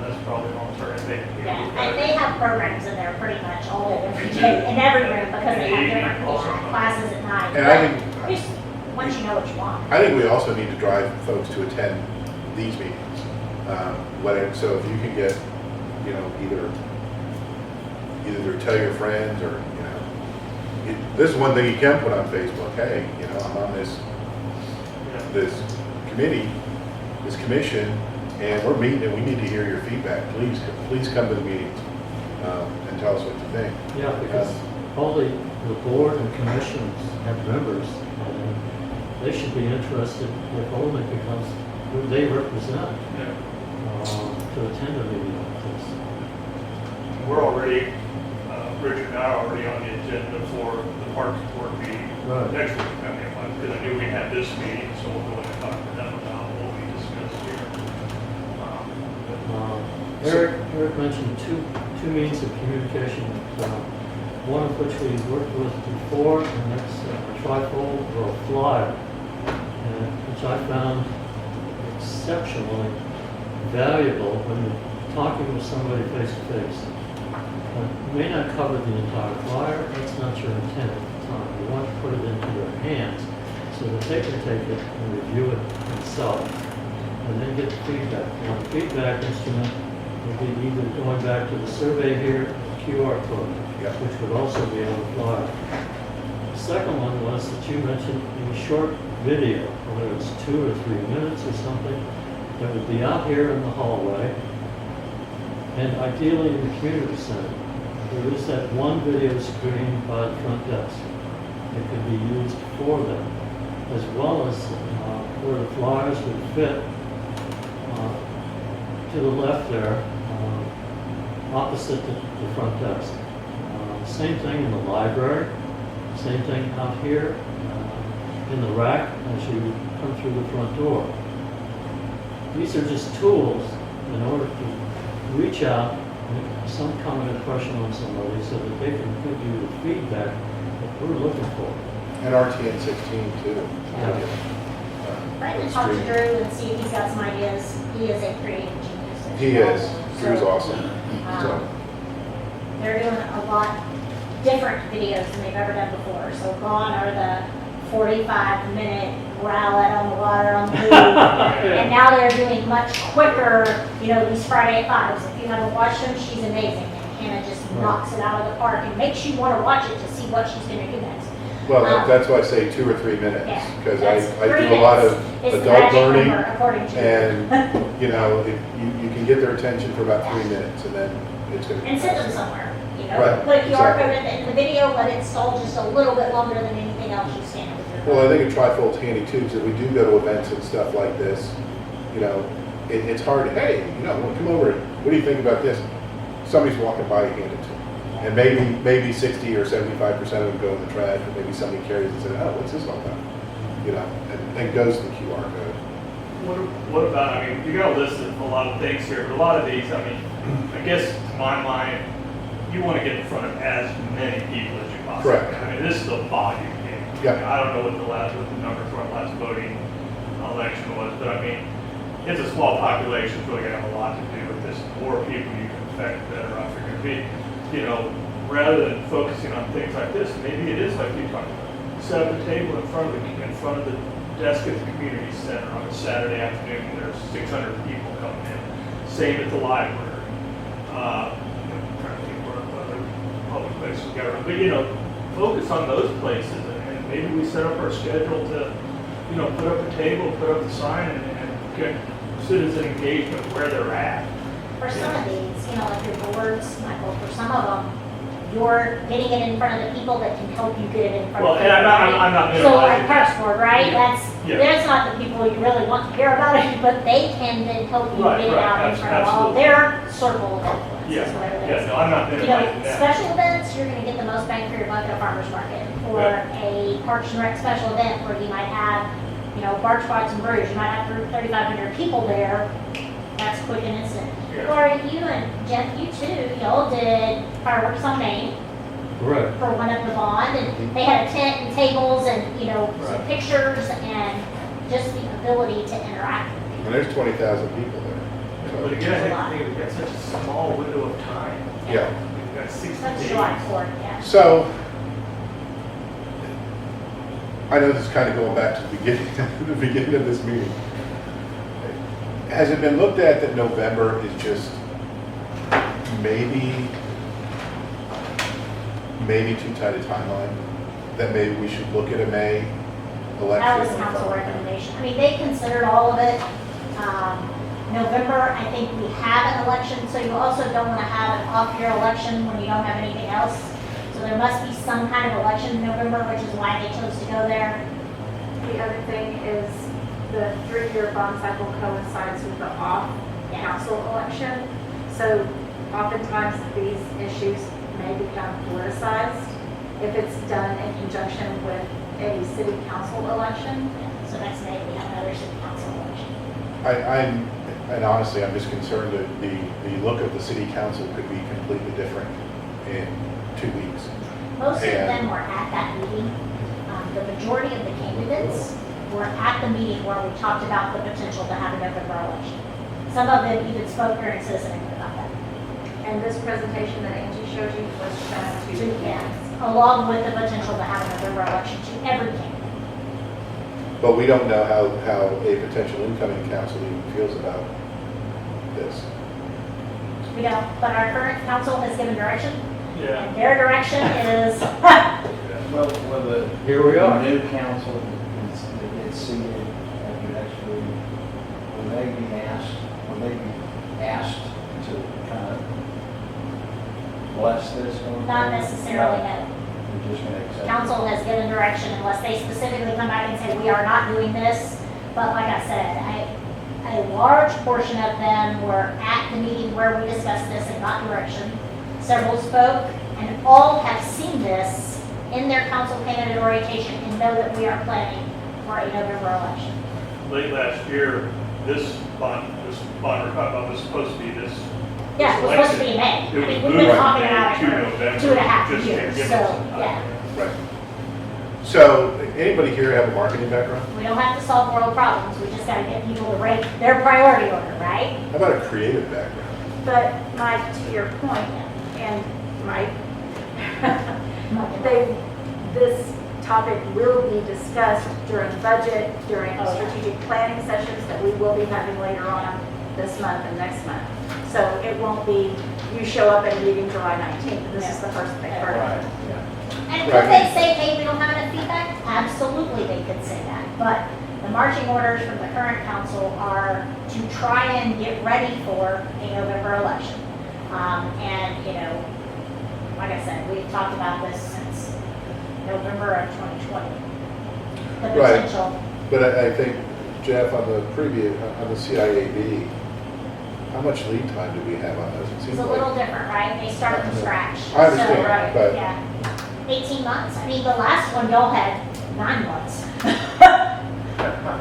That's probably an alternative. Yeah, and they have programs in there pretty much all day, every day, in every room, because they have different classes at night. And I think, Just, once you know what you want. I think we also need to drive folks to attend these meetings. So if you can get, you know, either tell your friends or, you know, this is one thing you can put on Facebook. Hey, you know, I'm on this committee, this commission, and we're meeting and we need to hear your feedback. Please come to the meetings and tell us what you think. Yeah, because all the board and commissions have members, and they should be interested, if only because who they represent, to attend a meeting like this. We're already, Richard and I are already on the agenda for the parks board meeting Right. next week. I mean, because I knew we had this meeting, so we'll go and talk to them about what we discussed here. Eric mentioned two means of communication, one of which we worked with before, and that's a trifold or a flyer, which I found exceptionally valuable when you're talking with somebody face to face. You may not cover the entire flyer, that's not your intent at the time. You want to put it into their hands so that they can take it and review it themselves, and then get feedback. Now, the feedback instrument would be either going back to the survey here, or QR code, Yeah. which would also be on the flyer. The second one was that you mentioned a short video, whether it's 2 or 3 minutes or something, that would be out here in the hallway, and ideally in the community center. there is that one video screen by the front desk. It could be used for them, as well as where the flyers would fit to the left there, opposite the front desk. Same thing in the library, same thing out here in the rack as you come through the front door. These are just tools in order to reach out, make some kind of impression on somebody so that they can give you the feedback that we're looking for. And RTN 16 too. I can talk to Drew and see if he's got some ideas. He is a creative genius. as He well. is. Drew's So, awesome. So, They're doing a lot different videos than they've ever done before. So gone are the 45-minute rally on the water on the move. And now they're doing much quicker, these Friday at 5s. If you haven't watched them, she's amazing. And Hannah just knocks it out of the park and makes you want to watch it to see what she's going to do next. well, that's why I say 2 or 3 minutes, Yeah, because that's I 3 do a lot of It's the adult magic learning, number, according to and, if you can get their attention for about 3 minutes, and then it's gonna. And send them somewhere. Right, Put a QR exactly. code in the video, let it stall just a little bit longer than anything else you stand with your phone. Well, I think a trifold's handy too, because if we do go to events and stuff like this, it's hard, hey, come over, what do you think about this? Somebody's walking by, you hand it to them. And maybe 60 or 75% of them go in the trash, but maybe somebody carries and says, oh, what's this all about? And goes to the QR code. What about, you got a list of a lot of things here, but a lot of these, I guess to my mind, you want to get in front of as many people as you possibly Correct. can. This is a volume game. Yeah. I don't know what the numbers for our last voting election was, but it's a small population, it's really going to have a lot to do with this. The more people you can affect, the better off you're going to be. Rather than focusing on things like this, maybe it is like you talked about. Set up a table in front of the desk at the community center on a Saturday afternoon. There's 600 people coming in. Same at the library. Trying to think where other public places we got around. But focus on those places, and maybe we set up our schedule to, put up a table, put up the sign, and get citizen engagement where they're at. For some of these, like your boards, Michael, for some of them, you're getting it in front of the people that can help you get it in front Well, of and people. I'm not So like minimizing Parks that. Board, right? Yeah. That's not the people you really want to hear about it, but they can then help you Right, get it right, out in front of all absolutely. their circle of influence. is Yeah, what it yeah, is. no, I'm not minimizing that. Special events, you're gonna get the most bang for your buck at a farmer's market. Or a Parks and Rec special event where you might have, barge fights and brews, you might have 3,500 people there. That's quick and instant. Yeah. Or you and Jeff, you too, y'all did fireworks on Main Correct. for one of the bond, and they had a tent and tables and, some Right. pictures and just the ability to interact with people. And there's 20,000 people there. But So, again, I think we've got such a small window of time. yeah. We've got 60 That's days. July 4th, yeah. So, I know this is kind of going back to the beginning, the beginning of this meeting. Has it been looked at that November is just maybe too tight a timeline? That maybe we should look at a May election? That was council recommendation. They considered all of it. November, I think we have an election, so you also don't want to have an off-year election when you don't have anything else. So there must be some kind of election in November, which is why they chose to go there. The other thing is the 3-year bond cycle coincides with the off-council election. So oftentimes these issues may become politicized if it's done in conjunction with a city council election. So next May, we have another city council election. And honestly, I'm just concerned that the look of the city council could be completely different in 2 weeks. Most of And- them were at that meeting. The majority of the candidates were at the meeting where we talked about the potential to have a November election. Some of them even spoke during citizen input about that. And this presentation that Angie showed you was shown to To, the yeah, candidates. along with the potential to have a November election to every candidate. But we don't know how a potential incoming council even feels about this. We don't, but our current council has given direction, Yeah. and their direction is, Well, the Here we are. new council that gets seated after next week, will they be asked to kind of bless this going Not forward? necessarily, no. We're just gonna accept it? Council has given direction unless they specifically come back and say, we are not doing this. But like I said, a large portion of them were at the meeting where we discussed this and got direction. Several spoke, and all have seen this in their council candidate orientation and know that we are planning for a November election. Late last year, this bond we're talking about was supposed to be this. Yeah, it was supposed to be in May. I It was mean, we've moved been from talking May about to it November. for 2.5 just to years, give so, us some time. yeah. Right. So, anybody here have a marketing background? We don't have to solve world problems, we just gotta get people to rate their priority order, right? How about a creative background? But Mike, to your point, and Mike, this topic will be discussed during budget, during Oh, yeah. strategic planning sessions that we will be having later on this month and next month. So it won't be, you show up at a meeting July 19th, this is the first they've heard of it. And could Right. they say, hey, we don't have enough feedback? Absolutely, they could say that. But the marching orders from the current council are to try and get ready for a November election. And, you know, like I said, we've talked about this since November of 2020. The Right. potential, But I think, Jeff, on the previous, on the CIAB, how much lead time do we have on those? It it's seems a like little different, right? They start from scratch. I understand, So, right, but- yeah. 18 months. I mean, the last one, y'all had 9 months.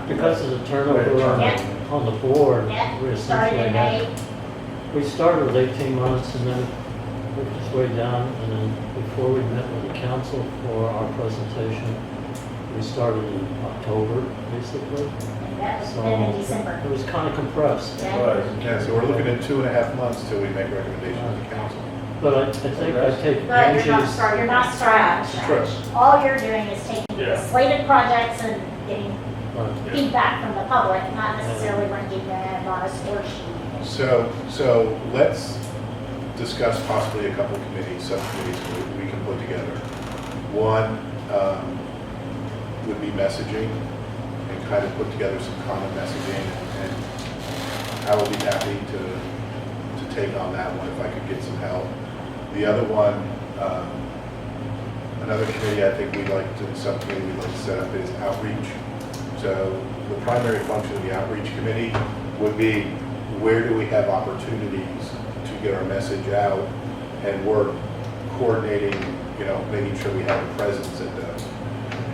Because of the turnover Yeah. on the board, Yeah, we started essentially in had, May. we started with 18 months and then worked its way down. And then before we met with the council for our presentation, we started in October, basically. And that was So then in December. it was kind of compressed. Yeah. Yeah, so we're looking at 2.5 months till we make recommendations to council. But I think I take But you're not Angie's, starting You're from not starting scratch. from scratch. All you're doing is taking the Yeah. slated projects and getting right, feedback from the public, not necessarily ranking them on a score sheet. So let's discuss possibly a couple committees, subcommittees we can put together. One would be messaging and kind of put together some common messaging, and I will be happy to take on that one if I could get some help. The other one, another committee I think we'd like to, subcommittee we'd like to set up is outreach. So the primary function of the outreach committee would be, where do we have opportunities to get our message out, and work coordinating, you know, making sure we have a presence at those.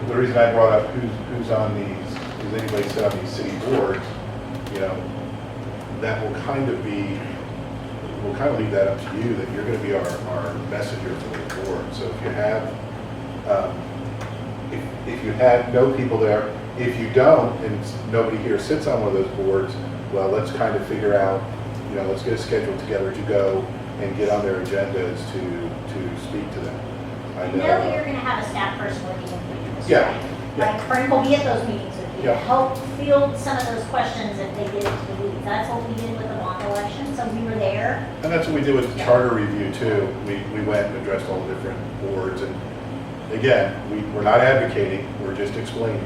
The reason I brought up who's on these, is anybody sit on these city boards, you know, that will kind of be, we'll kind of leave that up to you, that you're going to be our messenger to the board. So if you have, if you have no people there, if you don't, and nobody here sits on one of those boards, well, let's kind of figure out, you know, let's get a schedule together to go and get on their agendas to speak to them. I know that you're gonna have a staff person working with you. Yeah, yeah. Like, Frank will be at those meetings with you Yeah. to help field some of those questions if they get into the weeds. That's what we did with the bond election, so we were there. And that's what we did with the charter review too. We went and addressed all the different boards, and again, we're not advocating, we're just explaining,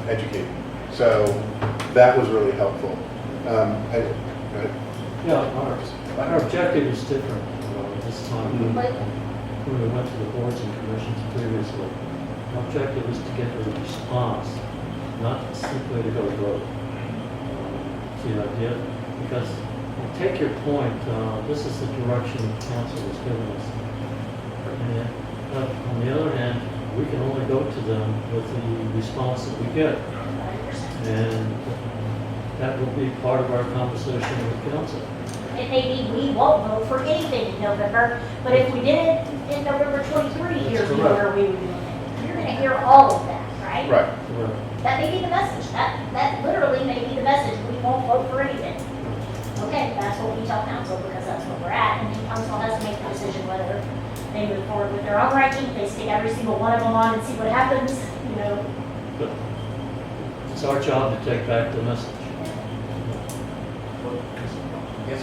educating. So that was really helpful. Go ahead. yeah, our objective is different this time than But when we went to the boards and commissions previously. Our objective is to get a response, not simply to go vote. See the idea? Because, take your point, this is the direction the council has given us. And, but on the other hand, we can only go to them with the response that we get. And that will be part of our conversation with council. it may be we won't vote for anything in November, but if we did it in November 23, here's the order we would do it. You're gonna hear all of that, right? Right. That may be the message. That literally may be the message. We won't vote for anything. Okay, that's what we tell council because that's where we're at. And then council has to make the decision whether they move forward with their own ranking, they stick every single one of them on and see what happens, you know. But it's our job to take back the message. Yes,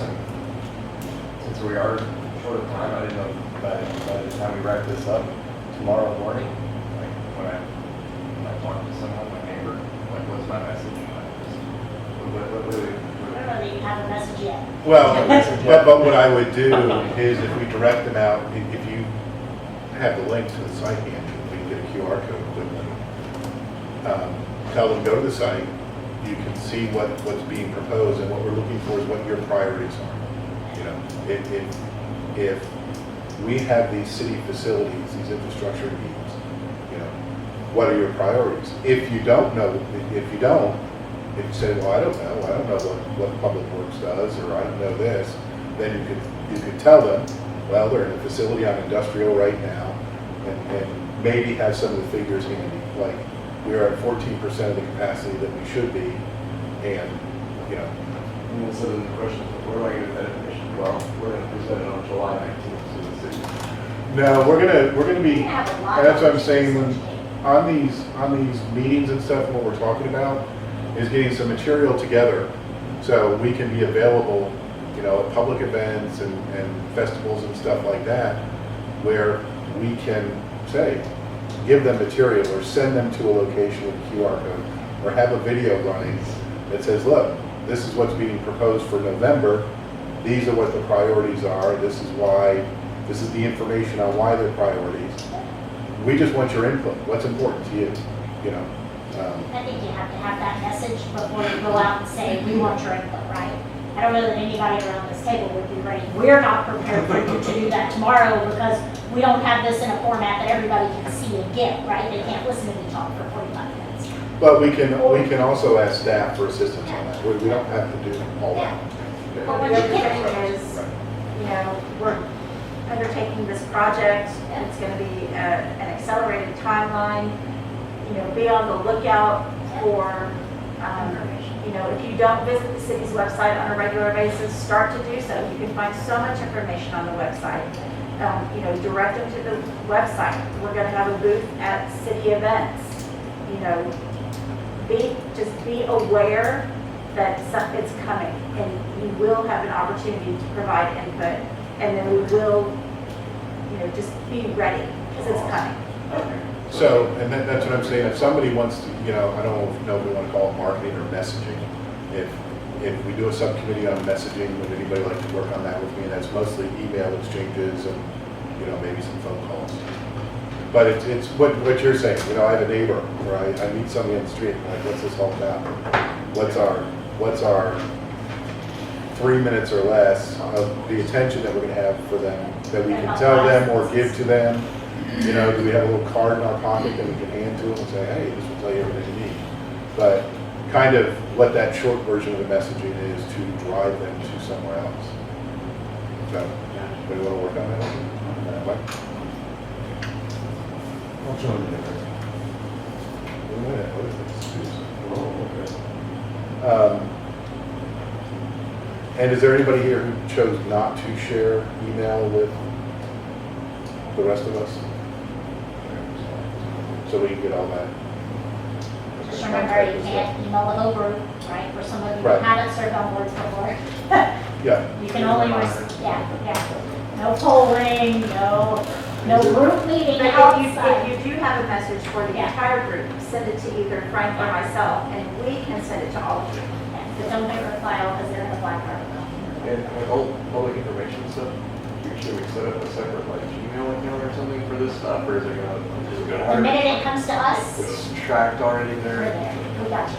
since we are short of time, I didn't know by the time we wrap this up tomorrow morning, like when I talk to someone, my neighbor, like what's my message? I don't know that you have a message yet. Well, but what I would do is if we direct them out, if you have the link to the site handy, we can get a QR code quickly. Tell them, go to the site, you can see what's being proposed, and what we're looking for is what your priorities are. You know, if we have these city facilities, these infrastructure needs, you know, what are your priorities? If you don't know, if you say, well, I don't know what Public Works does, or I don't know this, then you could tell them, well, they're in a facility on industrial right now, and maybe have some of the figures handy, like we're at 14% of the capacity that we should be, and, you know. And so then the question is, where do I get that information? Well, we're going to present it on July 19th to the city. No, we're gonna be, We have a lot that's what I'm of saying, issues. on these meetings and stuff, what we're talking about is getting some material together so we can be available, you know, at public events and festivals and stuff like that, where we can say, give them material or send them to a location with a QR code, or have a video running that says, look, this is what's being proposed for November, these are what the priorities are, this is the information on why they're priorities. We just want your input, what's important to you, you know. I think you have to have that message before you go out and say, we want your input, right? I don't know that anybody around this table would be ready. We're not prepared for you to do that tomorrow because we don't have this in a format that everybody can see and get, right? They can't listen to me talk for 45 minutes. But we can also ask staff for assistance on that. We don't have to do all that. But what you're getting is, you know, we're undertaking this project, and it's gonna be an accelerated timeline. You know, be on the lookout for, you know, if you don't visit the city's website on a regular basis, start to do so. You can find so much information on the website. You know, direct them to the website. We're gonna have a booth at city events. You know, just be aware that it's coming, and you will have an opportunity to provide input, and then we will, you know, just be ready, because it's coming. So, and that's what I'm saying, if somebody wants to, you know, I don't know if we want to call it marketing or messaging. If we do a subcommittee on messaging, would anybody like to work on that with me? And that's mostly email exchanges and, you know, maybe some phone calls. But it's what you're saying, you know, I have a neighbor, or I meet somebody on the street, I'm like, what's this all about? What's our 3 minutes or less of the attention that we're gonna have for them, that we can tell them or give to them? You know, do we have a little card in our pocket that we can hand to them and say, hey, this will tell you everything you need? But kind of what that short version of the messaging is to drive them to somewhere else. So, anybody want to work on that? Mike? I'll join in. What is this? Oh, okay. And is there anybody here who chose not to share email with the rest of us? So we can get all that. Just remember, you can't email the whole group, right? For some of you who Right. haven't served on boards before. Yeah. You can only, no polling, no group meeting But outside. if you do have a message for the Yeah. entire group, send it to either Frank or myself, and we can send it to all of you. But don't make a file because they're in the black article. And with all public information stuff, should we set up a separate like Gmail account or something for this stuff, or is it gonna? The minute it comes to us, It's tracked already we're there. there. We got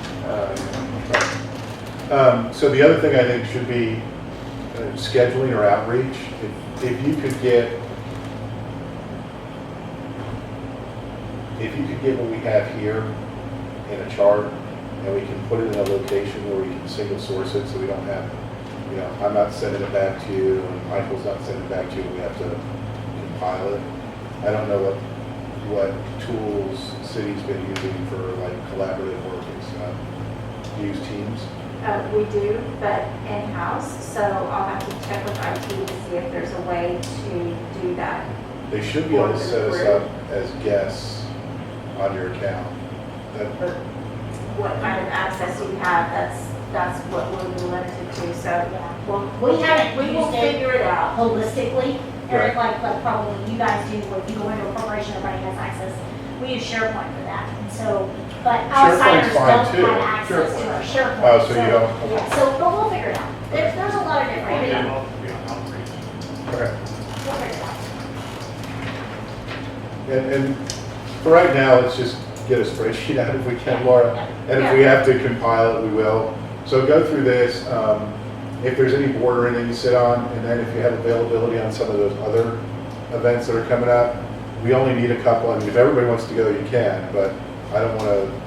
you. So the other thing I think should be scheduling or outreach. If you could get what we have here in a chart, and we can put it in a location where we can single source it, so we don't have, you know, I'm not sending it back to you, and Michael's not sending it back to you, we have to compile it. I don't know what tools city's been using for like collaborative work and stuff. Use Teams? We do, but in-house, so I'll have to check with IT to see if there's a way to do that. They should be able to set us up as guests on your account. But what kind of access you have, that's what we'll be limited to, so We haven't we will used it figure it out. holistically, Eric, like probably you guys do, when you go into a corporation, everybody has access. We use SharePoint for that, and so, but outsiders SharePoint's fine, don't too. have access to our SharePoint. Oh, so you don't- Yeah, so, but we'll figure it out. There's a lot of different, Maybe we'll I'll be on outreach. Okay. figure it out. And for right now, let's just get a spreadsheet out if we can, Laura. And if we have to compile it, we will. So go through this. If there's any board or anything to sit on, and then if you have availability on some of those other events that are coming up, we only need a couple. I mean, if everybody wants to go, you can, but I don't want to,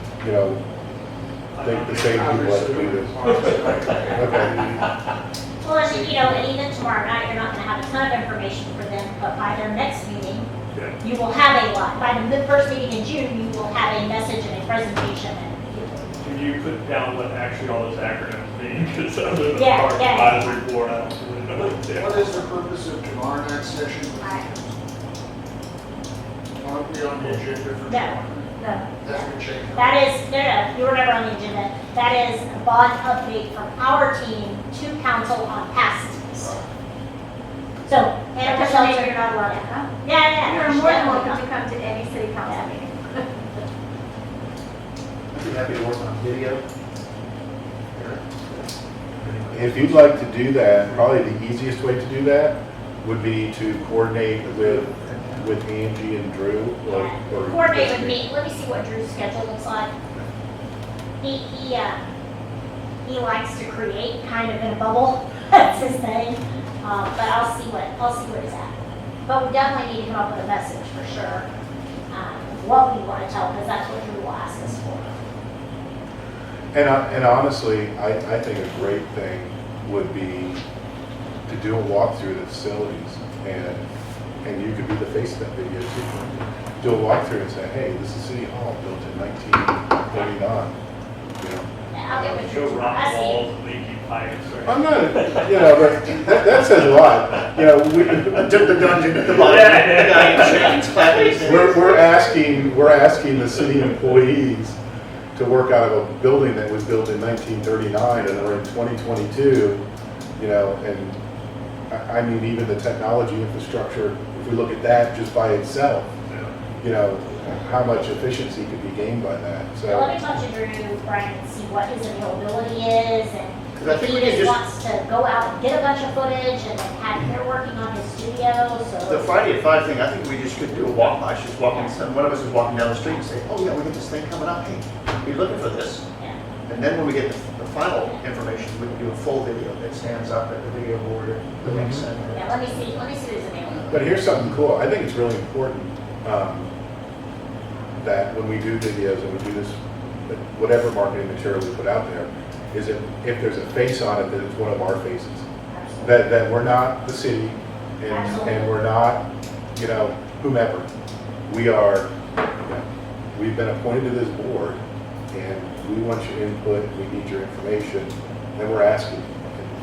think the same people want to do this. Okay. Well, and, and even tomorrow night, you're not gonna have a ton of information for them, but by their next meeting, Okay. you will have a lot. By the first meeting in June, you will have a message and a presentation and. Can you put down what actually all those acronyms mean? Because other than Yeah, the yeah. advisory board, I don't really know what they What are. is the purpose of tomorrow night's session? Won't be on the agenda for tomorrow? No, That's been changed. that is, no, you were never on the agenda. That is a bond update from our team to council on past. So, Anna Because Purcell, maybe you're not allowed to come. yeah. You're more than welcome to come to any city council meeting. I'd be happy to work on video. If you'd like to do that, probably the easiest way to do that would be to coordinate with Angie and Drew. or Coordinate with me. Let me see what Drew's schedule looks like. He likes to create kind of in a bubble. That's his thing. But I'll see what he's at. But we definitely need to come up with a message for sure. What we want to tell, because that's what Drew will ask us for. And honestly, I think a great thing would be to do a walkthrough of the facilities, and you could be the face of that video too. Do a walkthrough and say, hey, this is City Hall, built in 1939. I'll get with Show Drew. rock I see. walls, leaky pipes, or. I'm not, but that says a lot. The dungeon, the bottom, the guy in chains clapping his hands. We're asking the city employees to work out of a building that was built in 1939 and we're in 2022, and I mean, even the technology infrastructure, if we look at that just by itself, how much efficiency could be gained by that, So so. let me talk to Drew, Brian, and see what his availability is, and 'Cause I if think he we can just just- wants to go out and get a bunch of footage and then have him working on his studio, The so. Friday at 5 thing, I think we just could do a walk by, just walking, one of us is walking down the street and say, oh yeah, we got this thing coming up, hey, be looking for this. Yeah. And then when we get the final information, we can do a full video that stands up at the video board at the link center. Yeah, let me see who's available. But here's something cool. I think it's really important that when we do videos and we do this, whatever marketing material we put out there, is that if there's a face on it, that it's one of our faces. That we're not the city and we're not, whomever. We've been appointed to this board and we want your input, we need your information, and we're asking.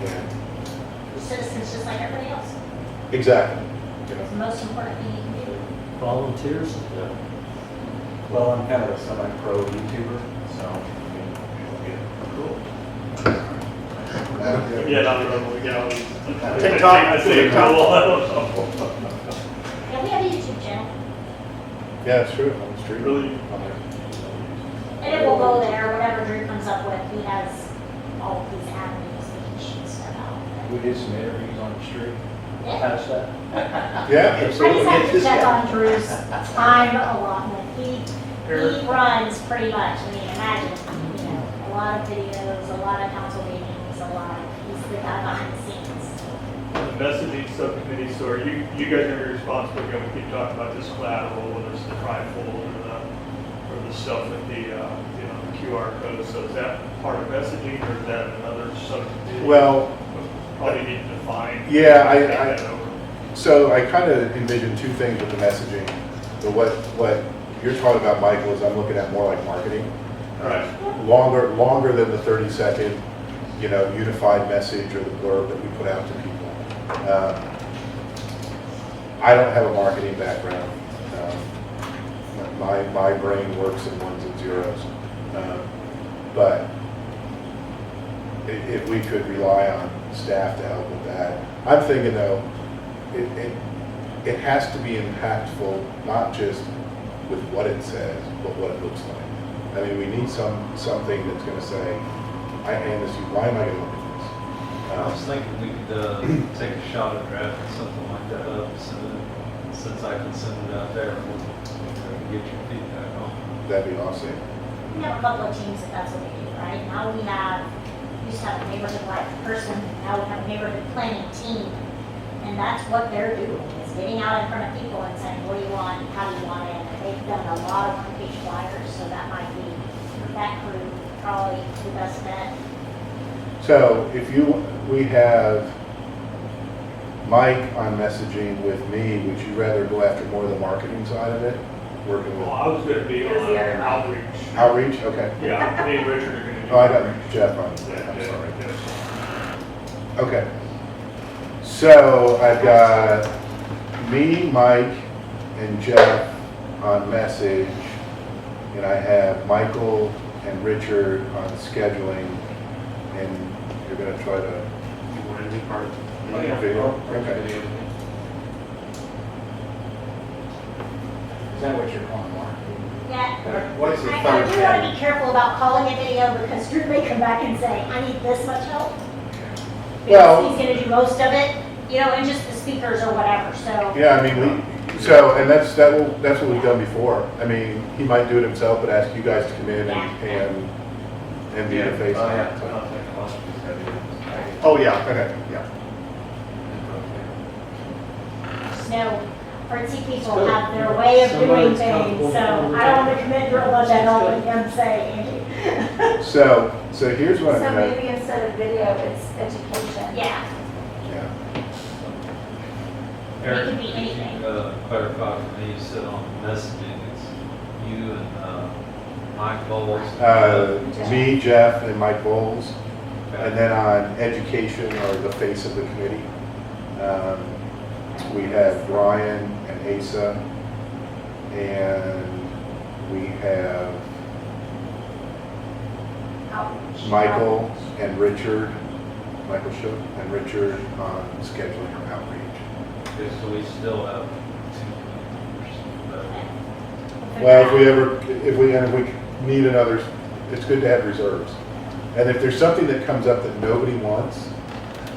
And Citizens just like everybody else. exactly. It's the most important thing you can do. Volunteers? Well, I'm kind of a semi-pro YouTuber, so, Yeah, down the road when we get out. TikTok. I see it cool, I don't know. Yeah, we have a YouTube channel, Yeah, it's true. On the street. Really? On there. and it will go there, whatever Drew comes up with, he has all of these avenues that he shoots stuff out. we did some interviews on the street. Yeah. How's that? Yeah. I just have to check on Drew's time allotment. He runs pretty much, I mean, imagine, a lot of videos, a lot of council meetings, he's the guy behind the scenes. The messaging subcommittee, so are you guys are responsible, again, we keep talking about this collateral, whether it's the trifold or the stuff with the, the QR code, so is that part of messaging or is that another subcommittee? Well, Probably need to define. yeah, take that over. so I kind of envision two things with the messaging. But what you're talking about, Michael, is I'm looking at more like marketing. Right. Longer than the 30-second, unified message or the blurb that we put out to people. I don't have a marketing background. My brain works in ones and zeros. But if we could rely on staff to help with that. I'm thinking though, it has to be impactful, not just with what it says, but what it looks like. I mean, we need something that's going to say, I hand this to you, why am I going to look at this? I was thinking we could take a shot at drafting something like that up, since I can send it out there, and get your feedback on it. That'd be awesome. We have a couple of teams that's what they do, right? Now we used to have a neighborhood life person, now we have a neighborhood planning team. And that's what they're doing, is getting out in front of people and saying, what do you want, how do you want it? And they've done a lot of one-page flyers, so that might be, that crew, probably the best bet. So we have Mike on messaging with me, would you rather go after more of the marketing side of it? Working Well, with I was gonna be Here's on the other outreach. outreach? Okay. Yeah, me and Richard are gonna do. Oh, I got outreach. Jeff on, Yeah, I'm yeah, sorry. yeah. Okay. So I've got me, Mike, and Jeff on message, and I have Michael and Richard on scheduling, and you're gonna try to, You want to be part of Oh, yeah. video? Okay. Is that what you're calling marketing? Yeah. What is the I third do want to category? be careful about calling a video because Drew may come back and say, I need this much help. Well- Because he's gonna do most of it, and just the speakers or whatever, so. Yeah, I mean, and that's what we've done before. I mean, he might do it himself, but ask you guys to come in and be the face. Oh, yeah. So- I'll take a lunch, just gotta do it. Oh, yeah. Okay. Yeah. Just know, artsy people good. have their way of doing Somebody's things, comfortable so with I don't want to it. commit to a bunch I don't want them to say, Angie. So here's what I'm So gonna, maybe instead of video, it's education. Yeah, yeah. It could be Eric, anything. could you clarify for me, you said on messaging, it's you and Mike Bowles? Me, Jeff, and Mike Bowles. Okay. And then on education, or the face of the committee, we have Brian and Asa, and we have Outreach. Michael and Richard, Michael Shook and Richard on scheduling or outreach. Okay, so we still have two members. Well, if we need another, it's good to have reserves. And if there's something that comes up that nobody wants,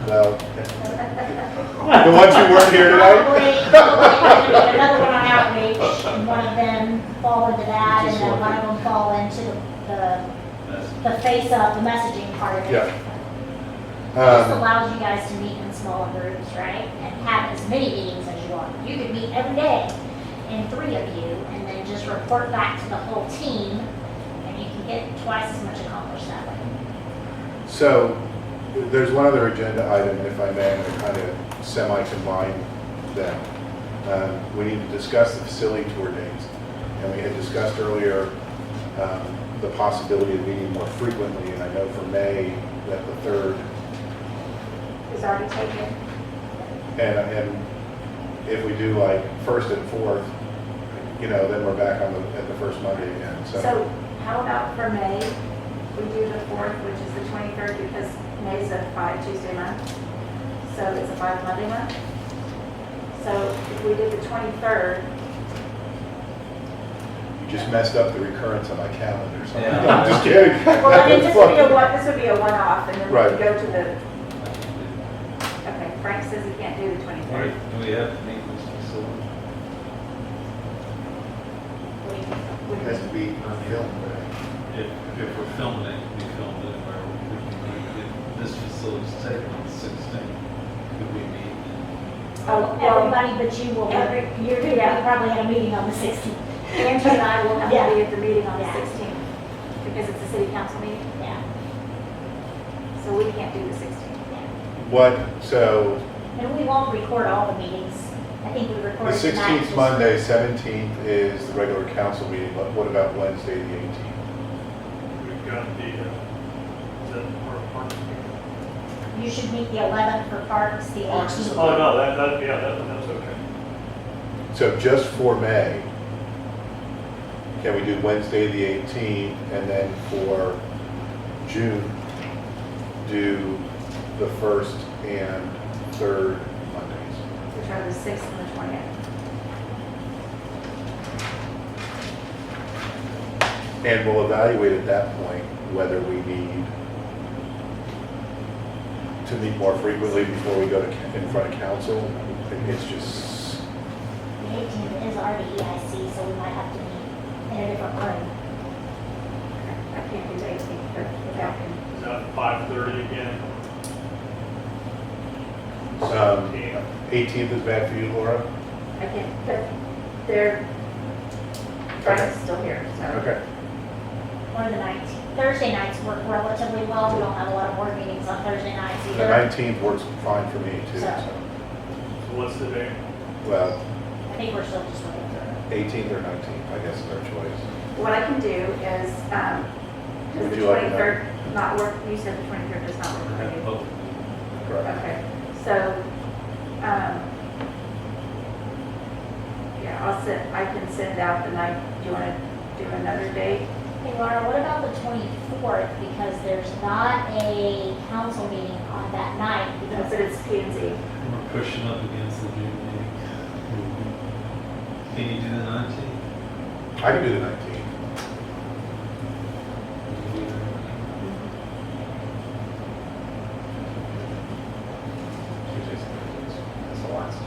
well, the ones who weren't here tonight. Probably another one on outreach, and one of them fall into that, and then one of them fall into the face of the messaging part of it. Yeah. It just allows you guys to meet in smaller groups, right? And have as many meetings as you want. You could meet every day in 3 of you, and then just report back to the whole team, and you can get twice as much accomplished that way. So, there's one other agenda item, if I may, I'm going to kind of semi-combine them. We need to discuss the facility tour dates. And we had discussed earlier the possibility of meeting more frequently, and I know for May that the 3rd, Is already taken. and if we do like 1st and 4th, then we're back at the first Monday again, So how about for May, we do the 4th, which is the 23rd, because May's a 5 Tuesday month. So it's a 5 Monday month. So if we did the 23rd, You just messed up the recurrence on my calendar, so Yeah. I'm just kidding. well, I mean, this would be a one-off, and then we Right. could go to the, okay, Frank says he can't do the 23rd. Do we have to meet this facility? It has to be filmed. If we're filming it, we filmed it, or if this facility's taken on the 16th, could we meet? Oh, well, Everybody but you will, you're gonna be probably at a meeting on the 16th. Angie and I will have to be at the meeting on the Yeah. 16th, because it's a city council meeting, Yeah, so we can't do the 16th. So, and we won't record all the meetings. I think we the recorded tonight. 16th just- Monday, 17th is the regular council meeting, but what about Wednesday, the 18th? We've got the park. You should meet the 11th for parks, the 18th. Oh, no, that's okay. So just for May, can we do Wednesday, the 18th, and then for June, do the 1st and 3rd Mondays? Which are the 6th and the 20th. And we'll evaluate at that point whether we need to meet more frequently before we go to, in front of council. It's just, The 18th is already EIC, so we might have to meet in a different room. I can't do the 18th, but without him. Is that 5:30 again? 18th is bad for you, Laura? I can't, but they're, Brian's still here, so. Okay. One of the nights. Thursday nights work relatively well. We don't have a lot of board meetings on Thursday nights The either. 19th works fine for me too, So- so, So what's the date? well, I think we're still just waiting for it. 18th or 19th, I guess is our choice. What I can do is, does Would the you like 23rd not work? You said the 23rd does not work for you. Both. Correct. Okay, so, yeah, I can send out the night, do you want to do another date? Hey Laura, what about the 24th? Because there's not a council meeting on that night. Because Because it's P and Z. We're pushing up against the June meeting. Can you do the 19th? I can do the 19th. That's the last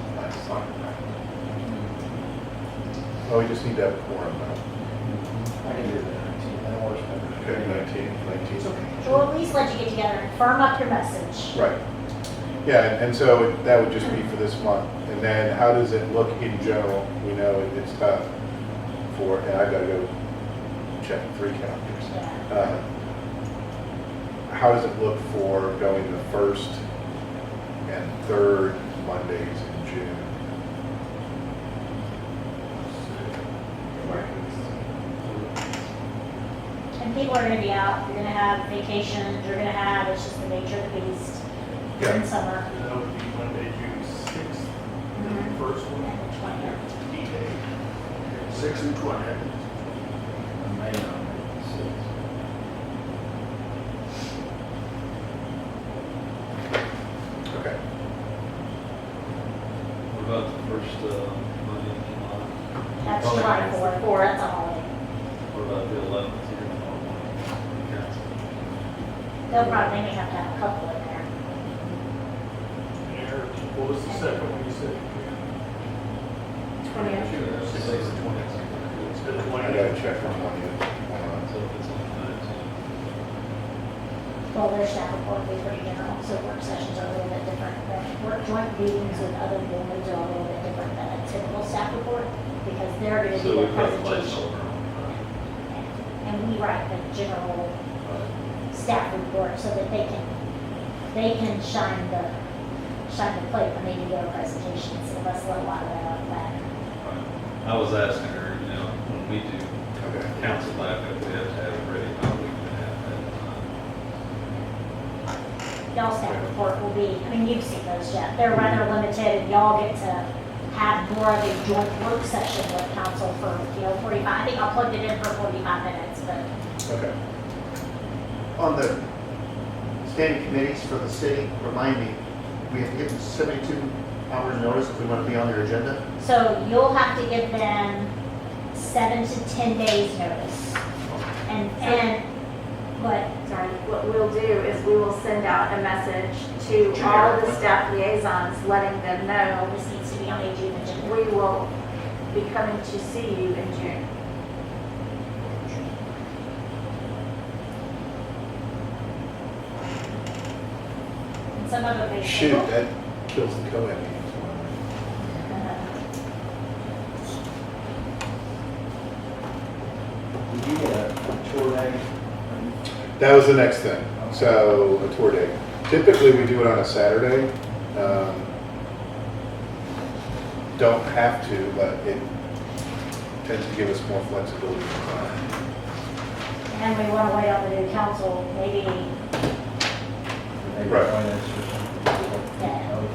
soccer practice. Oh, we just need to have a quorum now. I can do the 19th, that works better. Okay, 19th. we'll at least let you get together and firm up your message. Right. Yeah, and so that would just be for this month. And then how does it look in general? We know it's tough for, and I've got to go check 3 calendars. Yeah. How does it look for going the first and third Mondays in June? And people are gonna be out, you're gonna have vacations, you're gonna have, it's just the nature of the beast Yeah. in summer. That would be Monday, June 6th, Mhm. first one. And the 20th. D-Day. 6 and 20. I may not make the 6th. Okay. What about the first Monday in July? That's Probably July next. 4th, that's a holiday. What about the 11th here in the council? They'll probably, they may have to have a couple in there. Mayor, what was the second one you said? 20th. Say the 20th. It's been I 20. got to check on 20th. So if it's on the 19th. Well, their staff report will be pretty general, so work sessions are a little bit different than, work joint meetings with other boards are a little bit different than a typical staff report, because they're gonna do So the we put a presentation. placeholder on. And we write the general staff report so that they can shine the plate when they do their presentation, instead of us let a lot of that out of that. I was asking her, when we do Okay. council backup, we have to have it ready, how we can have that. Y'all staff report will be, I mean, you've seen those, Jeff, they're rather limited, and y'all get to have more of a joint work session with council for, 45, I think I plugged it in for 45 minutes, but Okay. On the standing committees for the city, remind me, we have to give them 72 hours notice if we want to be on their agenda? so you'll have to give them 7 to 10 days notice. And, but, Sorry, what we'll do is we will send out a message to all the staff liaisons, letting them know this needs to be on the June agenda. we will be coming to see you in June. And some of it may. Shoot, that kills the co-ed meetings. Did you get a tour day? That was the next thing. So a tour day. Typically, we do it on a Saturday. Don't have to, but it tends to give us more flexibility. And we want to wait on the new council, maybe, Maybe Right. finance or something? Yeah. Okay.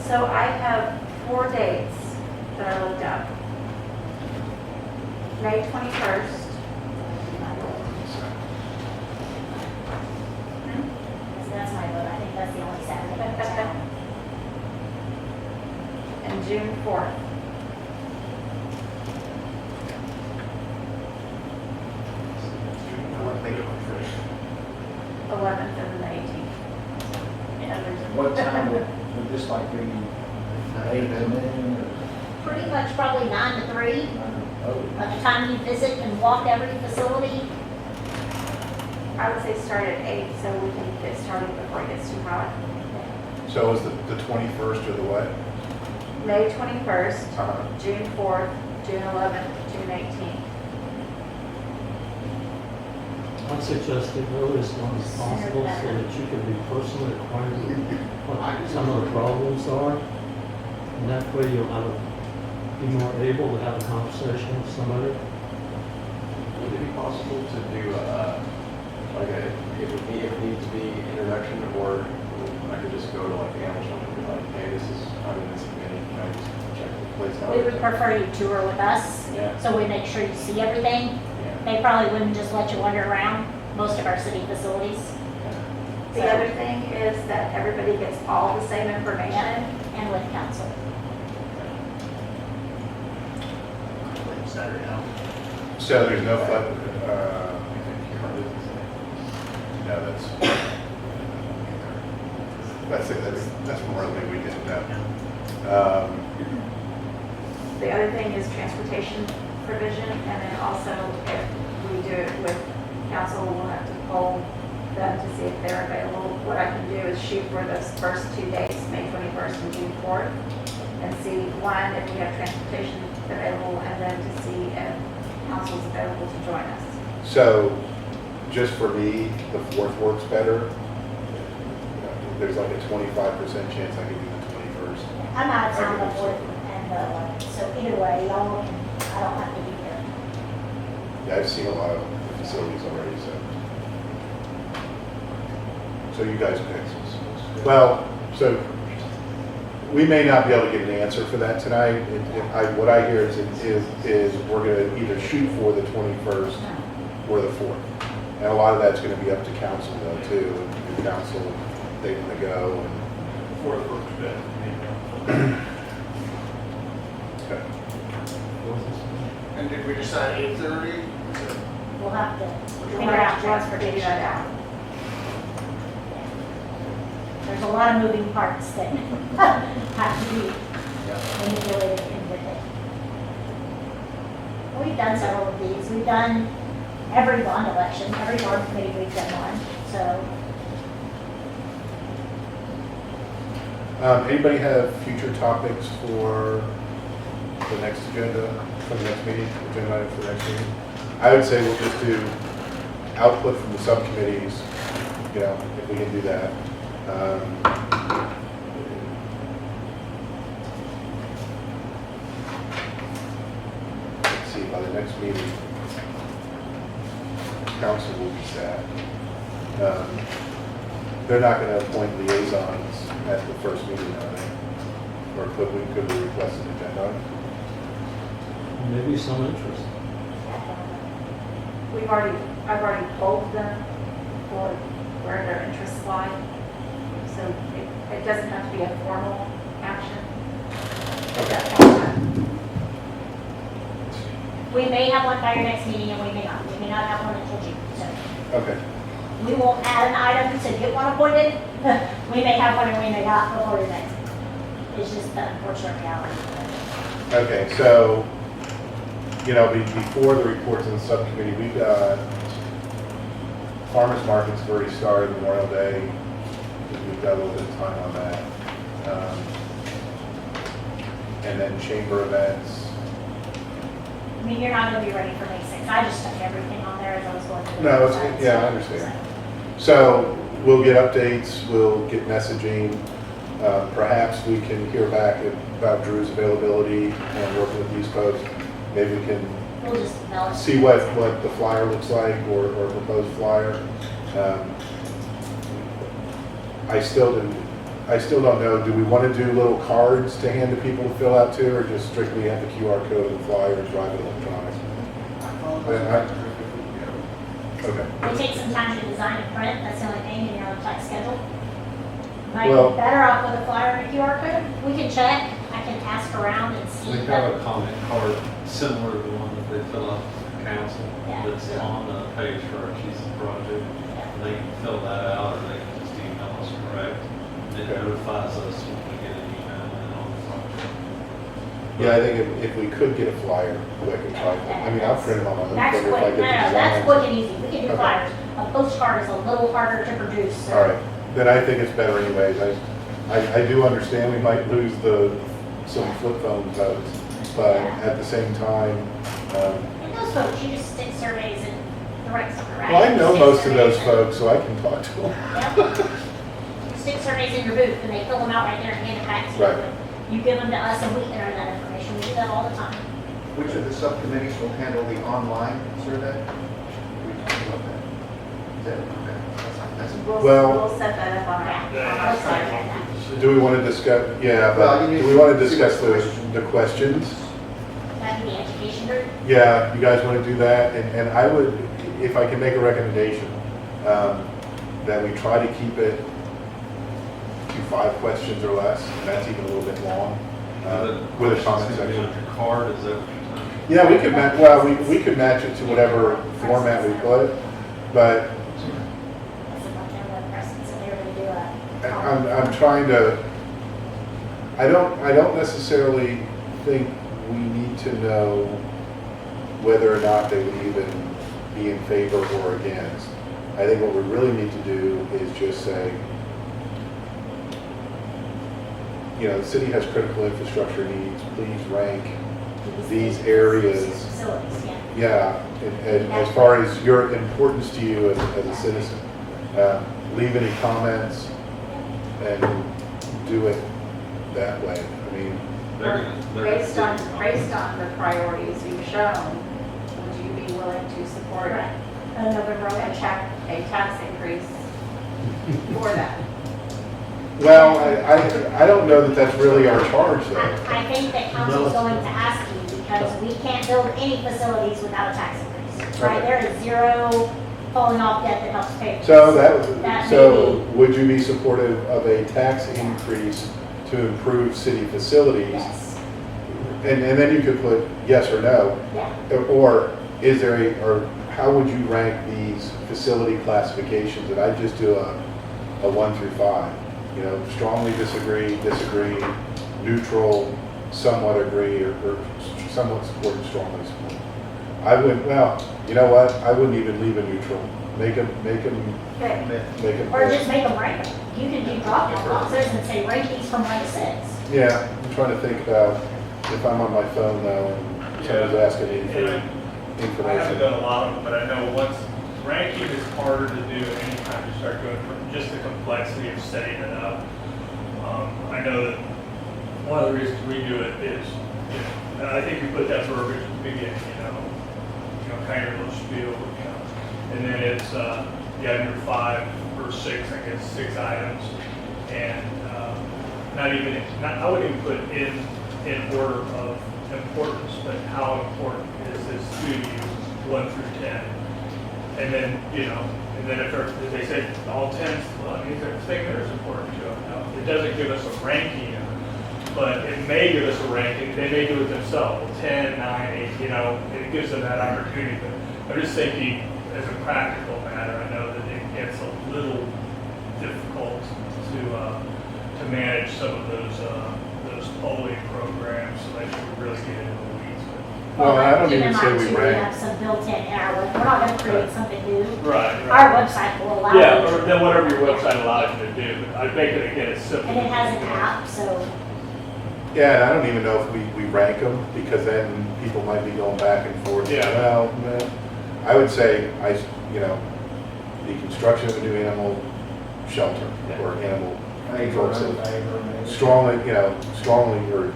So I have 4 dates that I looked up. May 21st, that's my vote, I think that's the only Saturday in town. and June 4th. I want to make it my first. 11th and the 18th. What time would this like be, 8 to noon or? Pretty much probably 9 to 3. Oh, By the time you visit and walk every facility, I would say start at 8, so we can get started before it gets too hot. So is the 21st or the what? May 21st, Uh-huh. June 4th, June 11th, June 18th. I'd suggest it early as long as possible so that you can be personally acquainted with what some of the problems are. And that way you'll be more able to have a conversation with somebody. Would it be possible to do like a, if it needs to be introduction, or I could just go to like the animal shelter and be like, hey, this is, I'm in this committee, can I just check the place out? we would prefer you tour with us, Yeah. so we make sure you see everything. Yeah. They probably wouldn't just let you wander around most of our city facilities. The other thing is that everybody gets all the same information. And with council. Saturday now. So there's no flood, no, that's more than we didn't know. The other thing is transportation provision, and then also if we do it with council, we'll have to poll them to see if they're available. What I can do is shoot for those first 2 days, May 21st and June 4th, and see, one, if we have transportation available, and then to see if council's available to join us. So, just for me, the 4th works better. There's like a 25% chance I could do the 21st. I'm out of town I can the do 4th and the 11th, so either way, y'all can, I don't have to be here. Yeah, I've seen a lot of the facilities already, so you guys pick. Well, so we may not be able to get an answer for that tonight. What I hear is we're going to either shoot for the 21st or the 4th. And a lot of that's going to be up to council though too. And council, they want to go. Fourth works better. Okay. And did we decide 8:30? We'll have to We'll figure out have to figure transportation. that out. There's a lot of moving parts that have to be manipulated in with it. We've done several of these. We've done every bond election, every bond committee we've done one, so. Anybody have future topics for the next agenda, for the next meeting, agenda item for the next meeting? I would say we'll just do output from the subcommittees, if we can do that. Let's see, by the next meeting, council will be set. They're not going to appoint liaisons at the first meeting, are they? Or could we request an agenda? Maybe some interest. I've already polled them for where their interests lie. So it doesn't have to be a formal action. Okay. We may have one by your next meeting and we may not. We may not have one until June, so. Okay. We won't add an item to get one appointed. We may have one and we may not before your next meeting. It's just the unfortunate reality. Okay, so, before the reports in the subcommittee, we've got farmers markets have already started, Memorial Day. We've got a little bit of time on that. And then chamber events. I mean, you're not going to be ready for May 6th. I just took everything on there as I was going through. the No, website, yeah, I so- understand. So we'll get updates, we'll get messaging. Perhaps we can hear back about Drew's availability and working with these folks. Maybe we can We'll just develop. see what the flyer looks like or proposed flyer. I still don't know, do we want to do little cards to hand to people to fill out too, or just strictly have the QR code and flyer and drive it electronic? Okay. It takes some time to design and print, that's the only thing, in your tight schedule. Might Well- be better off with a flyer and a QR code. We can check, I can ask around and see. They have a comment card similar to the one that they fill out for council, Yeah. that's on the page for our Chiefs project. Yeah. They can fill that out, or they can just email us, correct? It notifies us when we get an email in on the project. Yeah, I think if we could get a flyer, quick and try, I mean, I'll print them on my own. That's but quick, if I no, get the no, that's designs- quick and easy, we can do Okay. flyers. A postcard is a little harder to produce, so. All right, then I think it's better anyways. I do understand we might lose some flip phone votes, but at the same time, And those folks, you just stick surveys in the right somewhere, right? well, I know Stick most of those surveys in- folks, so I can talk to them. Yep. You stick surveys in your booth and they fill them out right there and hand it back to you. Right. You give them to us and we enter that information, we do that all the time. Which of the subcommittees will handle the online survey? We talked about that. Is that, okay, that's. Well- We'll set that up on our Yeah. website. Do we want to discuss, yeah, Well, but you do need we want to to see discuss the the questions? That'd be the education group. Yeah, you guys want to do that? And I would, if I can make a recommendation, that we try to keep it to 5 questions or less, and that's even a little bit long, with a comment Questions gonna be section. on your card, is that what you're telling me? Yeah, we could match, well, we could match it to whatever format we put, but That's about their web presence, and they're gonna do a. I'm trying to, I don't necessarily think we need to know whether or not they would even be in favor or against. I think what we really need to do is just say, you know, the city has critical infrastructure needs, please rank these areas. Facilities, yeah. Yeah, and as far as your importance to you as a citizen, leave any comments and do it that way. I mean, They're Based on the priorities you've shown, would you be willing to support Correct. November a election. tax increase for that? well, I don't know that that's really our charge though. I think that council's going to ask you, because we can't build any facilities without a tax increase, right? Okay. There is zero falling off debt that helps pay. for So this. that, may so be- would you be supportive of a tax increase to improve city facilities? Yes, And then you could put yes or no. yeah. Or is there or how would you rank these facility classifications? And I just do a 1 through 5. You know, strongly disagree, neutral, somewhat agree, or somewhat support and strongly support. I would, well, you know what? I wouldn't even leave a neutral. Make them. Okay. Or just make them rank them. You can do drop-down boxes and say rank these from 1 to 6. Yeah, I'm trying to think about if I'm on my phone now and someone's asking me for I haven't information. done a lot of them, but I know once, ranking is harder to do anytime you start going from just the complexity of setting it up. I know that one of the reasons we do it is, you know, and I think you put that verbiage at the beginning, kind of a little spiel, and then it's, you have your 5 or 6, I guess, 6 items, and I wouldn't even put in order of importance, but how important is this to you, 1 through 10. And then, and then if they say all 10s, well, I mean, the thing there is important to them. Now, it doesn't give us a ranking, but it may give us a ranking. They may do it themselves, 10, 9, 8, it gives them that opportunity. But I'm just thinking, as a practical matter, I know that it gets a little difficult to manage some of those polling programs, so that you would really get into the weeds. Well, I don't keep even in say mind, we too, rank. have some built-in in our web. We're not going to create something new. Right. Our website will allow Yeah, you or to. then whatever your website allows you to do, but I'd make it again as simple. And it has an app, so Yeah, and I don't even know if we rank them, because then people might be going back and forth. Yeah. Well, no. I would say, the construction of a new animal shelter or animal control facility. Strongly or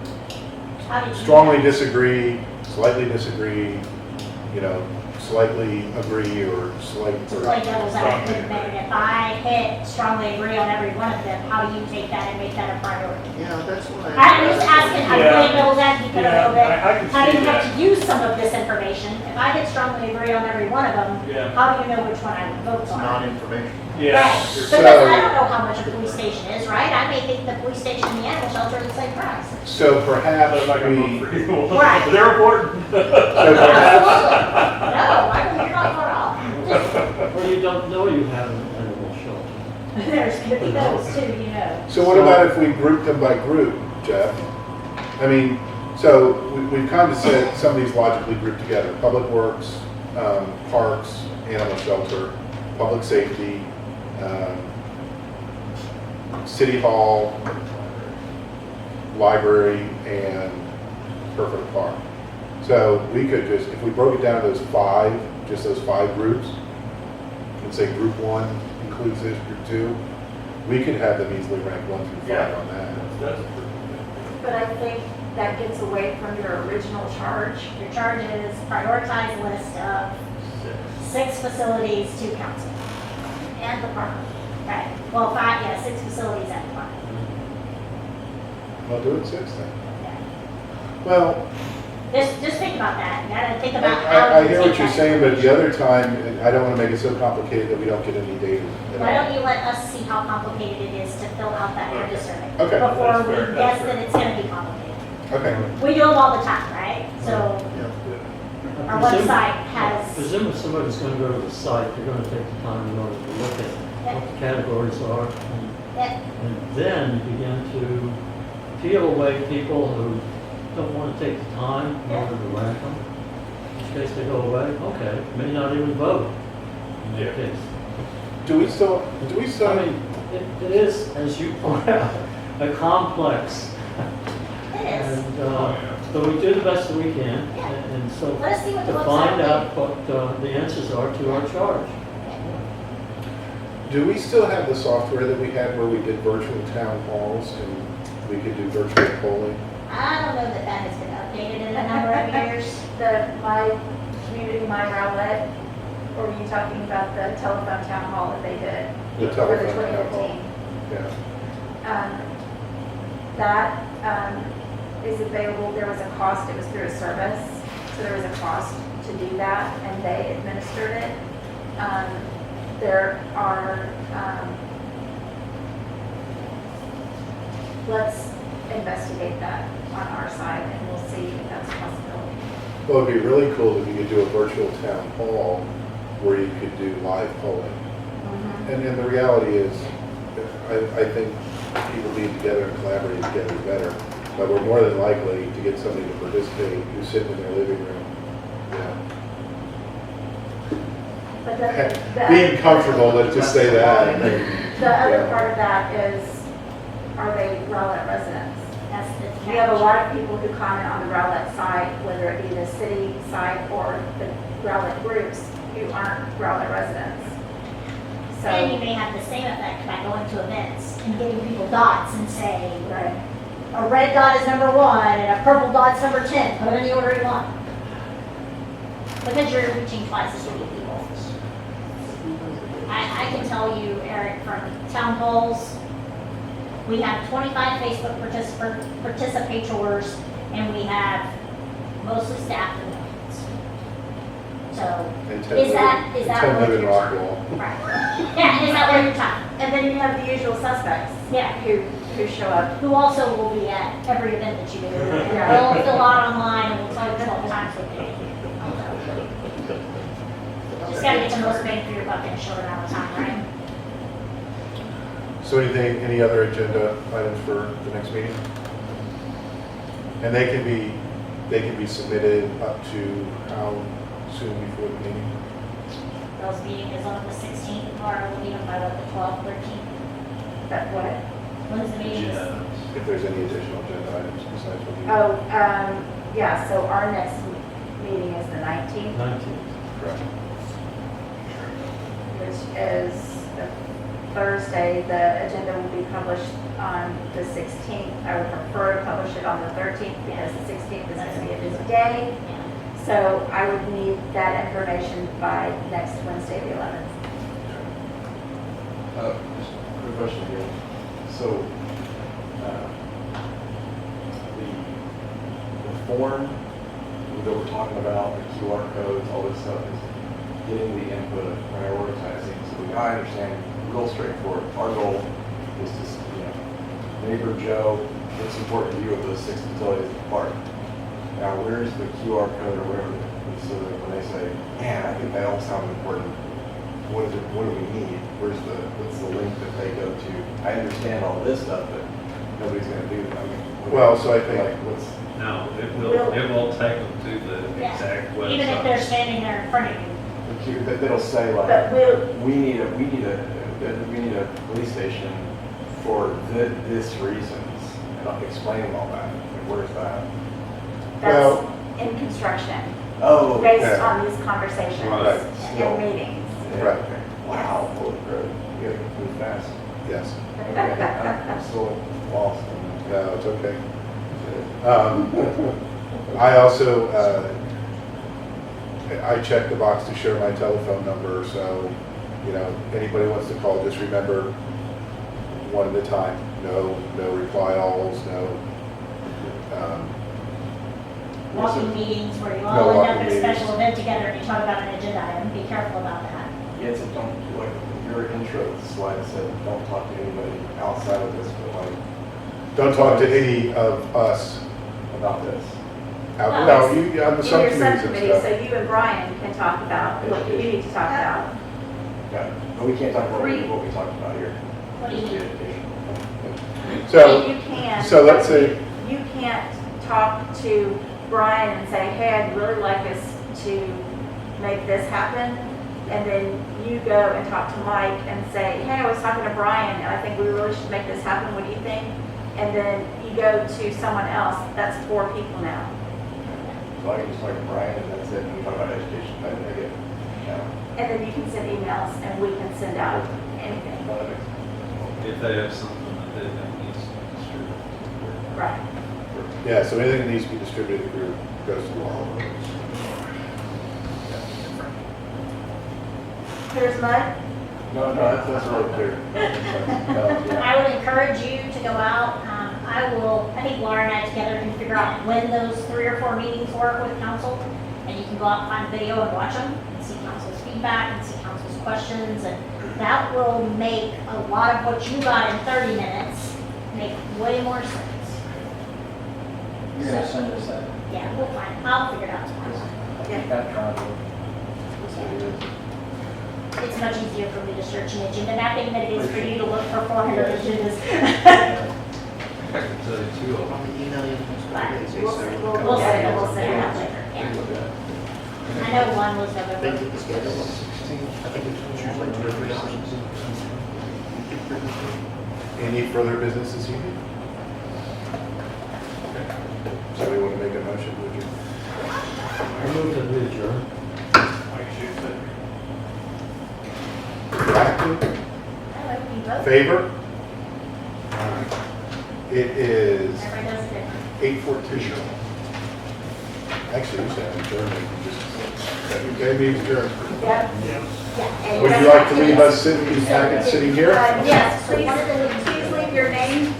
how did you? strongly disagree, slightly disagree, slightly agree or slight. To play devil's advocate, and if I hit strongly agree on every one of them, how do you take that and make that a priority? Yeah, that's what I'm just asking, I'm Yeah. playing devil's advocate a little bit. I can see Having had that. to use some of this information, if I hit strongly agree on every one of them, Yeah. how do you know which one I would vote It's on? non-information. Yeah. Right. So- Because I don't know how much a police station is, right? I may think the police station and the animal shelter are the same price. So perhaps I'm not gonna we, vote for either one. Right. They're important. so perhaps, No, I don't, you're not far off. Or you don't know you have an animal shelter. There's gonna be those too, you know. So what about if we group them by group, Jeff? I mean, so we've kind of said some of these logically grouped together. Public Works, Parks, Animal Shelter, Public Safety, City Hall, Library, and Perfect Park. So we could just, if we broke it down to those five, just those five groups, and say group one includes this, group two, we could have them easily ranked 1 through 5 on that. That's pretty good. But I think that gets away from your original charge. Your charge is prioritize list of 6 facilities to council. And the park. Right, well, 5, yeah, 6 facilities at the park. Well, do it 6 then. Yeah. Well, Just think about that, you gotta think about how I you hear take what you're that saying, but the information. other time, I don't want to make it so complicated that we don't get any data at Why all. don't you let us see how complicated it is to fill out that Okay. area survey? Okay. Before That's we fair, guess that's that fair. it's gonna be complicated. Okay. We do them all the time, right? So I our presume- website I has, presume if somebody's gonna go to the site, they're gonna take the time in order to look at what the categories are. yeah, And then begin to peel away people who don't want to take the time in order to rank them. In which case they go away, okay, may not even vote in that Yeah. case. Do we still, I mean, it is, as you point out, a complex. it is. And, Oh, yeah. so we do the best that we can, Yeah. and so Let us see what the to website find will. out what the answers are to our charge. do we still have the software that we had where we did virtual town halls and we could do virtual polling? I don't know that that has been updated in a number of years. My community, my rowlet, or were you talking about the telephone town hall that they did? The For the telephone town hall. 2015. Yeah. That is available, there was a cost, it was through a service, so there was a cost to do that, and they administered it. There are, let's investigate that on our side, and we'll see if that's a possibility. Well, it'd be really cool if you could do a virtual town hall where you could do live polling. And the reality is, I think people being together and collaborating together is better. But we're more than likely to get somebody to participate who's sitting in their living room. Yeah. But the Being comfortable, let's just say that. The other Yeah. part of that is, are they Rowlett residents? That's the. We have a lot of people who comment on the Rowlett site, whether it be the city site or the Rowlett groups, who aren't Rowlett residents. And you So, may have the same effect by going to events and giving people dots and saying, right, a red dot is number 1 and a purple dot's number 10. Put it in the order you want. Because you're reaching twice as many people. I can tell you, Eric, from town halls, we have 25 Facebook participators, and we have mostly staff and adults. So, And is that Ten worth live in your time? Rockwall. Right. Yeah, is that worth your time? and then you have the usual suspects Yeah. who show up. Who also will be at every event that you do. They'll fill out online and we'll tell you 12 times what they do. Just gotta get the most bang for your buck in a short amount of time, right? So any other agenda items for the next meeting? And they can be submitted up to how soon before the meeting? Those meeting is on the 16th, or we'll meet them by what, the 12th, 13th? But what? When's the meeting? Yeah. If there's any additional agenda items besides what you. Oh, yeah, so our next meeting is the 19th, 19th. Correct. which is the Thursday. The agenda will be published on the 16th. I would prefer to publish it on the 13th because the 16th is going to be a busy day. Yeah. So I would need that information by next Wednesday, the 11th. Just a quick question again. So, the form that we're talking about, the QR codes, all this stuff, is getting the input of prioritizing. So the guy understand, real straightforward. Our goal is to, neighbor Joe, what's important to you of those 6 facilities at the park? Now, where's the QR code or whatever, so that when they say, man, I think that all sounds important, what do we need? What's the link that they go to? I understand all this stuff, but nobody's gonna do it. I mean, Well, so I think- like, what's, No, it will take them to the Yeah. exact website. Even if they're standing there in front of you. that'll say like, But we'll, we need a police station for this reasons, and I'm explaining all that. Like, where's that? that's in construction, Oh, based yeah. on these conversations Right. and meetings. Right. Wow, holy crap, you gotta move fast. Yes. Okay, I'm still lost. No, it's okay. I also, I check the box to share my telephone number, so, you know, anybody wants to call, just remember, one at a time. No reply alls, no, Walking meetings where you No all end up walking at a special meetings. event together and you talk about an agenda item. Be careful about that. Yeah, so don't, like, your intro slide said, don't talk to anybody outside of this, but like, don't talk to any of us. about this. Out- Well, No, it's you, on the In your subcommittees and subcommittee, so stuff. you and Brian can talk about what you need to talk about. Yeah, but we can't talk about Three. what we talked about here. What do you Just the mean? education. So, You can. so let's say, You can't talk to Brian and say, hey, I'd really like us to make this happen. And then you go and talk to Mike and say, hey, I was talking to Brian and I think we really should make this happen. What do you think? And then you go to someone else. That's 4 people now. So I can just talk to Brian and that's it, and we talk about education, I get it. Yeah. And then you can send emails and we can send out anything. No, that makes sense. If they have something that they think needs to be distributed. Right. yeah, so anything that needs to be distributed to the group goes to all of us. Clear as mud? No, that's really clear. Yeah. I would encourage you to go out. I think Laura and I together can figure out when those 3 or 4 meetings work with council. And you can go out and find video and watch them and see council's feedback and see council's questions. And that will make a lot of what you got in 30 minutes make way more sense. You're gonna send us that. Yeah, we'll find, I'll figure it out tomorrow. That trial. It's much easier for me to search an agenda mapping than it is for you to look for 400 agendas. I can tell you two of them. But we'll set it up later. Yeah. I know one was November. Any further business this evening? Somebody want to make a motion, would you? I move that we adjourn. I shoot it. Active? I like you both. Favor? It is Everybody does it. 8:14. Actually, you said adjournment, okay, meeting's adjourned. Yep. Yeah. Would you like to leave us sitting, these packets sitting here? Yes, please leave your name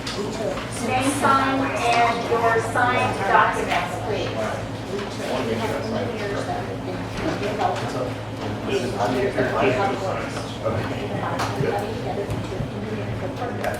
sign, and your signed documents, please. Okay.